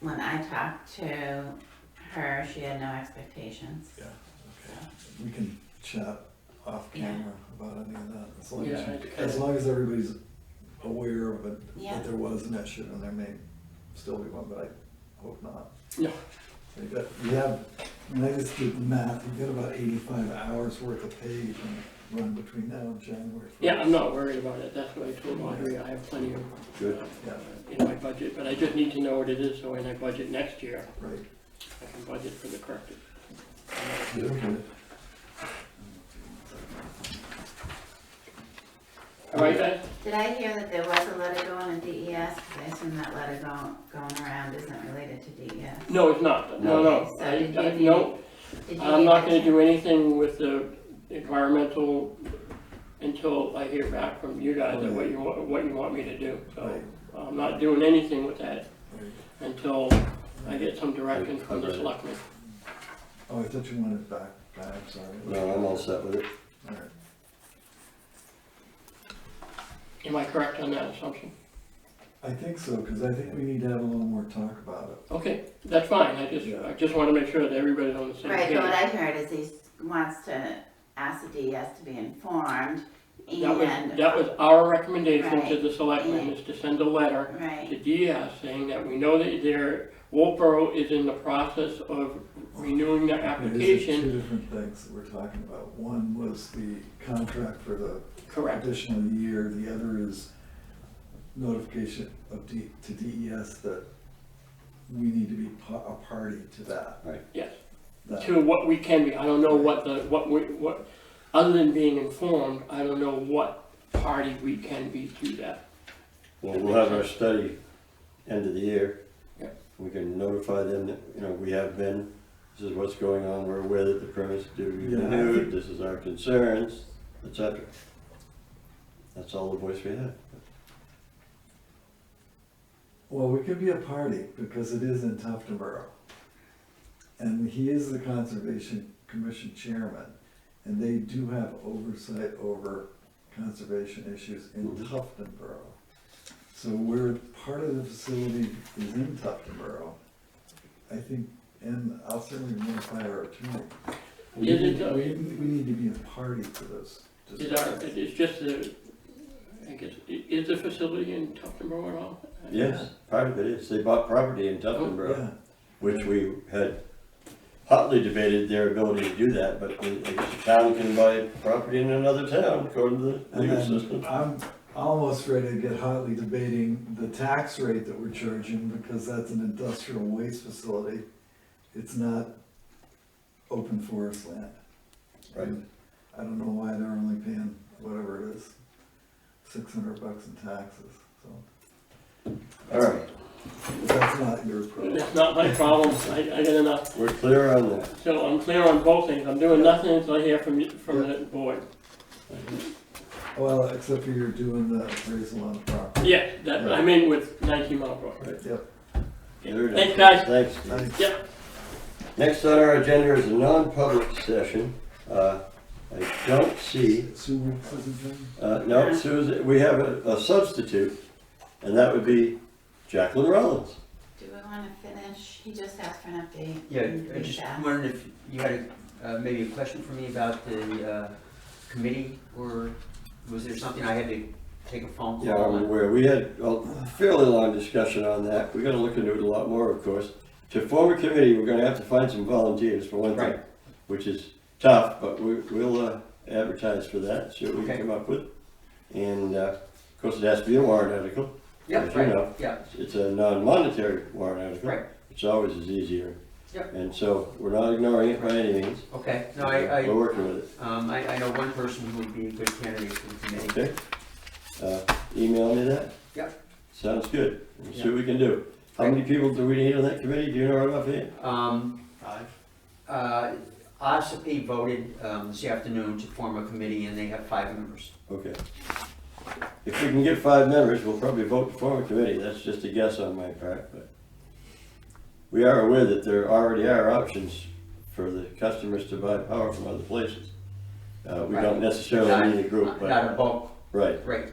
when I talked to her, she had no expectations. Yeah, okay. We can chat off Yeah. camera about any of that, as long as, Yeah, as long as everybody's aware of it, Yeah. that there was an issue, and there may still be one, but I hope not. No. So you have, when I just did the math, you've got about 85 hours worth of pay you can run between now and January 1st. Yeah, I'm not worried about it. That's what I told Audrey. I have plenty of, Good. in my budget, but I just need to know what it is, so when I budget next year, Right. I can budget for the correct. Okay. All right, guys? Did I hear that there was a letter going to DES? Because I assume that letter going around isn't related to DES. No, it's not. No. So did you No, Did you I'm not get gonna a do anything with the environmental until I hear back from you guys on what you want me to do. So Right. I'm not doing anything with that Right. until I get some direction from the selectmen. Oh, I thought you wanted back, I'm sorry. No, I'm all set with it. All right. Am I correct on that assumption? I think so, because I think we need to have a little more talk about it. Okay, that's fine. I just want to make sure that everybody's on the same Right, page. but what I heard is he wants to ask the DES to be informed and. That was our recommendation to Right. the selectmen, is to send a letter to Right, DES saying that we know that Wolfboro is in the process of renewing their These are application. two different things that we're talking about. One was the contract for the Correct. additional year, the other is notification of to DES that we need to be a party to that. Yes. That- To what we can be. I don't know what other than being informed, I don't know what party we can be to that. Well, we'll have our study end of the year. Yep. We can notify them that, we have been, this is what's going on, we're aware that the permits do be Yeah, I renewed, think- this is our concerns, etc. That's all the voice we have. Well, we could be a party because it is in Tufton Borough. And he is the Conservation Commission chairman, and they do have oversight over conservation issues in Tufton Borough. So where part of the facility is in Tufton Borough, I think, and I'll certainly notify our attorney. We Is need, it, we need to be a party to this. it's just the, I guess, is the facility in Tufton Borough at all? Yes, part of it is, they bought property in Tufton Borough, Yeah, which we had hotly debated their ability to do that, but I guess the town can buy property in another town according to the and legal then system. I'm almost ready to get hotly debating the tax rate that we're charging because that's an industrial waste facility. It's not open forest land. Right. And I don't know why they're only paying whatever it is, $600 in taxes, so. All right, That's not your problem. It's not my problem, I got enough. we're clear on that. So I'm clear on both things, I'm doing nothing until I hear from you, from the board. Well, except for you're doing the appraisal on the property. Yeah, that, I'm in with 19 Mile Brook. Right. Yep. There it is. Thanks, guys. Thanks, Steve. Thanks. Yep. Next on our agenda is a non-public session. I don't see, Sue Weeks isn't done? no, Susan, we have a substitute, and that would be Jacqueline Rollins. Do we wanna finish? He just asked for an update. Yeah, and I just feedback. wondered if you had maybe a question for me about the committee, or was there something I had to take a phone call Yeah, I'm on? aware. We had a fairly long discussion on that. We're gonna look into it a lot more, of course. To form a committee, we're gonna have to find some volunteers for one thing, Right. which is tough, but we'll advertise for that, see what we can Okay. come up with. And, of course, it has to be a warrant article. Yeah, as you right, know. yeah, It's a non-monetary warrant article. right, Which always is easier. Yep. And so, we're not ignoring it by any means. okay. No, We're working with it. I know one person who would be a good candidate for the committee. Okay? Email me that? Yep. Sounds good. We'll see what we can do. How many people do we need on that committee? Do you know right offhand? OSCP voted this afternoon to form a committee, and they have 5 members. Okay. If we can get 5 members, we'll probably vote to form a committee. That's just a guess on my part, but we are aware that there already are options for the customers to buy power from other places. We don't necessarily need a group, Not a but, bulk right, rate.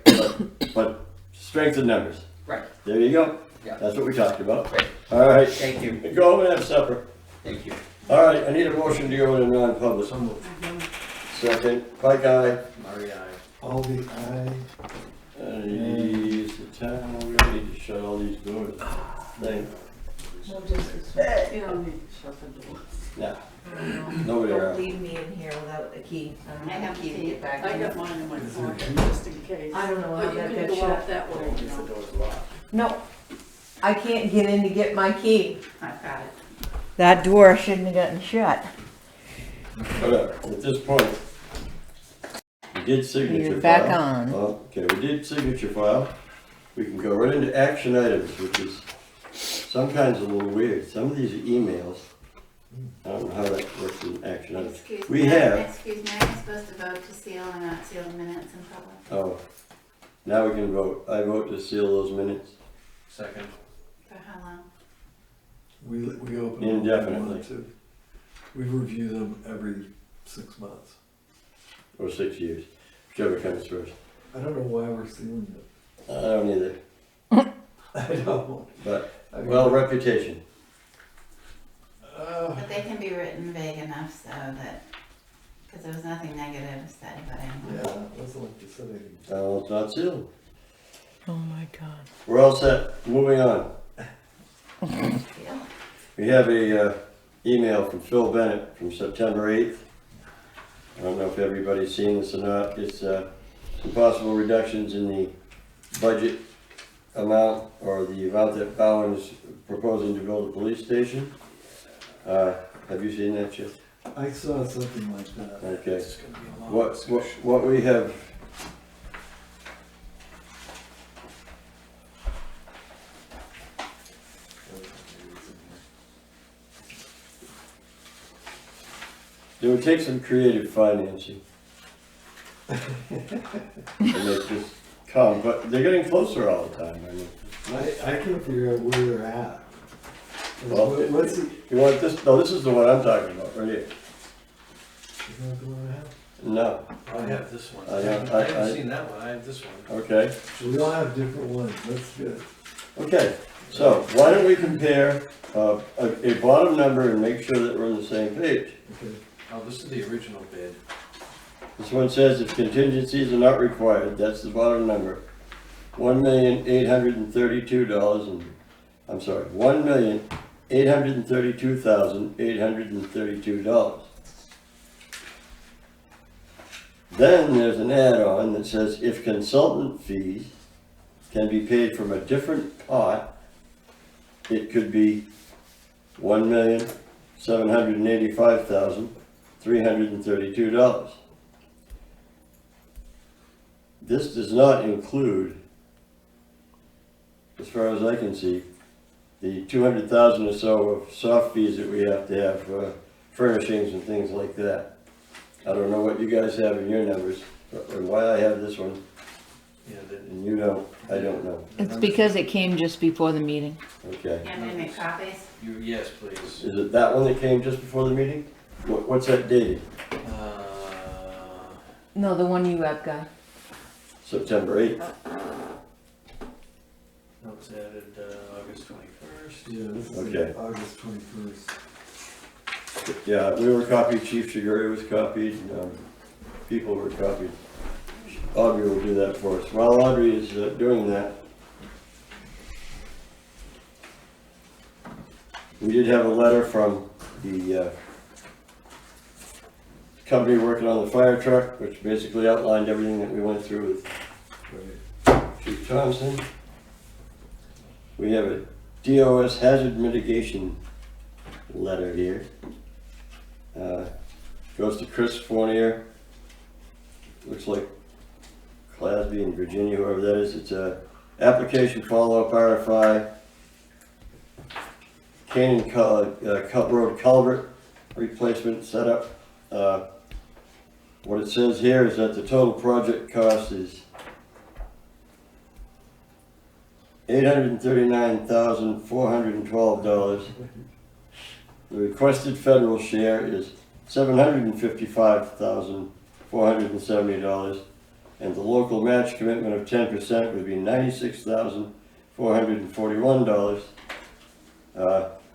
but strength in numbers. Right. There you go. Yeah. That's what we talked about. Great. All right. Thank you. Go home and have supper. Thank you. All right, I need a motion to go into non-public. Second, by Guy. All the I. Use the town, we don't need to shut all these doors. Thing. You don't need to shut the door. Nah, nobody Don't around. leave me in here without a key. I don't I have have a key to key. get back I in. got mine in my pocket, just in case. I don't know how But you that can got go out shut. that way, you know. No, I can't get in to get my key. I've got it. That door shouldn't have gotten shut. Whatever, at this point, we did signature file. You're back on. Okay, we did signature file. We can go right into action items, which is sometimes a little weird. Some of these are emails. I don't know how that works in action items. Excuse We me, have- excuse me, I'm supposed to vote to seal or not seal the minutes in public? Oh, now we can vote. I vote to seal those minutes. Second. For how long? We open them Indefinitely. to. We review them every 6 months. Or 6 years, whichever comes first. I don't know why we're sealing it. I don't either, I don't. but, I mean, well, reputation. But they can be written vague enough so that, because there was nothing negative said about anyone. Yeah, it wasn't like you said anything. Oh, it's not sealed. Oh my God. We're all set, moving on. Seal. We have a email from Phil Bennett from September 8th. I don't know if everybody's seen this or not. It's some possible reductions in the budget amount or the amount that Bowen is proposing to build a police station. Have you seen that yet? I saw something like that. Okay. It's gonna be a long discussion. What we have It would take some creative financing to make this come, but they're getting closer all the time, I mean. I can't figure out where they're at. Well, What's it? You want this, no, this is the one I'm talking about, right here. Is that the one I have? No, I have this one. I have- I haven't I- seen that one, I have this one. okay. We all have different ones, that's good. Okay, so why don't we compare a bottom number and make sure that we're on the same page? Okay. Oh, this is the original bid. This one says if contingencies are not required, that's the bottom number. $1,832,000 and, I'm sorry, $1,832,832. Then there's an add-on that says if consultant fees can be paid from a different pot, it could be $1,785,332. This does not include, as far as I can see, the 200,000 or so of soft fees that we have to have for furnishings and things like that. I don't know what you guys have in your numbers, or why I have this one, Yeah, and you don't, I don't know. It's because it came just before the meeting. Okay. You want me to make copies? yes, please. Is it that one that came just before the meeting? What's that dated? No, the one you have, Guy. September 8th. That was added August 21st. Yeah, this is Okay. August 21st. Yeah, we were copied, Chief Shiguri was copied, people were copied. Audrey will do that for us. While Audrey is doing that, we did have a letter from the company working on the fire truck, which basically outlined everything that we went through with Chief Thompson. We have a DOS hazard mitigation letter here. Goes to Chris Fournier. Looks like Clasby in Virginia, whoever that is. It's a application follow-up RFI. Canyon Road culvert replacement setup. What it says here is that the total project cost is $839,412. The requested federal share is $755,470, and the local match commitment of 10% would be $96,441.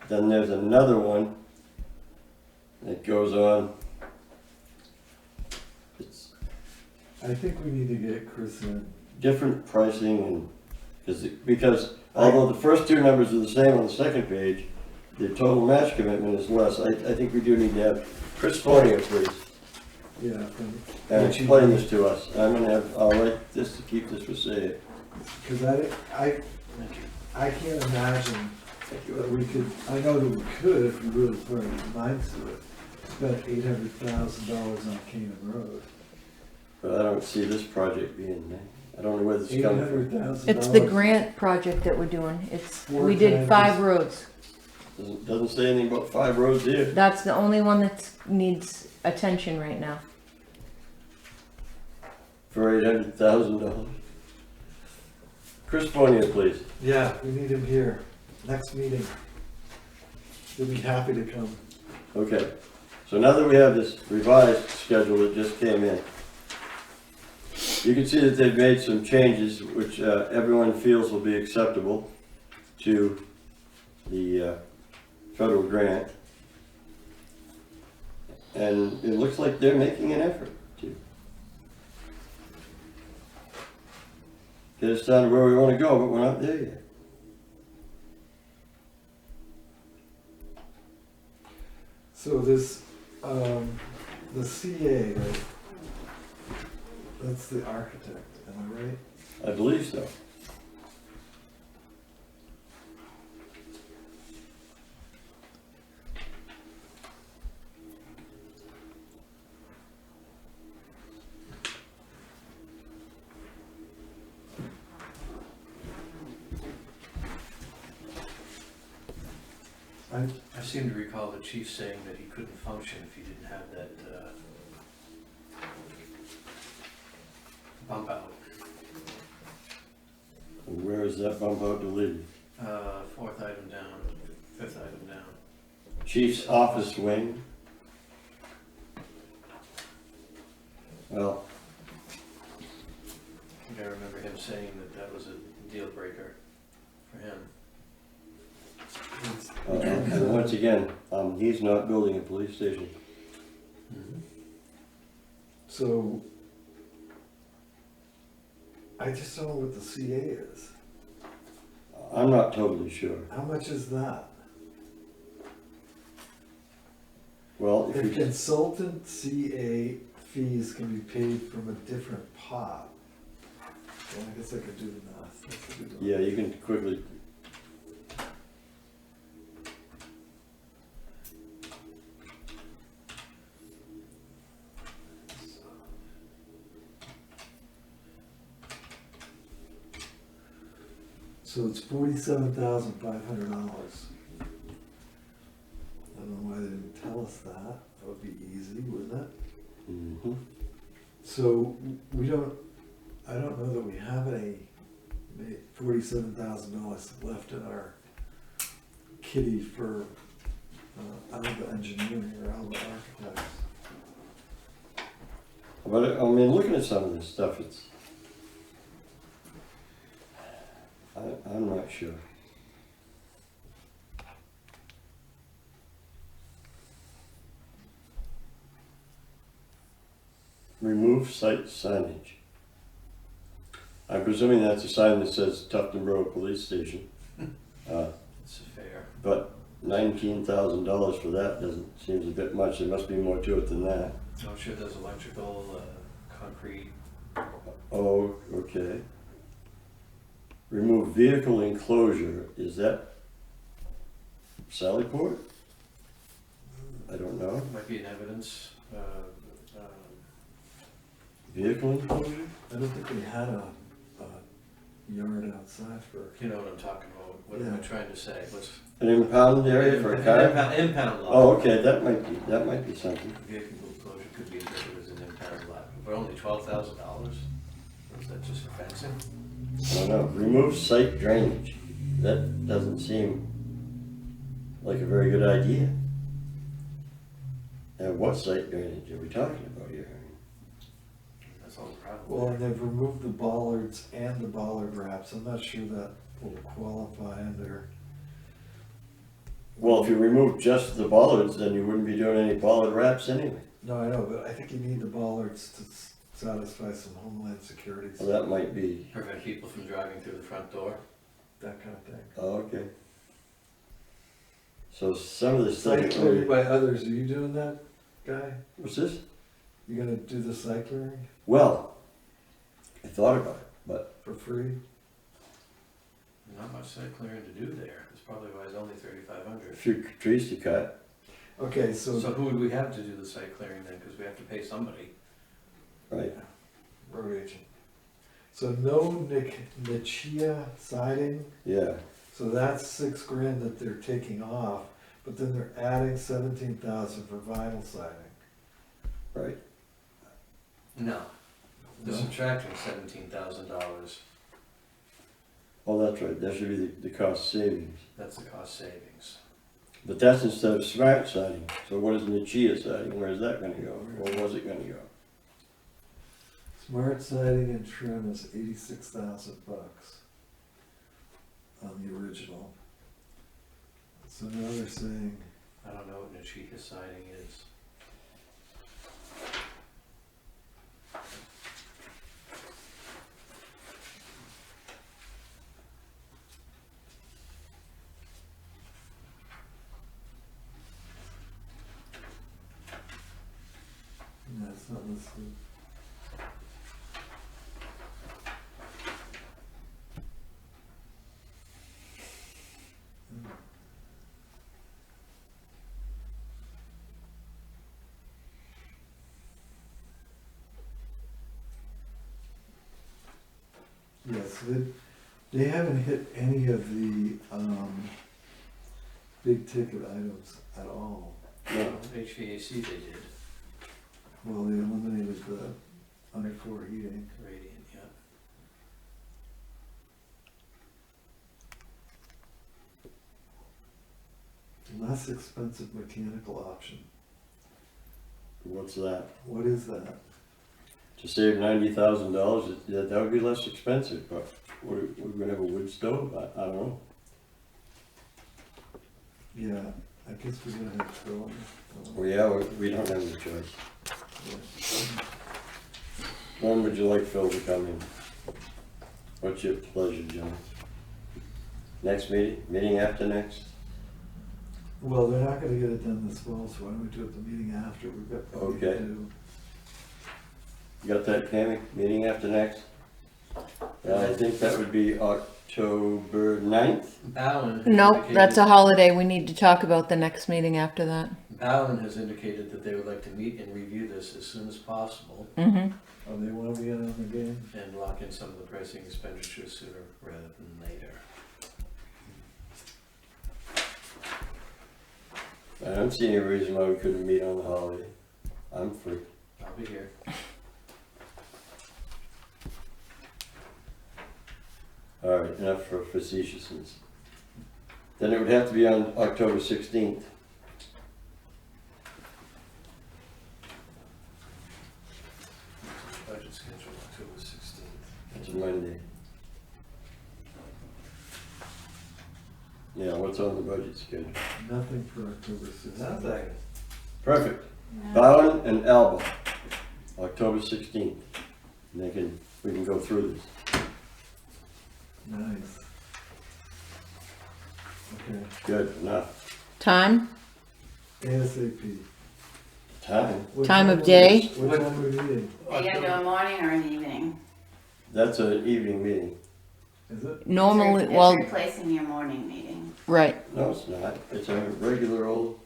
Then there's another one that goes on. It's I think we need to get Chris in. different pricing, and because although the first two numbers are the same on the second page, the total match commitment is less. I think we do need to have Chris Fournier, please, Yeah. and explain this to us. I'll write this to keep this for sale. Because I can't imagine that we could, I know that we could if we really put our minds to it, spend $800,000 on Canaan Road. But I don't see this project being there. I don't know where this is coming from. $800,000. It's the grant project that we're doing. We 4 did times 5 roads. Doesn't say anything about 5 roads here. That's the only one that needs attention right now. For $800,000. Chris Fournier, please. Yeah, we need him here, next meeting. He'll be happy to come. Okay. So now that we have this revised schedule that just came in, you can see that they've made some changes which everyone feels will be acceptable to the federal grant. And it looks like they're making an effort to get us down to where we want to go, but we're not there yet. So this, the CA, right? That's the architect, am I right? I believe so. I I seem to recall the chief saying that he couldn't function if he didn't have that, bump out. Where is that bump out deleted? Fourth item down, fifth item down. Chief's office wing. Well, I think I remember him saying that that was a deal breaker for him. and once again, he's not building a police station. So, I just don't know what the CA is. I'm not totally sure. How much is that? Well, if If you, consultant CA fees can be paid from a different pot, well, I guess I could do the math. Let's do the yeah, math. you can quickly, So it's $47,500. I don't know why they didn't tell us that. That would be easy, wouldn't it? mhm. So I don't know that we have any $47,000 left in our kitty for Alba Engineering or Alba Architects. But I mean, looking at some of this stuff, I'm not sure. Remove site signage. I'm presuming that's a sign that says Tufton Road Police Station. It's fair. But $19,000 for that seems a bit much. There must be more to it than that. I'm sure there's electrical, concrete. Oh, okay. Remove vehicle enclosure, is that Sallyport? I don't know. Might be an evidence. Vehicle enclosure? I don't think we had a yard outside for. You know what I'm talking about. What am I Yeah. trying to say? What's An impound area for a An car? impound lot. Oh, okay, that might be something. Vehicle enclosure could be interpreted as an impound lot, but only $12,000? Is that just for fencing? I don't know. Remove site drainage. That doesn't seem like a very good idea. And what site drainage are we talking about here? That's all the problem. Well, and they've removed the bollards and the bollard wraps. I'm not sure that will qualify under. Well, if you remove just the bollards, then you wouldn't be doing any bollard wraps anyway. No, I know, but I think you need the bollards to satisfy some homeland security, Well, that might be, Prevent people from driving through the front door. that kind of thing. oh, okay. So some of this Site stuff, clearing by others, are you doing that, guy? what's this? You gonna do the site clearing Well, I thought about it, but for free? Not much site clearing to do there. That's probably why it's only a 3,500. few trees to cut. Okay, So so who would we have to do the site clearing then? Because we have to pay somebody. Right. road agent. So no nichia siding, Yeah. so that's $6,000 that they're taking off, but then they're adding 17,000 for vinyl siding. Right. No. They're No? subtracting $17,000. Oh, that's right. That should be the cost savings. That's the cost savings. But that's instead of smart siding. So what is Nichia siding? Where's that gonna go? Or was it gonna go? Smart siding and trim is $86,000 on the original. So now they're saying, I don't know what Nichia siding is. no, it's not listed. Yes, they haven't hit any of the big ticket items at all. No. HVAC they did, Well, they eliminated the underfloor heating. Radiant, yeah. Less expensive mechanical option. What's that? What is that? To save $90,000, that would be less expensive, but we're gonna have a wood stove? I don't know. Yeah, I guess we're gonna have to go. Well, yeah, we don't have any choice. Yeah. When would you like Phil to come in? What's your pleasure, John? Next meeting? Meeting after next? Well, they're not gonna get it done this fall, so why don't we do it the meeting after? We've got plenty to Okay. do. You got that, Cammy? Meeting after next? I think that would be October 9th. Allen. No, that's a holiday. We need to talk about the next meeting after that. Allen has indicated that they would like to meet and review this as soon as possible Mm-hmm. Oh, they wanna be in on the game? and lock in some of the pricing expenditures sooner rather than later. I don't see any reason why we couldn't meet on the holiday. I'm free. I'll be here. All right, enough for facetiousness. Then it would have to be on October 16th. Budget schedule October 16th. It's a Monday. Yeah, what's on the budget schedule? Nothing for October 16th. Perfect. No. Bowen and Alba, October 16th. And we can go through this. Nice. Okay, Good, enough. Time? ASAP. Time? What Time of are day? we- What time are we meeting? Are you gonna do a morning or an evening? That's an evening meeting. Is it? Normally, It's well, replacing your morning meeting. right. No, it's not. It's a regular old,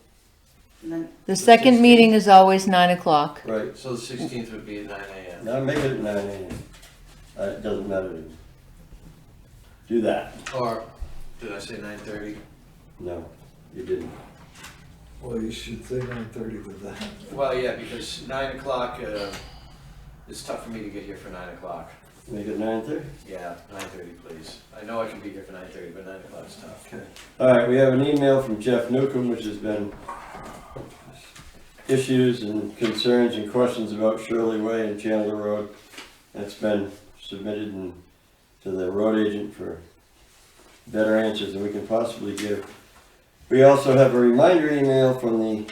Then The second meeting is always 9 o'clock. right. So the 16th would be at 9 a.m. Now make it at 9 a.m. It doesn't matter to me. Do that. Or, did I say 9:30? No, you didn't. Well, you should say 9:30 with that. Well, yeah, because 9 o'clock, it's tough for me to get here for 9 o'clock. Make it 9:30? Yeah, 9:30 please. I know I can be here for 9:30, but 9 o'clock's tough. Okay. All right, we have an email from Jeff Newcomb, which has been issues and concerns and questions about Shirley Way and Chandler Road. It's been submitted to the road agent for better answers than we can possibly give. We also have a reminder email from the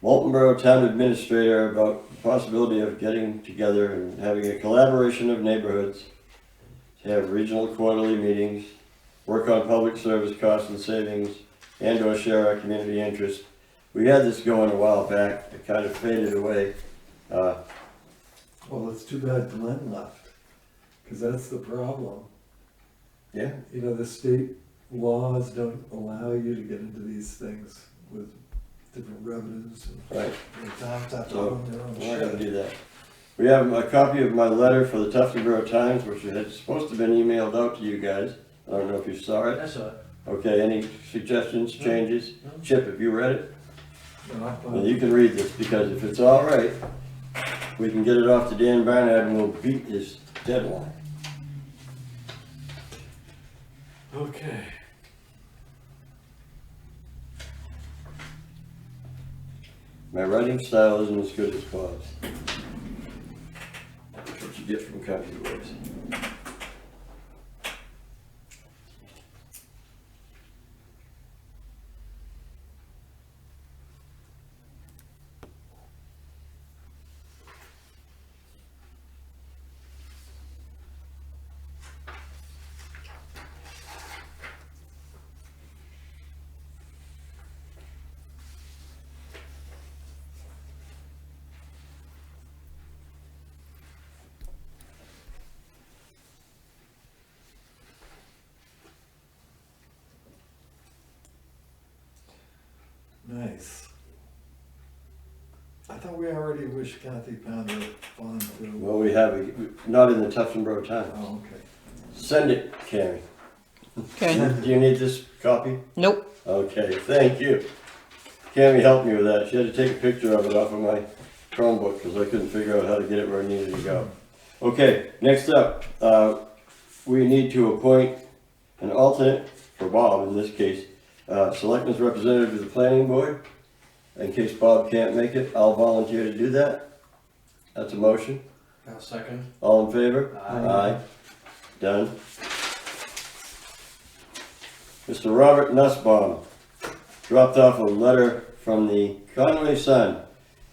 Walton Borough Town Administrator about the possibility of getting together and having a collaboration of neighborhoods to have regional quarterly meetings, work on public service costs and savings, and or share our community interest. We had this going a while back, it kind of faded away. Well, it's too bad Glenn left, because that's the problem. Yeah, You know, the state laws don't allow you to get into these things with different revenues and right, the towns have to So, own their own we're not gonna shit. do that. We have a copy of my letter for the Tuftonboro Times, which had supposed to have been emailed out to you guys. I don't know if you saw it. That's all. Okay, any suggestions, changes? No. Chip, have you read it? No, I'm fine. Well, you can read this, because if it's all right, we can get it off to Dan Barnard and we'll beat his deadline. Okay. My writing style isn't as good as Bob's. That's what you get from country boys. Nice. I thought we already wished Kathy Pounder fond to. Well, we have, not in the Tuftonboro Times. Oh, okay. Send it, Cammy. Okay. Do you need this copy? Nope. Okay, thank you. Cammy helped me with that. She had to take a picture of it off of my Chromebook because I couldn't figure out how to get it where it needed to go. Okay, next up, we need to appoint an alternate for Bob, in this case, Selectmen's representative to the planning board. In case Bob can't make it, I'll volunteer to do that. That's a motion. I'll second. All in favor? Aye. Done. Mr. Robert Nussbaum dropped off a letter from the Conway Sun.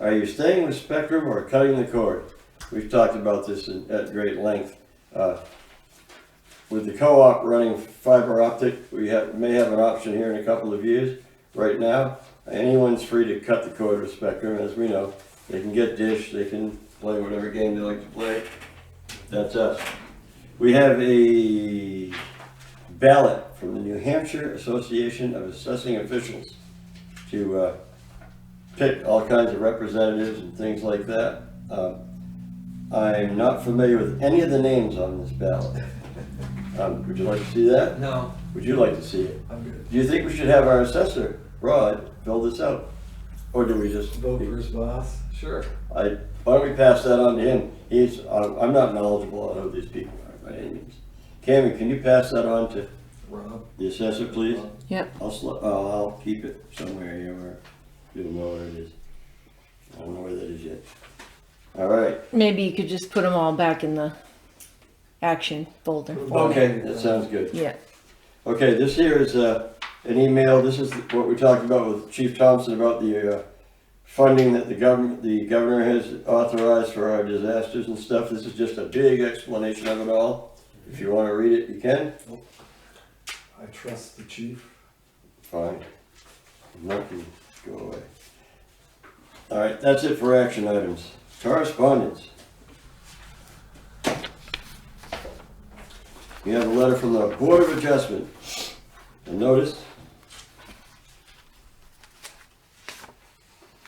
Are you staying with Spectrum or cutting the cord? We've talked about this at great length. With the co-op running fiber optic, we may have an option here in a couple of years. Right now, anyone's free to cut the cord with Spectrum. As we know, they can get Dish, they can play whatever game they like to play. That's us. We have a ballot from the New Hampshire Association of Assessing Officials to pick all kinds of representatives and things like that. I'm not familiar with any of the names on this ballot. Would you like to see that? No. Would you like to see it? I'm good. Do you think we should have our assessor, Rod, fill this out? Or do we just? Vote for his boss? Sure. Why don't we pass that on to him? I'm not knowledgeable on who these people are by any means. Cammy, can you pass that on to Rob? the assessor, please? Yep. I'll keep it somewhere here where you'll know where it is. I don't know where that is yet. All right. Maybe you could just put them all back in the action folder. Okay, that sounds good. Yeah. Okay, this here is an email. This is what we talked about with Chief Thompson about the funding that the governor has authorized for our disasters and stuff. This is just a big explanation of it all. If you want to read it, you can. I trust the chief. Fine. Monkey, go away. All right, that's it for action items. Correspondence. We have a letter from the Board of Adjustment. A notice.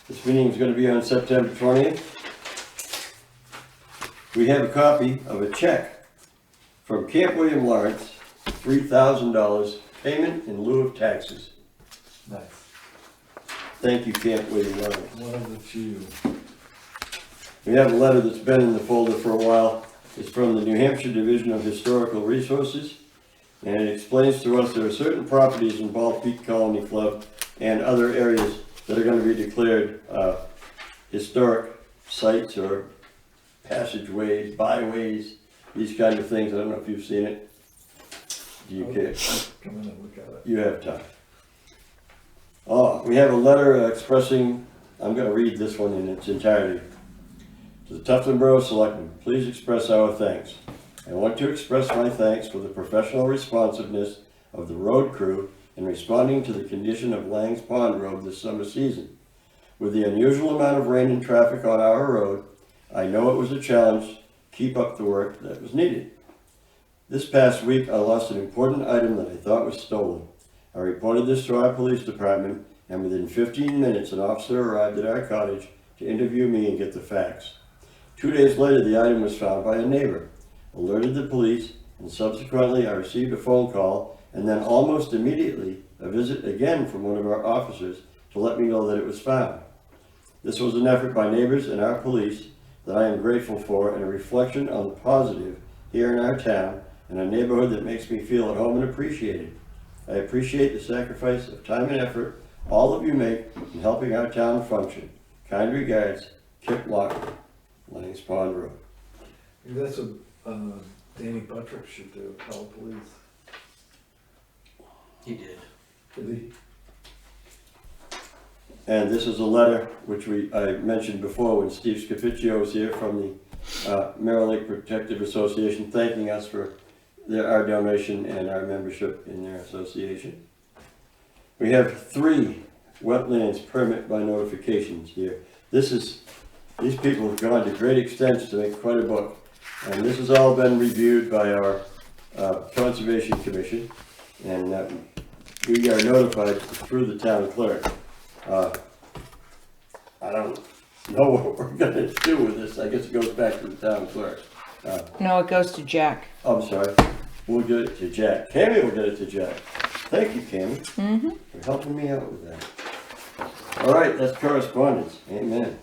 This meeting is going to be on September 20th. We have a copy of a check from Camp William Lawrence, $3,000 payment in lieu of taxes. Nice. Thank you, Camp William Lawrence. One of the few. We have a letter that's been in the folder for a while. It's from the New Hampshire Division of Historical Resources, and it explains to us there are certain properties in Bald Peak Colony Club and other areas that are going to be declared historic sites or passageways, byways, these kind of things. I don't know if you've seen it. Do you care? Come in and look at it. You have time. We have a letter expressing, I'm going to read this one in its entirety. To the Tufton Borough Selectmen, please express our thanks. I want to express my thanks for the professional responsiveness of the road crew in responding to the condition of Lang's Pond Road this summer season. With the unusual amount of rain and traffic on our road, I know it was a challenge to keep up the work that was needed. This past week, I lost an important item that I thought was stolen. I reported this to our police department, and within 15 minutes, an officer arrived at our cottage to interview me and get the facts. 2 days later, the item was found by a neighbor, alerted the police, and subsequently I received a phone call and then almost immediately a visit again from one of our officers to let me know that it was found. This was an effort by neighbors and our police that I am grateful for and a reflection on the positive here in our town and a neighborhood that makes me feel at home and appreciated. I appreciate the sacrifice of time and effort all of you make in helping our town function. Kind regards, Kip Locker, Langs Pond Road. Maybe that's what Danny Buttrick should do, call police. He did. Did he? And this is a letter which I mentioned before when Steve Scaficcio was here from the Merrill Lake Protective Association, thanking us for our donation and our membership in their association. We have 3 wetlands permit by notifications here. These people have gone to great extents to make quite a book. And this has all been reviewed by our Conservation Commission, and we are notified through the town clerk. I don't know what we're gonna do with this. I guess it goes back to the town clerk. No, it goes to Jack. I'm sorry. we'll get it to Jack. Cammy will get it to Jack. Thank you, Cammy, Mm-hmm. for helping me out with that. All right, that's correspondence. Amen.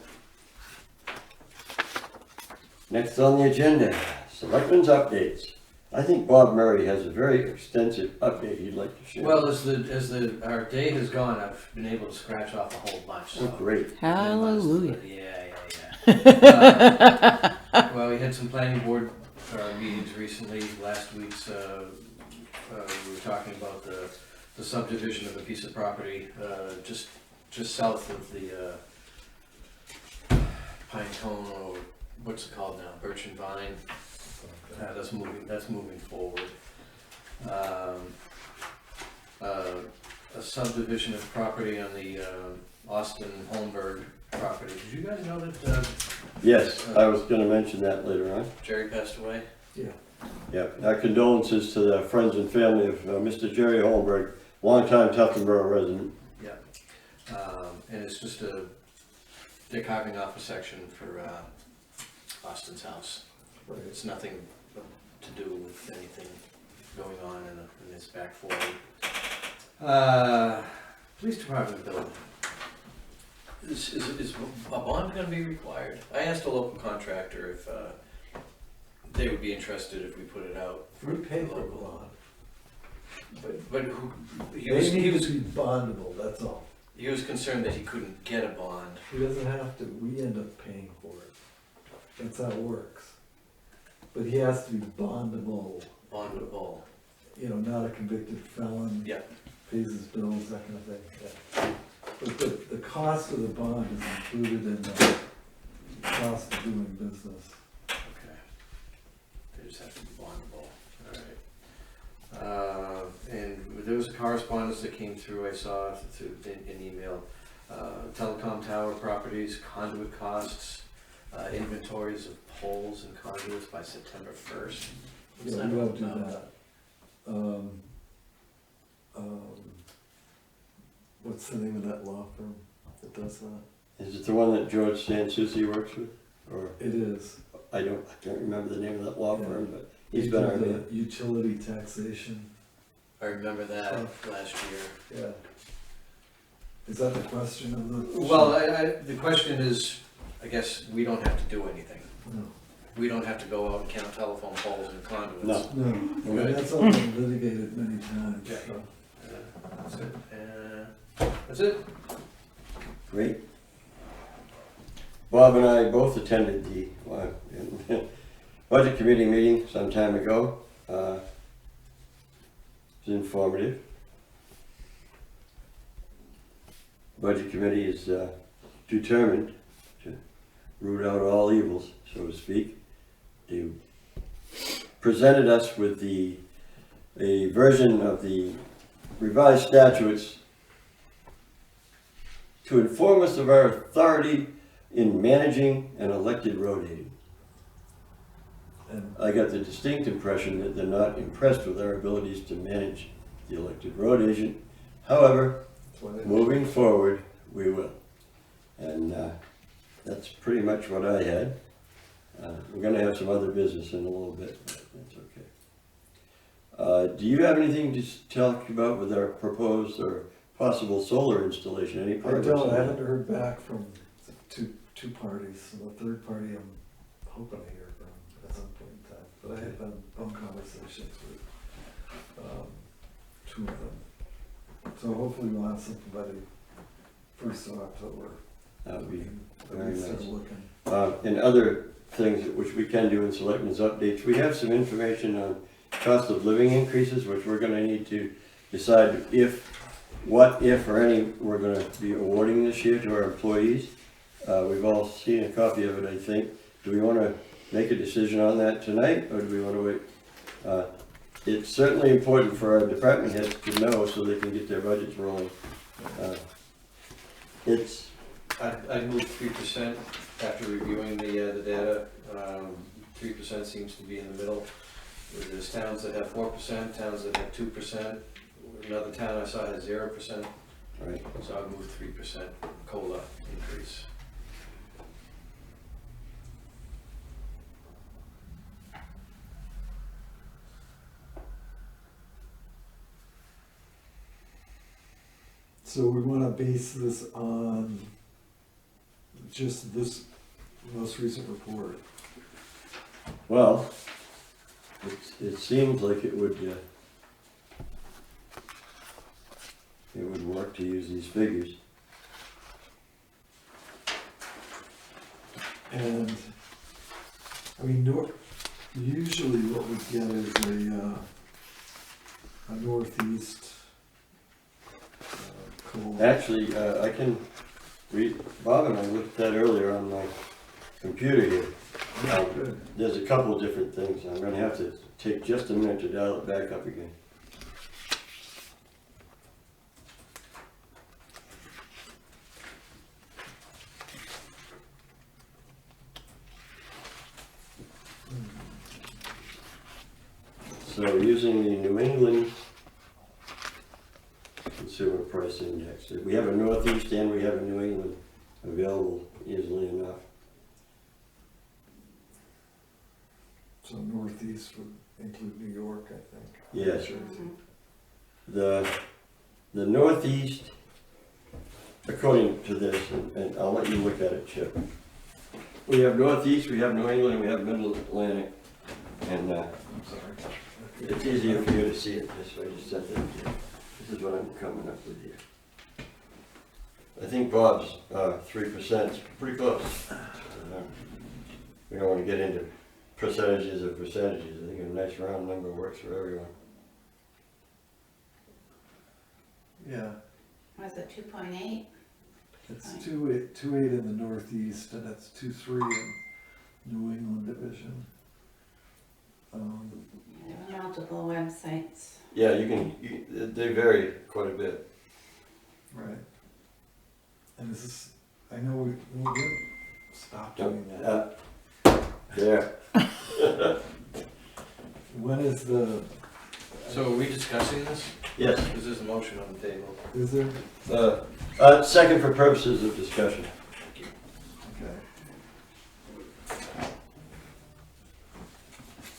Next on the agenda, Selectmen's updates. I think Bob Murray has a very extensive update he'd like to share. Well, our day has gone, I've been able to scratch off a whole bunch, Oh, so. great. Hallelujah. Yeah. Well, we had some planning board meetings recently. Last week's, we were talking about the subdivision of a piece of property just south of the Pine Cone, or what's it called now, Birch and Vine. That's moving forward. A subdivision of property on the Austin Holmberg property. Did you guys know that Yes, I was gonna mention that later on. Jerry passed away? Yeah, our condolences to the friends and family of Mr. Jerry Holmberg, longtime Tufton Borough resident. Yeah. And it's just they're carving off a section for Austin's house. It's nothing to do with anything going on in his back 40. Police department building. Is a bond gonna be required? I asked a local contractor if they would be interested if we put it out. We pay for a bond. But he They need was to be bondable, that's all. he was concerned that he couldn't get a bond. He doesn't have to, we end up paying for it. That's how it works. But he has to be bondable, Bondable. you know, not a convicted felon. Yeah. Pays his bills, that kind of thing, yeah. But the cost of the bond is included in the cost of doing business. Okay. They just have to be bondable. All right. And there was a correspondence that came through, I saw through an email. Telecom tower properties, conduit costs, inventories of poles and conduits by September 1st. What's Yeah, that we all don't do about? that. What's the name of that law firm that does that? Is it the one that George Sansucci works with? Or, It is. I can't remember the name of that law Yeah. firm, but They he's been our do man. the utility taxation, I remember that last year. yeah. Is that the question of the? Well, the question is, I guess we don't have to do anything. No, We don't have to go out and count telephone poles and conduits. No. no, and that's all been litigated many times, Okay. so. That's it. That's it. Great. Bob and I both attended the budget committee meeting some time ago. It was informative. Budget committee is determined to root out all evils, so to speak. They presented us with a version of the revised statutes to inform us of our authority in managing an elected road agent. And I got the distinct impression that they're not impressed with our abilities to manage the elected road agent. However, that's why they. moving forward, we will. And that's pretty much what I had. We're gonna have some other business in a little bit, but that's okay. Do you have anything to talk about with our proposed or possible solar installation? Any I progress? don't, on I that? haven't heard back from two parties, so the third party I'm hoping to hear from at some point in time. But I have been phone conversations with two of them. So hopefully we'll have something by the 1st of October. That would be We can very at least start nice. looking. And other things which we can do in Selectmen's updates, we have some information on cost of living increases, which we're gonna need to decide what if or any we're gonna be awarding this year to our employees. We've all seen a copy of it, I think. Do we wanna make a decision on that tonight, or do we wanna wait? It's certainly important for our department heads to know so they can get their budgets rolling. I'd move 3% after reviewing the data. 3% seems to be in the middle. There's towns that have 4%, towns that have 2%. Another town I saw had 0%. Right. So I'd move 3% COLA increase. So we wanna base this on just this most recent report. Well, it seems like it would work to use these figures. And, I mean, usually what we get is a northeast COLA. Actually, I can read, Bob and I looked at that earlier on my computer here. Good. There's a couple of different things. I'm gonna have to take just a minute to dial it back up again. So using the New England Consumer Price Index, we have a Northeast and we have a New England available easily enough. So northeast would include New York, I think. Yes. Jersey. The Northeast, according to this, and I'll let you look at it, Chip. We have Northeast, we have New England, we have Middle Atlantic, and I'm sorry. it's easier for you to see it this way. Just set that here. This is what I'm coming up with here. I think Bob's 3% is pretty close. We don't want to get into percentages of percentages. I think a nice round number works for everyone. Yeah, Was it 2.8? it's 2.8 in the northeast, and it's 2.3 in New England division. There were multiple websites. Yeah, they vary quite a bit. Right. And this is, I know we'll stop doing that. There. When is the, So are we discussing this? Yes. Is this a motion on the table? is there? Second for purposes of discussion. Okay.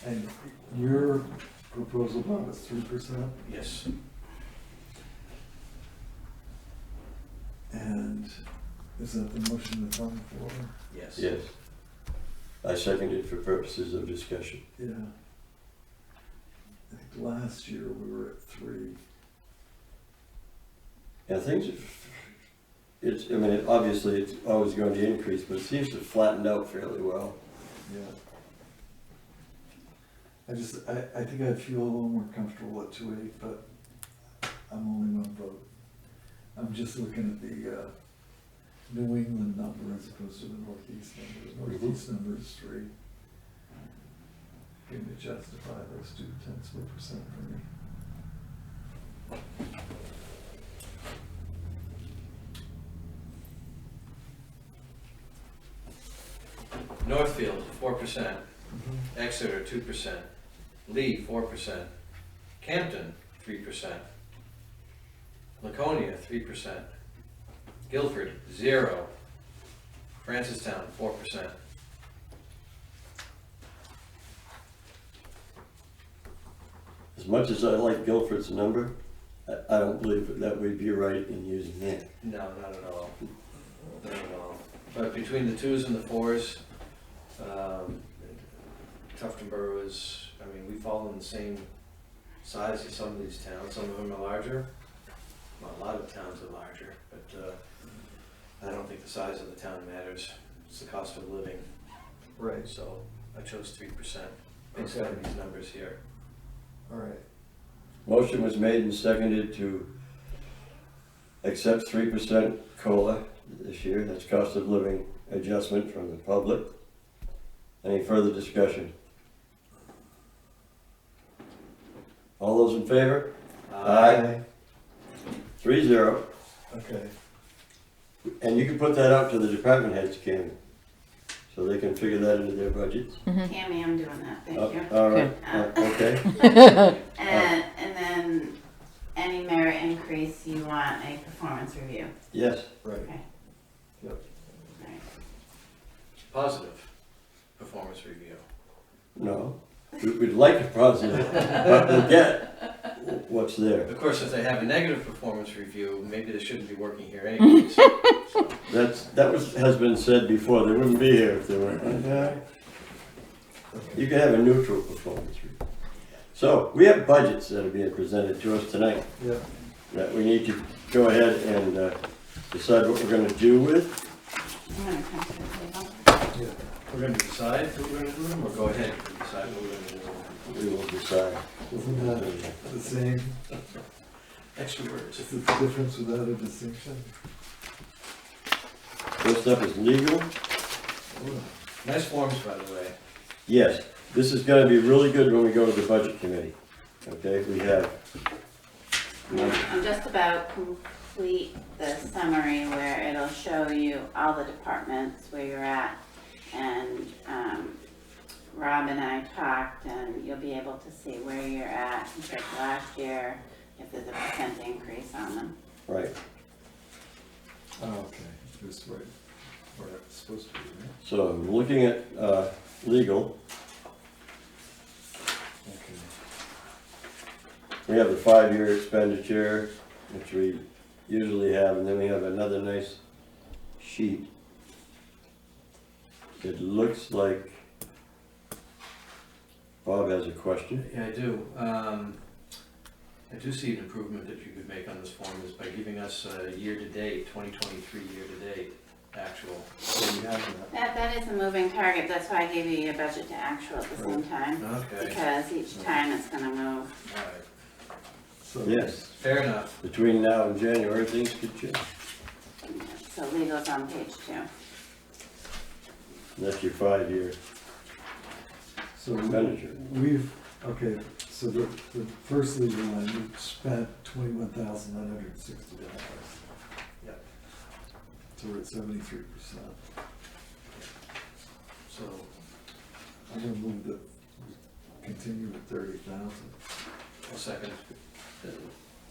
And your proposal, Bob, is 3%? Yes. And is that the motion that's on the floor? Yes. Yes. I second it for purposes of discussion. Yeah. I think last year we were at 3. Yeah, obviously it's always going to increase, but it seems to have flattened out fairly well. Yeah. I think I'd feel a little more comfortable at 2.8, but I'm only one vote. I'm just looking at the New England number as opposed to the Northeast number. The Northeast number is 3. Going to justify those 0.2% for me. Northfield, 4%. Exeter, 2%. Lee, 4%. Campton, 3%. Laconia, 3%. Guilford, 0. Francistown, 4%. As much as I like Guilford's number, I don't believe that we'd be right in using that. No, not at all. Not at all. But between the 2s and the 4s, Tuftonboro is, we fall in the same size as some of these towns. Some of them are larger. Well, a lot of towns are larger, but I don't think the size of the town matters. It's the cost of living. Right. So I chose 3% based on these numbers here. All right. Motion was made and seconded to accept 3% COLA this year. That's cost of living adjustment from the public. Any further discussion? All those in favor? Aye. 3-0. Okay. And you can put that out to the department heads, Ken, so they can figure that into their budgets. Tammy, I'm doing that, thank you. All right, okay. And then any merit increase, you want a performance review. Yes. Right. Okay. Yep. Alright. Positive performance review. No. We'd like a positive, but we'll get what's there. Of course, if they have a negative performance review, maybe they shouldn't be working here anyways. Has been said before, they wouldn't be here if they weren't. You can have a neutral performance review. So, we have budgets that are being presented to us tonight Yeah. that we need to go ahead and decide what we're gonna do with. I'm gonna come to the table. We're gonna decide what we're gonna do with them, or go ahead and decide what we're gonna do with them? We will decide. Isn't that the same? Extra words. Is it the difference without a distinction? First up is legal. Nice forms, by the way. Yes, this is gonna be really good when we go to the budget committee. Okay, we have, I'm just about complete the summary where it'll show you all the departments where you're at. And Rob and I talked, and you'll be able to see where you're at compared to last year, if there's a percent increase on them. right, Oh, okay, just right, where it's supposed to be, right? so looking at legal, Okay. we have the 5-year expenditure, which we usually have, and then we have another nice sheet. It looks like Bob has a question. Yeah, I do. I do see an improvement that you could make on this form is by giving us year-to-date, 2023 year-to-date actual. So you have that. That is a moving target, that's why I gave you your budget to actual at the same time. Okay, Because each time it's gonna move. all right. So. Yes, Fair enough. between now and January, things could change. So legal's on page 2. That's your 5-year So expenditure. okay, so the first legal line, we've spent $21,960. Yep. So we're at 73%. So, I'm gonna move the, continue with 30,000. a second.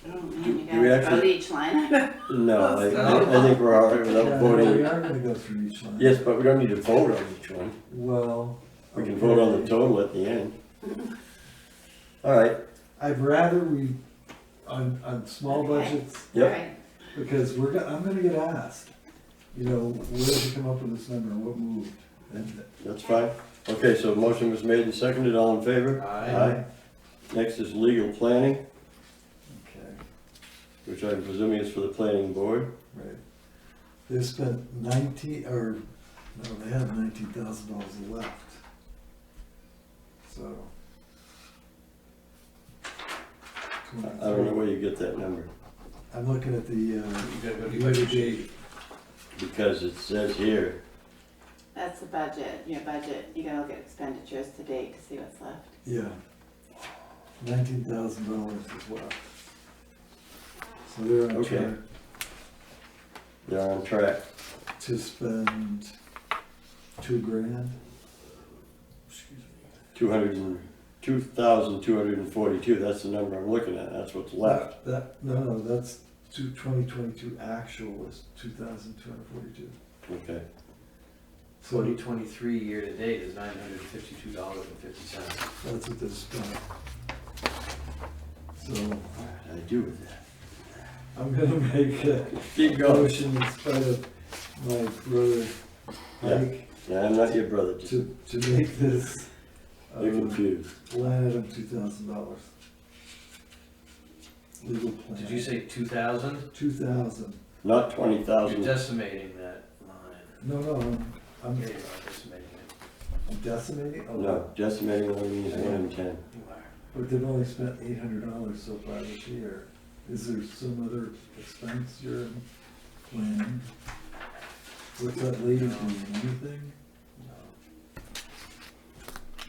Oh man, Do you we guys vote actually- each line. No, I think we're all right without Yeah, voting. we are gonna go through each line. Yes, but we don't need to vote on each one. Well. We can vote on the okay. total at the end. All right, I'd rather we, on small Okay. budgets, Yep. Right. because I'm gonna get asked, you know, where did you come up with this number, what moved? And that's fine. Okay, so motion was made and seconded, all in favor? Aye. Next is legal planning, okay, which I'm presuming is for the planning board. right. They've spent they have $19,000 left. So. I don't know where you get that number, I'm looking at the, You gotta go to your budget sheet. because it says here, That's the budget, your budget. You gotta look at expenditures to date to see what's left. yeah, $19,000 is left. So they're on Okay. track they're on track. to spend $2,000. 2,242, that's the number I'm looking at, that's what's left. No, that's 2022 actual is 2,242. Okay, 2023 year-to-date is $952.50. That's what they spent. So what did I do with that? I'm gonna make a Keep going. motion in spite of my brother Mike Yeah, I'm not your brother, just, to make this you're confused. line item $2,000. Legal plan. Did you say 2,000? 2,000. Not You're 20,000. decimating that line. No, I'm Here you are, decimating it. I'm decimating? Oh, No, decimating only means 1 in 10. You are. But they've only spent $800 so far this year. Is there some other expense you're planning? What's that lady doing, anything?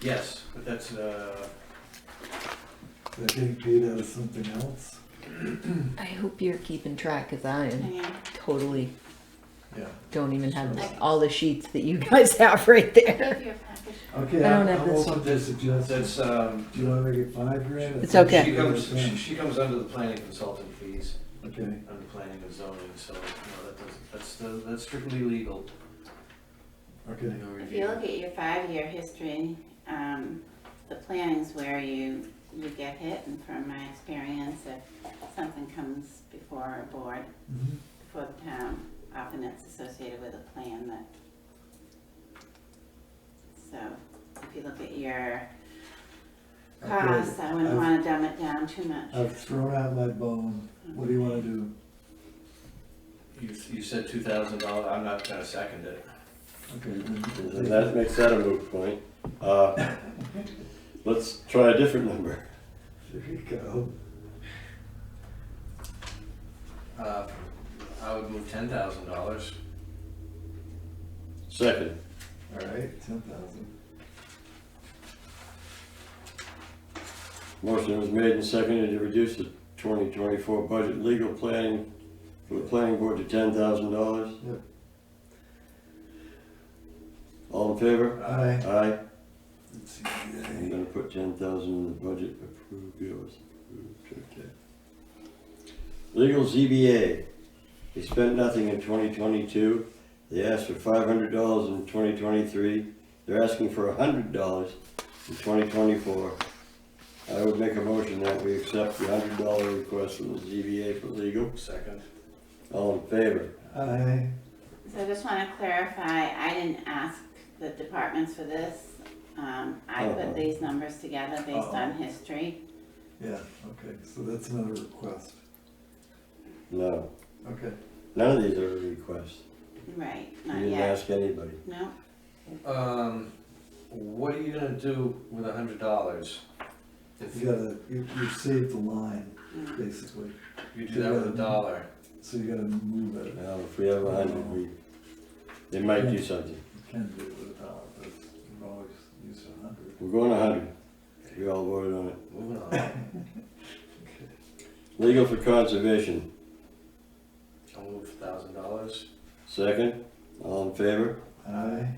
Yes, but that's, Is that getting paid out of something else? I hope you're keeping track, cause I am Yeah. totally, yeah. don't even have all the sheets that you guys have right there. Give your package. Okay, I don't I'm have this open one. to suggestions. That's, Do you wanna make it $5,000? It's okay. She comes under the planning consultant fees, Okay, under planning and zoning, so, that's strictly legal. okay. Legal If review. you look at your 5-year history, the planning's where you you get hit, and from my experience, if something comes before a board, Mhm. before the town, often it's associated with a plan that, so if you look at your costs, I wouldn't I've- wanna dumb it down too much. I've thrown out my bone. What do you wanna do? You said $2,000, I'm not gonna second it. Okay, And that makes that a moot point. Let's try a different number. There you go. I would move $10,000. Second. All right, 10,000. Motion was made and seconded to reduce the 2024 budget legal planning for the planning board to $10,000. Yep. All in favor? Aye. Aye. Let's see. I'm gonna put 10,000 in the budget, approve, yours, approved, okay. Legal ZBA, they spent nothing in 2022, they asked for $500 in 2023, they're asking for $100 in 2024. I would make a motion that we accept the $100 request from the ZBA for legal. Second. All in favor? Aye. So I just wanna clarify, I didn't ask the departments for this. I put these numbers together based on history. Yeah, okay, so that's another request. No, Okay. none of these are a request. Right, You not didn't yet. ask anybody. No, What are you gonna do with $100? You gotta, you've saved the line, Mm. basically, You do that with $1. so you gotta move it. Now, if we have 100, they might do something. You can do it with $1, but you've always used 100. We're going 100. We all voted on it. Moving on. Okay. Legal for conservation, I'll move $1,000. second. All in favor? Aye.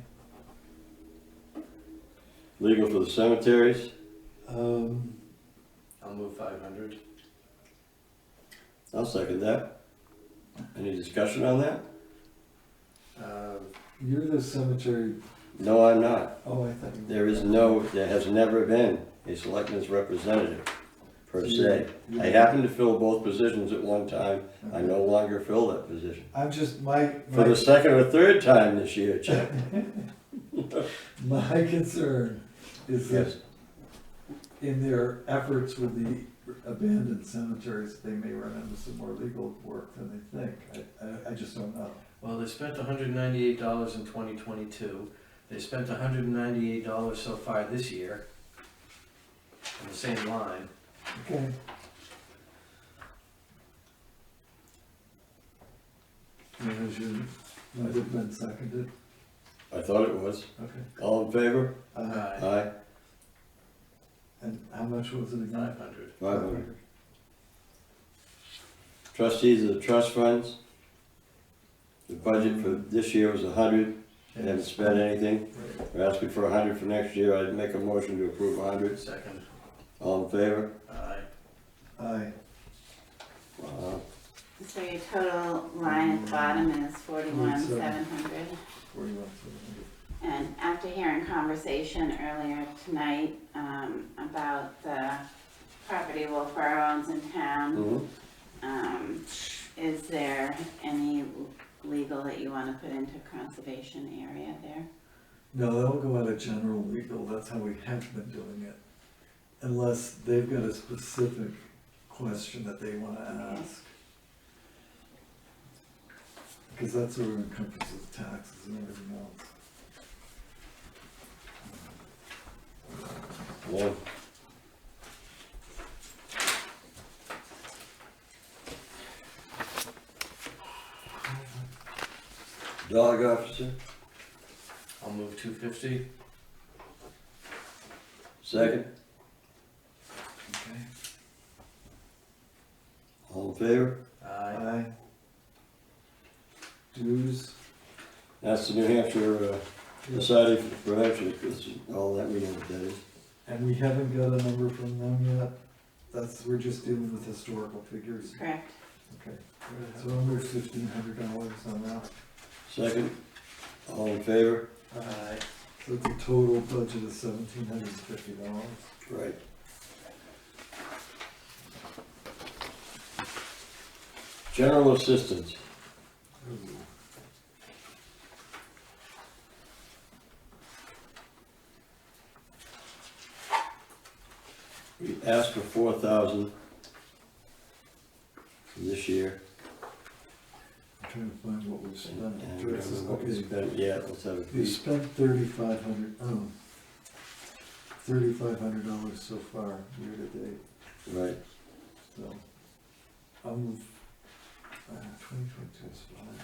Legal for the cemeteries, I'll move 500. I'll second that. Any discussion on that? You're the cemetery, No, I'm not. oh, I thought you. There has never been a selectman's representative, per se. You- I happened to fill both positions at one time. I no longer fill that position. I'm just, For the second or third time this year, Chuck. my concern is that Yes. in their efforts with the abandoned cemeteries, they may run into some more legal work than they think. I just don't know. Well, they spent $198 in 2022. They spent $198 so far this year on the same line. Okay. And has your, been seconded? I thought it was. Okay. All in favor? Aye. Aye. And how much was it again? 500. 500. Trustees of the trust funds. The budget for this year was 100. They haven't spent anything. Right. They're asking for 100 for next year. I'd make a motion to approve 100. Second. All in favor? Aye. Aye. Wow. so your total line at the bottom is 41,700. 41,700. And after hearing conversation earlier tonight, about the property Wolfboro owns in town, Mhm. is there any legal that you wanna put into conservation area there? No, that'll go out of general legal, that's how we have been doing it. Unless they've got a specific question that they wanna ask. Because that's what encompasses taxes and everything else. Yeah. Dog officer, I'll move 250. second. Okay. All in favor? Aye. Aye. Dues, That's the New Hampshire Society for Prevention, because all that we know what that is. and we haven't got a number from them yet. We're just dealing with historical figures. Correct. Okay, so I'll move $1,500 on that. Second. All in favor? Aye. So it's a total budget of $1,750. Right. General assistance. We asked for 4,000 this year. I'm trying to find what we've spent. And we don't know what we spent yet, let's have a We peek. spent $3,500 so far, year to date, Right, so. I'll move, 2022 is fine.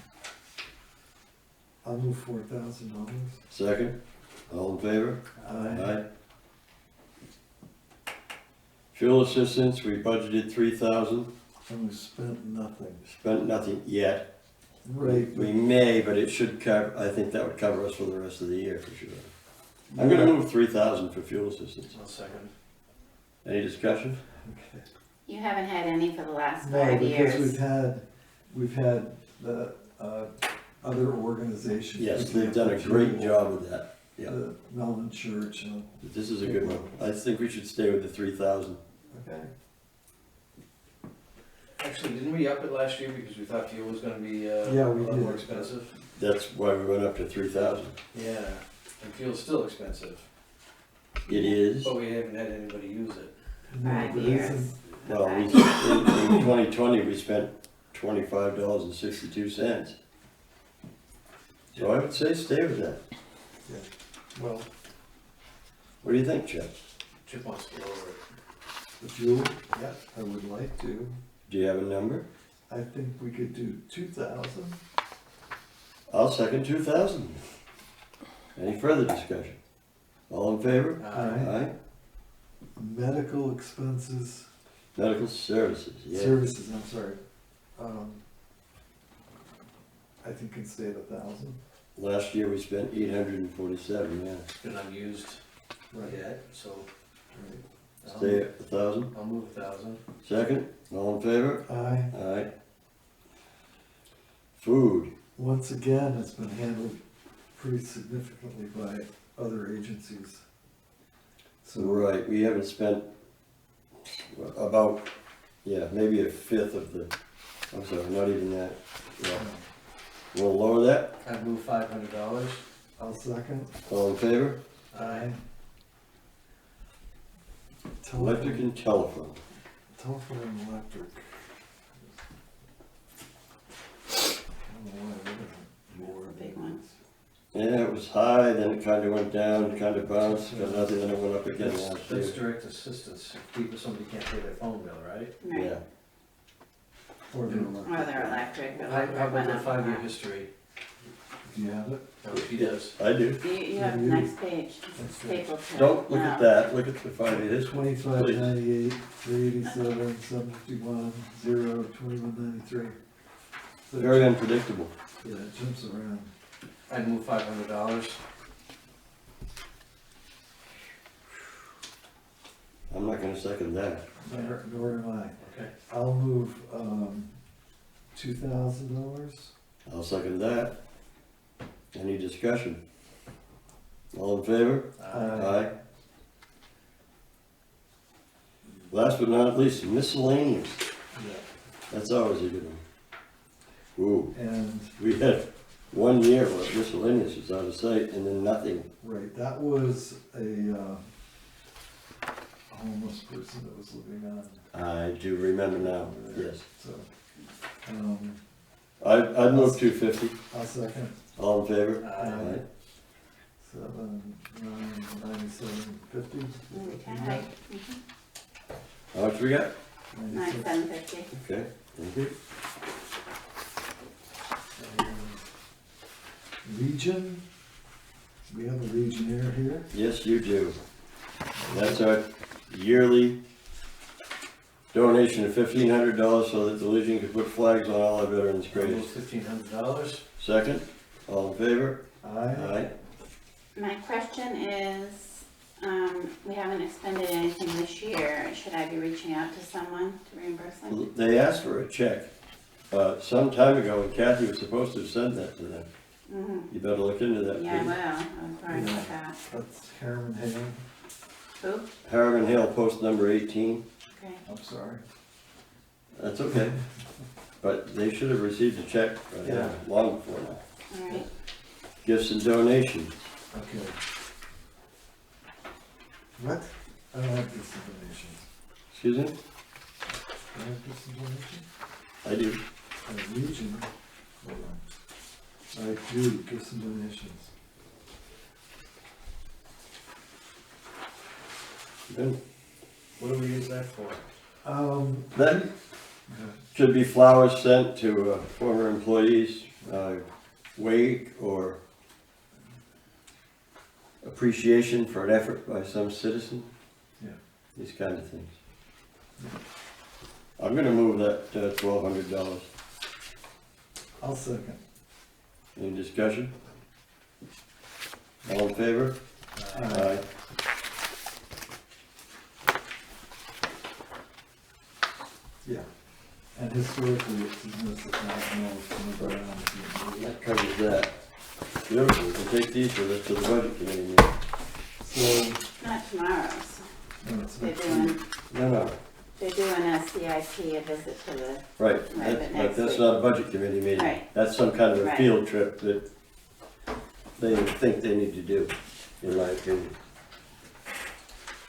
I'll move $4,000. second, all in favor? Aye. Fuel assistance, we budgeted 3,000, And we spent nothing. spent nothing yet. Right. We may, but it should cover, I think that would cover us for the rest of the year for sure. I'm gonna move 3,000 for fuel assistance. I'll second. Any discussion? Okay. You haven't had any for the last No, 5 because years. we've had the, other organizations. Yes, picking they've up done the a great fuel, job with that, yeah. The Melvin Church, This is a good one. I think we should stay with the 3,000. okay. Actually, didn't we up it last year because we thought fuel was gonna be, Yeah, a we lot did. more expensive? That's why we went up to 3,000. Yeah, and fuel's still expensive, It is, but we haven't had anybody use it. No, 5 but years. isn't- well, in 2020, we spent $25.62. So I would say stay with that. Well, What do you think, Chip? Chip wants to get over it. the fuel, yeah, I would like to. Do you have a number? I think we could do 2,000. I'll second 2,000. Any further discussion? All in favor? Aye. Medical expenses, Medical services, yeah. services, I'm sorry. I think can stay at 1,000. Last year we spent 847, yeah. It's been unused yet, so Right. Stay at 1,000. I'll move 1,000. Second, all in favor? Aye. Aye. Food, Once again, it's been handled pretty significantly by other agencies. So, right, we haven't spent about, yeah, maybe a fifth of the, I'm sorry, not even that. Yeah. We'll lower that, I move $500. I'll second. all in favor? Aye. Electric and telephone. Telephone and electric. I don't know why that isn't more. The big one. Yeah, it was high, then it kinda went down, kinda bounced, got nothing, then it went up again last That's year. direct assistance, if people, somebody can't pay their phone bill, right? Right. Yeah, Or the Or their electric, How electric about went the up. 5-year history? Do you have it? No, if he does. I do. You have the next page, it's stapled to it. Don't look at No. that, look at the 5 years. 2598, 387, 751, 0, 2193. So it Very unpredictable. Yeah, it jumps around. I'd move $500. I'm not gonna second that. Nor am I. Okay. I'll move, $2,000. I'll second that. Any discussion? All in favor? Aye. Last but not least, miscellaneous. Yeah. That's always a good one. Ooh, And, we had 1 year where miscellaneous was out of sight and then nothing. right, that was a homeless person that was living on. I do remember now, yes. So, I'd move 250. I'll second. All in favor? Aye. 7, 9, 97, 50. Okay. How much we got? 9750. Okay, thank you. Legion, we have a Legionnaire here. Yes, you do. That's our yearly donation of $1,500 so that the Legion can put flags on all our veterans' I move graves. $1,500. Second, all in favor? Aye. My question is, we haven't expended anything this year. Should I be reaching out to someone to reimburse them? They asked for a check some time ago, and Kathy was supposed to send that to them. Mm-hmm. You better look into that, Yeah, I will. please. I was worried about that. That's Harriman Hale. Who? Harriman Hill, post number 18. Okay. I'm sorry. That's okay. but they should have received a check by now, Yeah. long before now. All right. Gifts and donations. Okay. What? I don't have gifts and donations. Excuse me? Do I have gifts and donations? I do. Region, hold on. I do, gifts and donations. Good. What do we use that for? That should be flowers sent to former employees, wake or appreciation for an effort by some citizen. Yeah. These kind of things. I'm gonna move that $1,200. I'll second. Any discussion? All in favor? Aye. Yeah. And historically, it's $1,000 from the ground. That covers that. Beautiful, we can take these with us to the budget committee meeting. So, Not tomorrow's. no, it's They're not doing, No, they're doing a CIP, a visit to the, right, but but next that's week. not a budget committee meeting. Right. That's some kind of a Right. field trip that they think they need to do, in my opinion.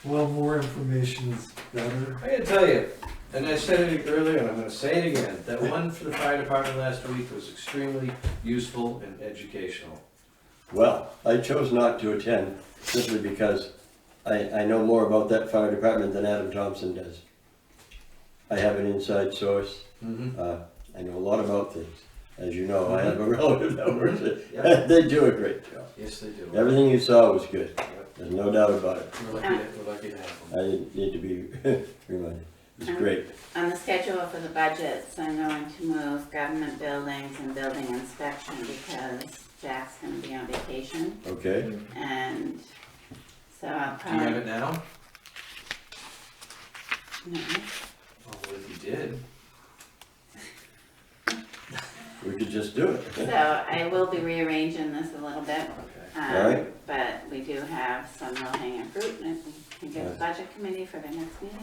well, more information is better. I gotta tell you, and I said it earlier, and I'm gonna say it again, that one for the fire department last week was extremely useful and educational. Well, I chose not to attend simply because I know more about that fire department than Adam Thompson does. I have an inside source. Mm-hmm. I know a lot about things. As you know, I have a relative that works it. Yeah. They do a great job. Yes, they do. Everything you saw was good. There's no doubt about it. We're lucky to have them. I didn't need to be reminded. It's great. on the schedule for the budgets, I'm going to move government buildings and building inspection because Jack's gonna be on vacation. Okay? And so I'll Do you have probably, it now? no, Oh, well, if you did. We could just do it. so I will be rearranging this a little bit. Okay. Alright. But we do have some low hanging fruit and if we can get the budget committee for the next meeting,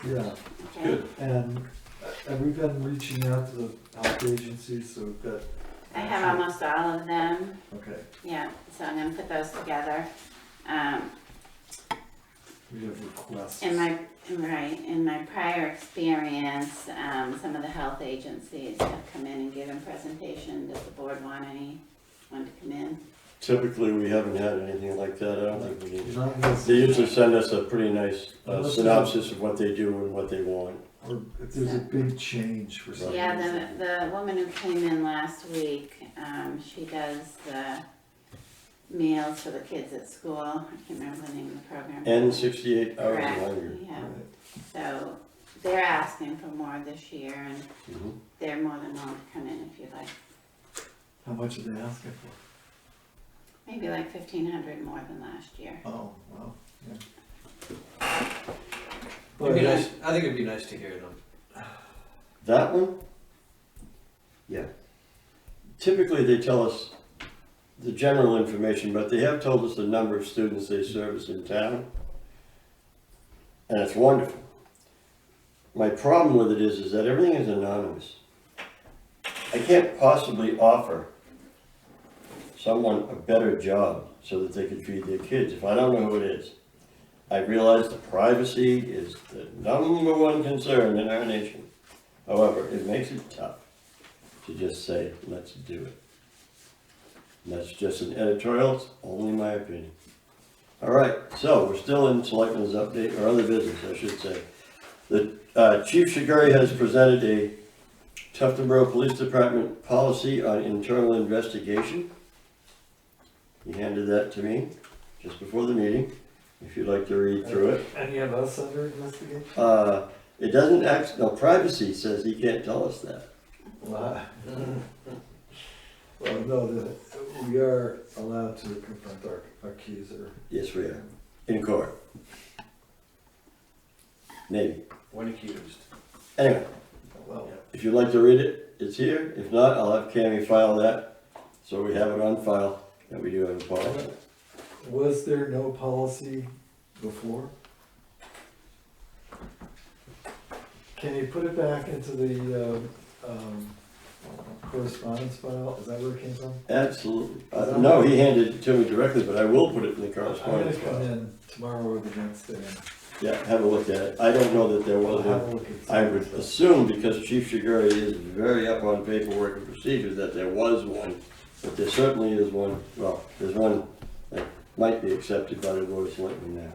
Yeah, okay? Good. and have we been reaching out to the health agencies, so we've got? I have almost all of them, Okay, yeah, so I'm gonna put those together. we have requests. In my prior experience, some of the health agencies have come in and given presentations. Does the board want anyone to come in? Typically, we haven't had anything like that. I don't think we need. Not unless- They usually send us a pretty nice Unless synopsis of what they do and what they want. Or if there's a big change for some reason. Yeah, the woman who came in last week, she does the meals for the kids at school. I can't remember the name of the program. And 68 hours Correct, longer. yeah. So they're asking for more this year and Mhm. they're more than willing to come in if you'd like. How much are they asking for? Maybe like 1,500 more than last year. Oh, wow, yeah. It'd be But- nice, I think it'd be nice to hear them. That one? Yeah. Typically, they tell us the general information, but they have told us the number of students they service in town. And it's wonderful. My problem with it is that everything is anonymous. I can't possibly offer someone a better job so that they can feed their kids if I don't know who it is. I realize the privacy is the number one concern in our nation. However, it makes it tough to just say, let's do it. And that's just an editorial, it's only my opinion. All right, so we're still in Selectmen's update, or other business, I should say. The Chief Shiguri has presented a Tufton Borough Police Department policy on internal investigation. He handed that to me just before the meeting, if you'd like to read through it. Any of us under investigation? It doesn't no, privacy says he can't tell us that. Well, no, we are allowed to confront our accuser. Yes, we are, in court. Maybe. When accused. Anyway, Well, if you'd like to read it, it's here. If not, I'll have Cammy file that, so we have it on file, that we do have a policy. was there no policy before? Can you put it back into the correspondence file, is that where it came from? Absolutely. No, he handed it to me directly, but I will put it in the I'm gonna correspondence come file. in tomorrow or the next day. Yeah, have a look at it. I don't know that there I'll was have a, a look at I some would stuff. assume, because Chief Shiguri is very up on paperwork and procedures, that there was one. But there certainly is one, well, there's one that might be accepted by the Board of Selectmen now.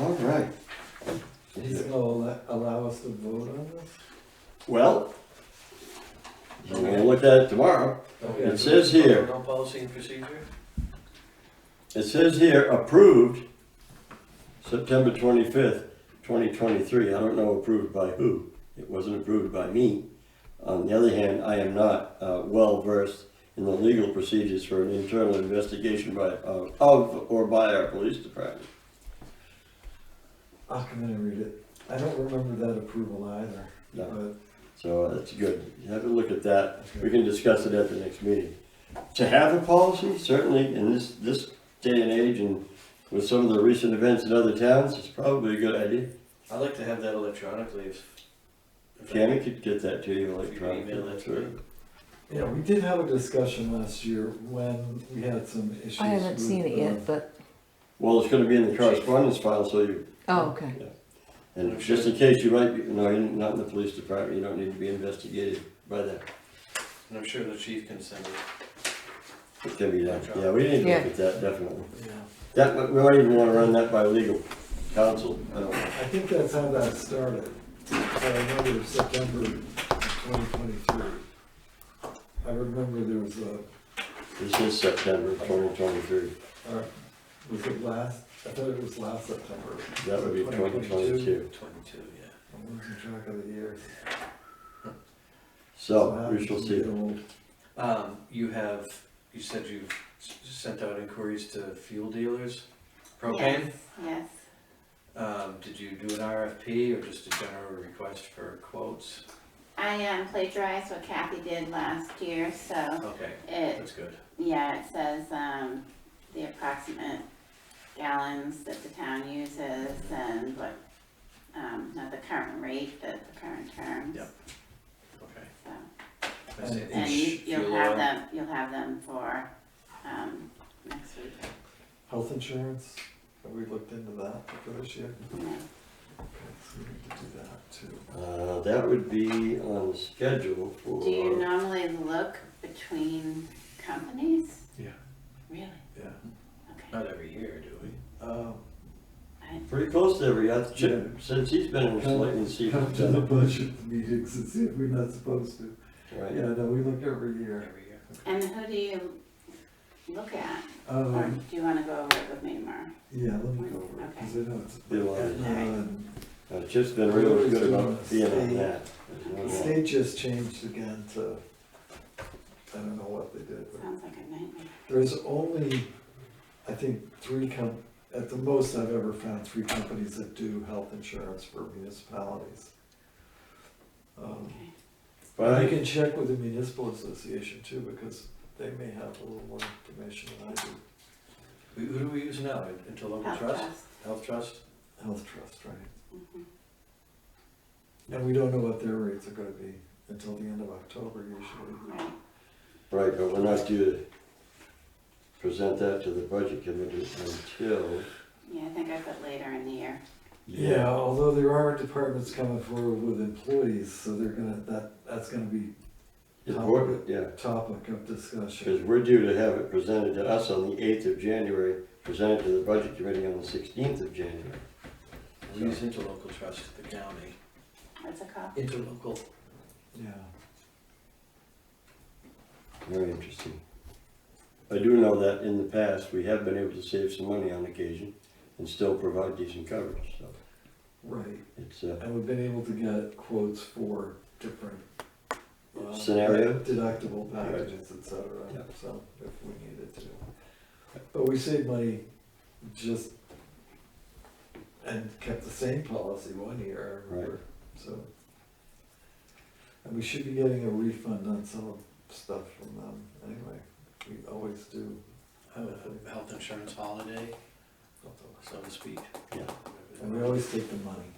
All right. He's gonna allow us to vote on this? Well, I'm gonna look at it tomorrow. Okay. It says here, No policy and procedure? it says here, approved September 25th, 2023. I don't know approved by who. It wasn't approved by me. On the other hand, I am not well versed in the legal procedures for an internal investigation by, of or by our police department. I'll come in and read it. I don't remember that approval either, No. but So that's good. Have a look at that. We can discuss it at the next meeting. To have a policy, certainly in this day and age and with some of the recent events in other towns, it's probably a good idea. I'd like to have that electronically if Tammy could get that to you If you could electronically. email that to me. yeah, we did have a discussion last year when we had some issues. I haven't with, seen it yet, but, Well, it's gonna be in the correspondence file, so you, oh, okay. and just in case you might be, no, you're not in the police department, you don't need to be investigated by them. And I'm sure the chief can send it. It can be done. Yeah, we need to look at that, definitely. Yeah, That, we might even wanna run that by legal counsel. I don't know. I think that's how that started. I remember September 2023. I remember there was a, This is September 2023. was it last, I thought it was last September. That would be 2022. 22, yeah. I'm losing track of the years. So, how we did shall you see. get old? You said you've sent out inquiries to fuel dealers, propane? Yes, Did you do an RFP or just a general request for quotes? I plagiarized what Kathy did last year, so Okay, it, that's good. yeah, it says, the approximate gallons that the town uses and what, not the current rate, but the current terms. Yep. Okay. So, I say and inch you'll fuel have oil. them for, next week. Health insurance, have we looked into that for this year? Yeah. Okay, so we need to do that too. That would be on the schedule for. Do you normally look between companies? Yeah. Really? Yeah. Okay. Not every year, do we? Pretty close to every other, since he's been in the selecting seat. Come to the budget meetings and see if we're not supposed to. Right. Yeah, no, we look every year. Every year. And who do you look at? Or Um, do you wanna go over it with me tomorrow? yeah, let me go over it, because I know it's. Be a lot. And, It's just been really good about being on that. There's no the doubt. state just changed again to, I don't know what they did, but Sounds like a nightmare. there's only, I think, at the most I've ever found, 3 companies that do health insurance for municipalities. Okay. But I I can check with the municipal association too, because they may have a little more information than I do. Who do we use now? Interlocal Health trust? trust. Health trust? Health Trust, right? Mhm. And we don't know what their rates are gonna be until the end of October usually. Right. right, but we're not due to present that to the budget committee until. Yeah, I think I put later in the year. Yeah, although there are departments coming forward with employees, so they're gonna, that's gonna be Important, yeah, topic of discussion. because we're due to have it presented to us on the 8th of January, presented to the budget committee on the 16th of January. We use interlocal trust at the county. What's it called? Interlocal. Yeah. Very interesting. I do know that in the past, we have been able to save some money on occasion and still provide decent coverage, so Right, it's, and we've been able to get quotes for different Scenario? deductible packages, et cetera, Yeah. so if we needed to. But we saved money just, and kept the same policy 1 year, I remember, so. And we should be getting a refund on some of stuff from them anyway, we always do. Have a health insurance holiday, so to speak. yeah. And we always take the money.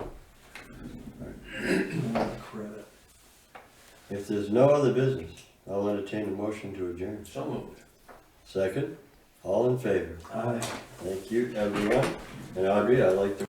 Not the credit. If there's no other business, I'll entertain a motion to adjourn. So moved. Second, all in favor? Aye. Thank you, everyone. And Audrey, I'd like to